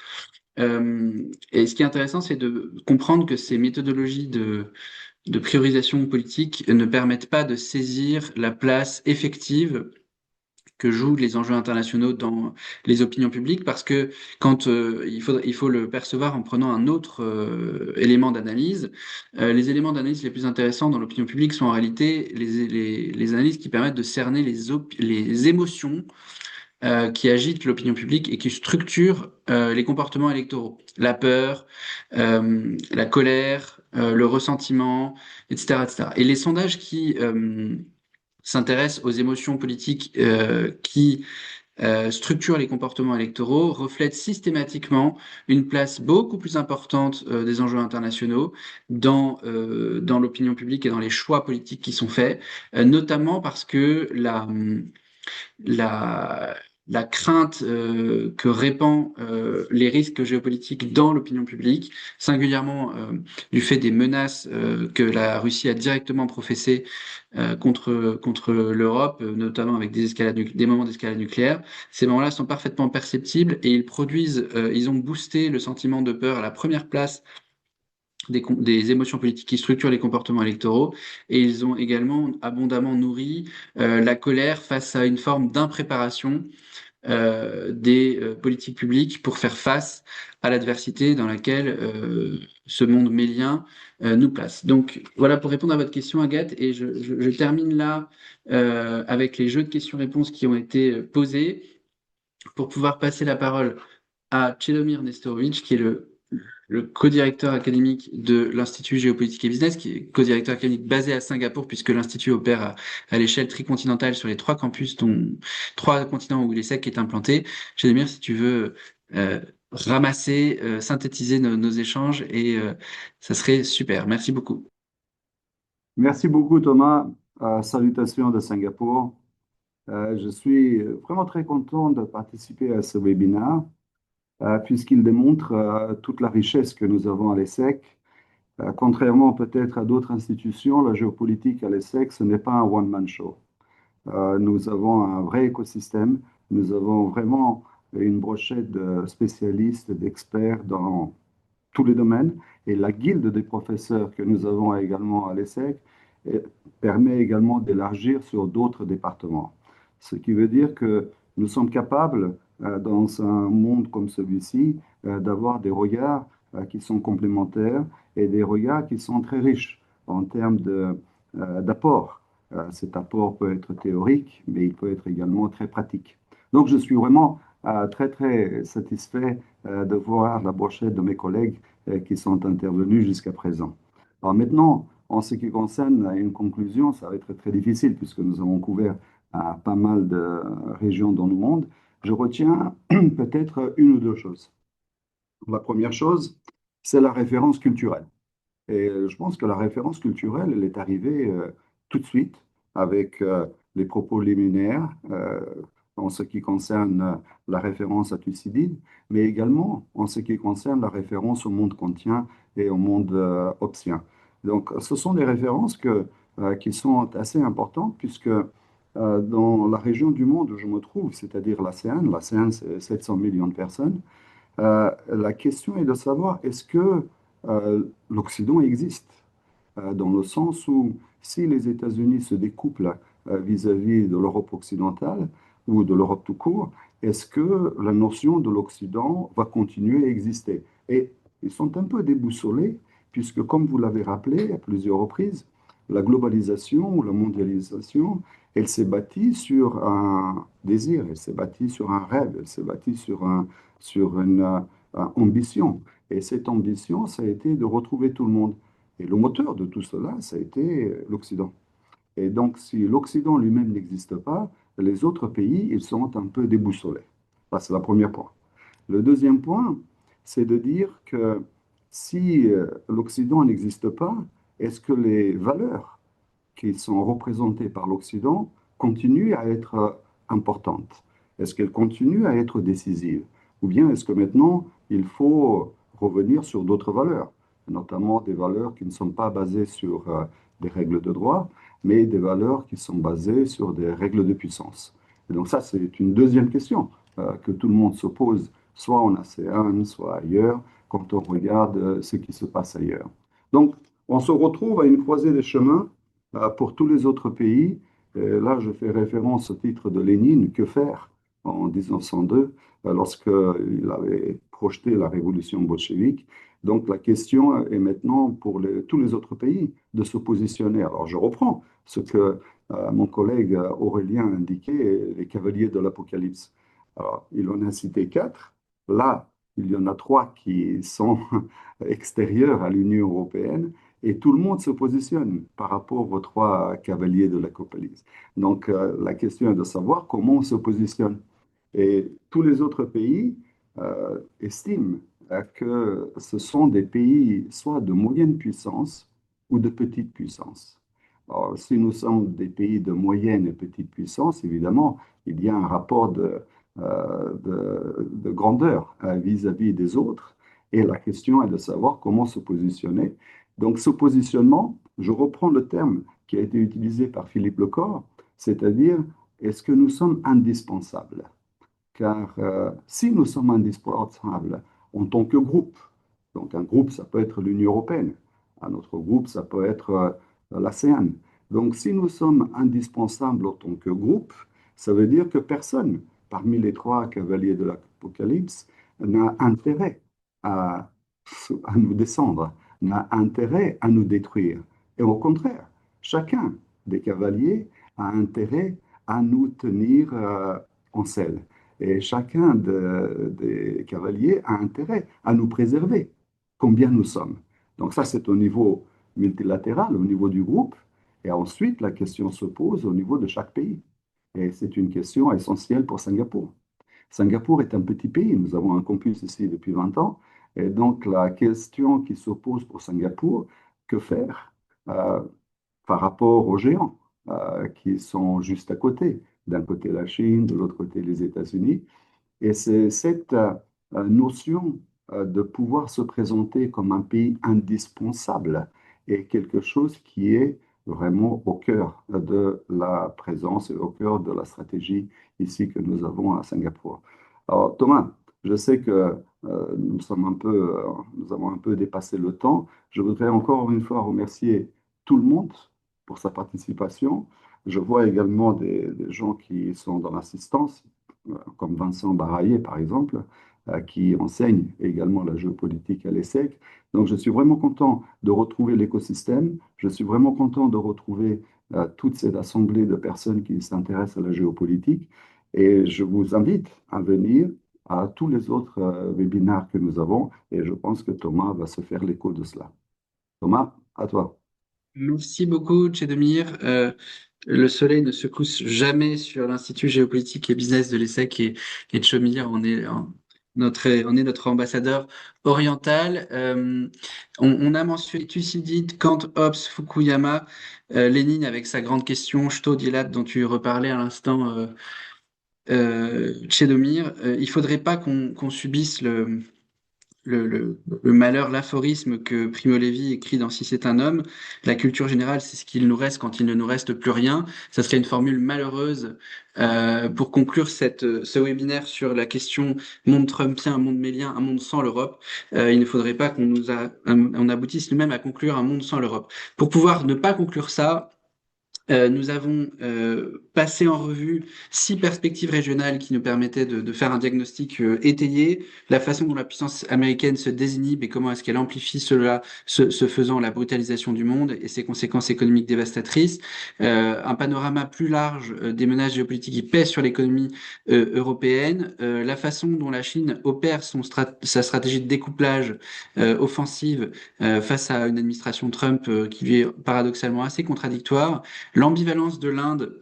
Et ce qui est intéressant, c'est de comprendre que ces méthodologies de priorisation politique ne permettent pas de saisir la place effective que jouent les enjeux internationaux dans les opinions publiques, parce que quand il faut le percevoir en prenant un autre élément d'analyse. Les éléments d'analyse les plus intéressants dans l'opinion publique sont en réalité les analyses qui permettent de cerner les émotions qui agitent l'opinion publique et qui structurent les comportements électoraux. La peur, la colère, le ressentiment, etc., etc. Et les sondages qui s'intéressent aux émotions politiques qui structurent les comportements électoraux reflètent systématiquement une place beaucoup plus importante des enjeux internationaux dans l'opinion publique et dans les choix politiques qui sont faits, notamment parce que la, la crainte que répand les risques géopolitiques dans l'opinion publique, singulièrement du fait des menaces que la Russie a directement professées contre l'Europe, notamment avec des moments d'escalade nucléaire. Ces moments-là sont parfaitement perceptibles et ils ont boosté le sentiment de peur à la première place des émotions politiques qui structurent les comportements électoraux, et ils ont également abondamment nourri la colère face à une forme d'impréparation des politiques publiques pour faire face à l'adversité dans laquelle ce monde mélien nous place. Donc voilà pour répondre à votre question, Agathe, et je termine là avec les jeux de questions-réponses qui ont été posés pour pouvoir passer la parole à Czedomir Nestorovic, qui est le co-directeur académique de l'Institut Géopolitique et Business, qui est co-directeur académique basé à Singapour, puisque l'Institut opère à l'échelle tricontinentale sur les 3 campus, dont 3 continents où l'ESSEC est implanté. Czedomir, si tu veux ramasser, synthétiser nos échanges, et ça serait super. Merci beaucoup. Merci beaucoup, Thomas. Salutations de Singapour. Je suis vraiment très content de participer à ce webinaire, puisqu'il démontre toute la richesse que nous avons à l'ESSEC. Contrairement peut-être à d'autres institutions, la géopolitique à l'ESSEC, ce n'est pas un one-man show. Nous avons un vrai écosystème, nous avons vraiment une brochette de spécialistes, d'experts dans tous les domaines, et la guilde des professeurs que nous avons également à l'ESSEC permet également d'élargir sur d'autres départements. Ce qui veut dire que nous sommes capables, dans un monde comme celui-ci, d'avoir des regards qui sont complémentaires et des regards qui sont très riches en termes d'apport. Cet apport peut être théorique, mais il peut être également très pratique. Donc, je suis vraiment très, très satisfait de voir la brochette de mes collègues qui sont intervenus jusqu'à présent. Alors maintenant, en ce qui concerne une conclusion, ça va être très difficile puisque nous avons couvert pas mal de régions dans le monde. Je retiens peut-être une ou deux choses. La première chose, c'est la référence culturelle. Et je pense que la référence culturelle, elle est arrivée tout de suite avec les propos liminaires en ce qui concerne la référence à Thucydide, mais également en ce qui concerne la référence au monde kantien et au monde hobbesien. Donc, ce sont des références qui sont assez importantes puisque dans la région du monde où je me trouve, c'est-à-dire l'ASEAN c'est 700 millions de personnes, la question est de savoir est-ce que l'Occident existe, dans le sens où si les États-Unis se découplent vis-à-vis de l'Europe occidentale ou de l'Europe tout court, est-ce que la notion de l'Occident va continuer à exister? Et ils sont un peu déboussolés, puisque comme vous l'avez rappelé à plusieurs reprises, la globalisation ou la mondialisation, elle s'est bâtie sur un désir, elle s'est bâtie sur un rêve, elle s'est bâtie sur une ambition. Et cette ambition, ça a été de retrouver tout le monde. Et le moteur de tout cela, ça a été l'Occident. Et donc, si l'Occident lui-même n'existe pas, les autres pays, ils sont un peu déboussolés. Ça, c'est le premier point. Le deuxième point, c'est de dire que si l'Occident n'existe pas, est-ce que les valeurs qui sont représentées par l'Occident continuent à être importantes? Est-ce qu'elles continuent à être décisives? Ou bien est-ce que maintenant, il faut revenir sur d'autres valeurs, notamment des valeurs qui ne sont pas basées sur des règles de droit, mais des valeurs qui sont basées sur des règles de puissance? Et donc ça, c'est une deuxième question que tout le monde se pose, soit en ASEAN, soit ailleurs, quand on regarde ce qui se passe ailleurs. Donc, on se retrouve à une croisée des chemins pour tous les autres pays. Là, je fais référence au titre de Lénine, Que faire en 1902, lorsqu'il avait projeté la révolution bolchevique. Donc la question est maintenant pour tous les autres pays de se positionner. Alors je reprends ce que mon collègue Aurélien indiquait, les cavaliers de l'Apocalypse. Alors, il en a cité 4. Là, il y en a 3 qui sont extérieurs à l'Union européenne. Et tout le monde se positionne par rapport aux 3 cavaliers de l'Apocalypse. Donc, la question est de savoir comment on se positionne. Et tous les autres pays estiment que ce sont des pays soit de moyenne puissance ou de petite puissance. Alors, si nous sommes des pays de moyenne et petite puissance, évidemment, il y a un rapport de grandeur vis-à-vis des autres. Et la question est de savoir comment se positionner. Donc, ce positionnement, je reprends le terme qui a été utilisé par Philippe Lecor, c'est-à-dire, est-ce que nous sommes indispensables? Car si nous sommes indispensables en tant que groupe, donc un groupe, ça peut être l'Union européenne, un autre groupe, ça peut être l'ASEAN. Donc si nous sommes indispensables en tant que groupe, ça veut dire que personne parmi les 3 cavaliers de l'Apocalypse n'a intérêt à nous descendre, n'a intérêt à nous détruire. Et au contraire, chacun des cavaliers a intérêt à nous tenir en selle. Et chacun des cavaliers a intérêt à nous préserver, combien nous sommes. Donc ça, c'est au niveau multilatéral, au niveau du groupe. Et ensuite, la question se pose au niveau de chaque pays. Et c'est une question essentielle pour Singapour. Singapour est un petit pays. Nous avons un campus ici depuis 20 ans. Et donc, la question qui se pose pour Singapour, que faire par rapport aux géants qui sont juste à côté? D'un côté la Chine, de l'autre côté les États-Unis. Et c'est cette notion de pouvoir se présenter comme un pays indispensable est quelque chose qui est vraiment au cœur de la présence et au cœur de la stratégie ici que nous avons à Singapour. Alors Thomas, je sais que nous avons un peu dépassé le temps. Je voudrais encore une fois remercier tout le monde pour sa participation. Je vois également des gens qui sont dans l'assistance, comme Vincent Baraillé, par exemple, qui enseigne également la géopolitique à l'ESSEC. Donc, je suis vraiment content de retrouver l'écosystème. Je suis vraiment content de retrouver toute cette assemblée de personnes qui s'intéressent à la géopolitique. Et je vous invite à venir à tous les autres webinaires que nous avons. Et je pense que Thomas va se faire l'écho de cela. Thomas, à toi. Merci beaucoup, Tchédomir. Le soleil ne se couche jamais sur l'Institut géopolitique et business de l'ESSEC et Tchomir, on est notre ambassadeur oriental. On a mentionné Thucydide, Kant, Hobbes, Fukuyama, Lénine avec sa grande question, Staudilat dont tu reparlais à l'instant, Tchédomir. Il faudrait pas qu'on subisse le malheur, l'aphorisme que Primo Levi écrit dans Si c'est un homme. La culture générale, c'est ce qu'il nous reste quand il ne nous reste plus rien. Ça serait une formule malheureuse pour conclure ce webinaire sur la question monde trumpien, monde mélien, un monde sans l'Europe. Il ne faudrait pas on aboutisse nous-mêmes à conclure un monde sans l'Europe. Pour pouvoir ne pas conclure ça, nous avons passé en revue 6 perspectives régionales qui nous permettaient de faire un diagnostic étayé, la façon dont la puissance américaine se désinhibe et comment est-ce qu'elle amplifie cela, ce faisant la brutalisation du monde et ses conséquences économiques dévastatrices, un panorama plus large des menaces géopolitiques qui pèsent sur l'économie européenne, la façon dont la Chine opère sa stratégie de découplage offensive face à une administration Trump qui lui est paradoxalement assez contradictoire, l'ambivalence de l'Inde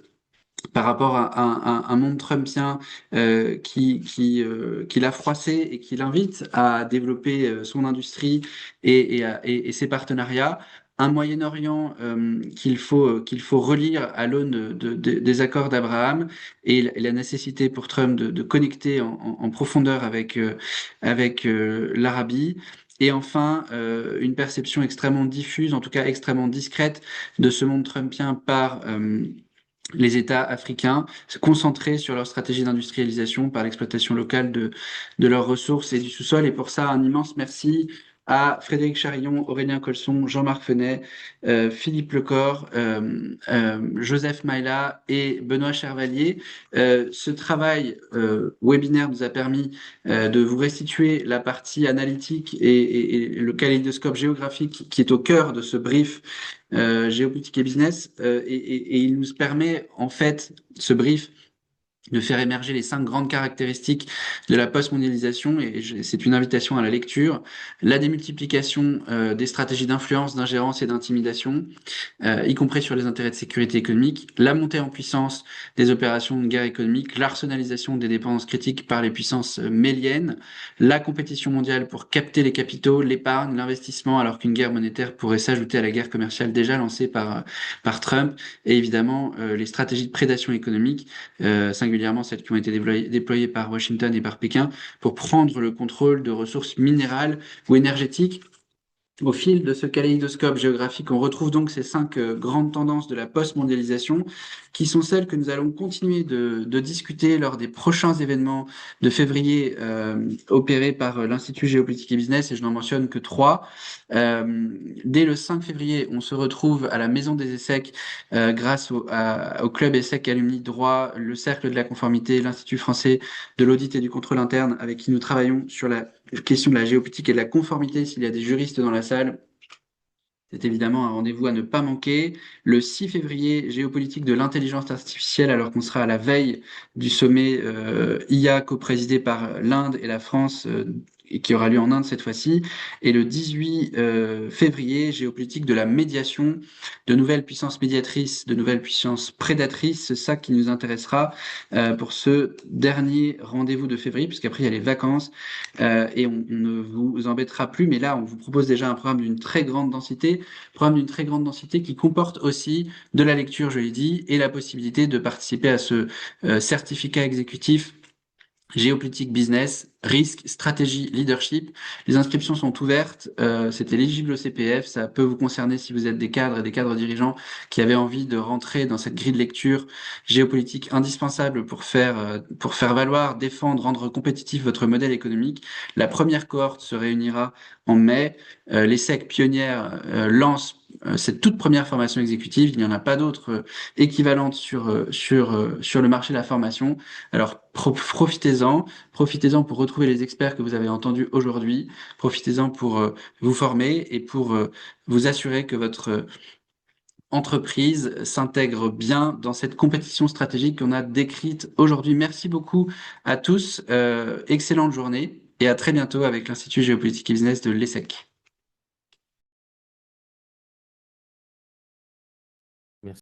par rapport à un monde trumpien qui l'a froissé et qui l'invite à développer son industrie et ses partenariats. Un Moyen-Orient qu'il faut relire à l'aune des accords d'Abraham et la nécessité pour Trump de connecter en profondeur avec l'Arabie. Et enfin, une perception extrêmement diffuse, en tout cas extrêmement discrète, de ce monde trumpien par les États africains, se concentrer sur leur stratégie d'industrialisation par l'exploitation locale de leurs ressources et du sous-sol. Et pour ça, un immense merci à Frédéric Charillon, Aurélien Colson, Jean-Marc Fenet, Philippe Lecor, Joseph Maïla et Benoît Chervalier. Ce travail webinaire nous a permis de vous restituer la partie analytique et le kaléidoscope géographique qui est au cœur de ce brief géopolitique et business, et il nous permet en fait, ce brief, de faire émerger les 5 grandes caractéristiques de la post-mondialisation, et c'est une invitation à la lecture: la démultiplication des stratégies d'influence, d'ingérence et d'intimidation, y compris sur les intérêts de sécurité économique, la montée en puissance des opérations de guerre économique, l'arsenalisation des dépendances critiques par les puissances méliennes, la compétition mondiale pour capter les capitaux, l'épargne, l'investissement, alors qu'une guerre monétaire pourrait s'ajouter à la guerre commerciale déjà lancée par Trump, et évidemment les stratégies de prédation économique, singulièrement celles qui ont été déployées par Washington et par Pékin pour prendre le contrôle de ressources minérales ou énergétiques. Au fil de ce kaléidoscope géographique, on retrouve donc ces 5 grandes tendances de la post-mondialisation, qui sont celles que nous allons continuer de discuter lors des prochains événements de février opérés par l'Institut Géopolitique et Business, et je n'en mentionne que 3. Dès le 5 février, on se retrouve à la Maison des ESSEC grâce au Club ESSEC Alumni Droit, le Cercle de la Conformité, l'Institut français de l'audit et du contrôle interne, avec qui nous travaillons sur la question de la géopolitique et de la conformité. S'il y a des juristes dans la salle, c'est évidemment un rendez-vous à ne pas manquer. Le 6 février, géopolitique de l'intelligence artificielle, alors qu'on sera à la veille du sommet IA co-présidé par l'Inde et la France, et qui aura lieu en Inde cette fois-ci. Et le 18 février, géopolitique de la médiation, de nouvelles puissances médiatrices, de nouvelles puissances prédatrices. C'est ça qui nous intéressera pour ce dernier rendez-vous de février, puisqu'après il y a les vacances et on ne vous embêtera plus. Mais là, on vous propose déjà un programme d'une très grande densité, qui comporte aussi de la lecture, je l'ai dit, et la possibilité de participer à ce certificat exécutif géopolitique, business, risque, stratégie, leadership. Les inscriptions sont ouvertes, c'est éligible au CPF, ça peut vous concerner si vous êtes des cadres et des cadres dirigeants qui avaient envie de rentrer dans cette grille de lecture géopolitique indispensable pour faire valoir, défendre, rendre compétitif votre modèle économique. La première cohorte se réunira en mai. L'ESSEC pionnière lance cette toute première formation exécutive. Il n'y en a pas d'autres équivalentes sur le marché de la formation. Alors profitez-en pour retrouver les experts que vous avez entendus aujourd'hui. Profitez-en pour vous former et pour vous assurer que votre entreprise s'intègre bien dans cette compétition stratégique qu'on a décrite aujourd'hui. Merci beaucoup à tous. Excellente journée et à très bientôt avec l'Institut Géopolitique et Business de l'ESSEC.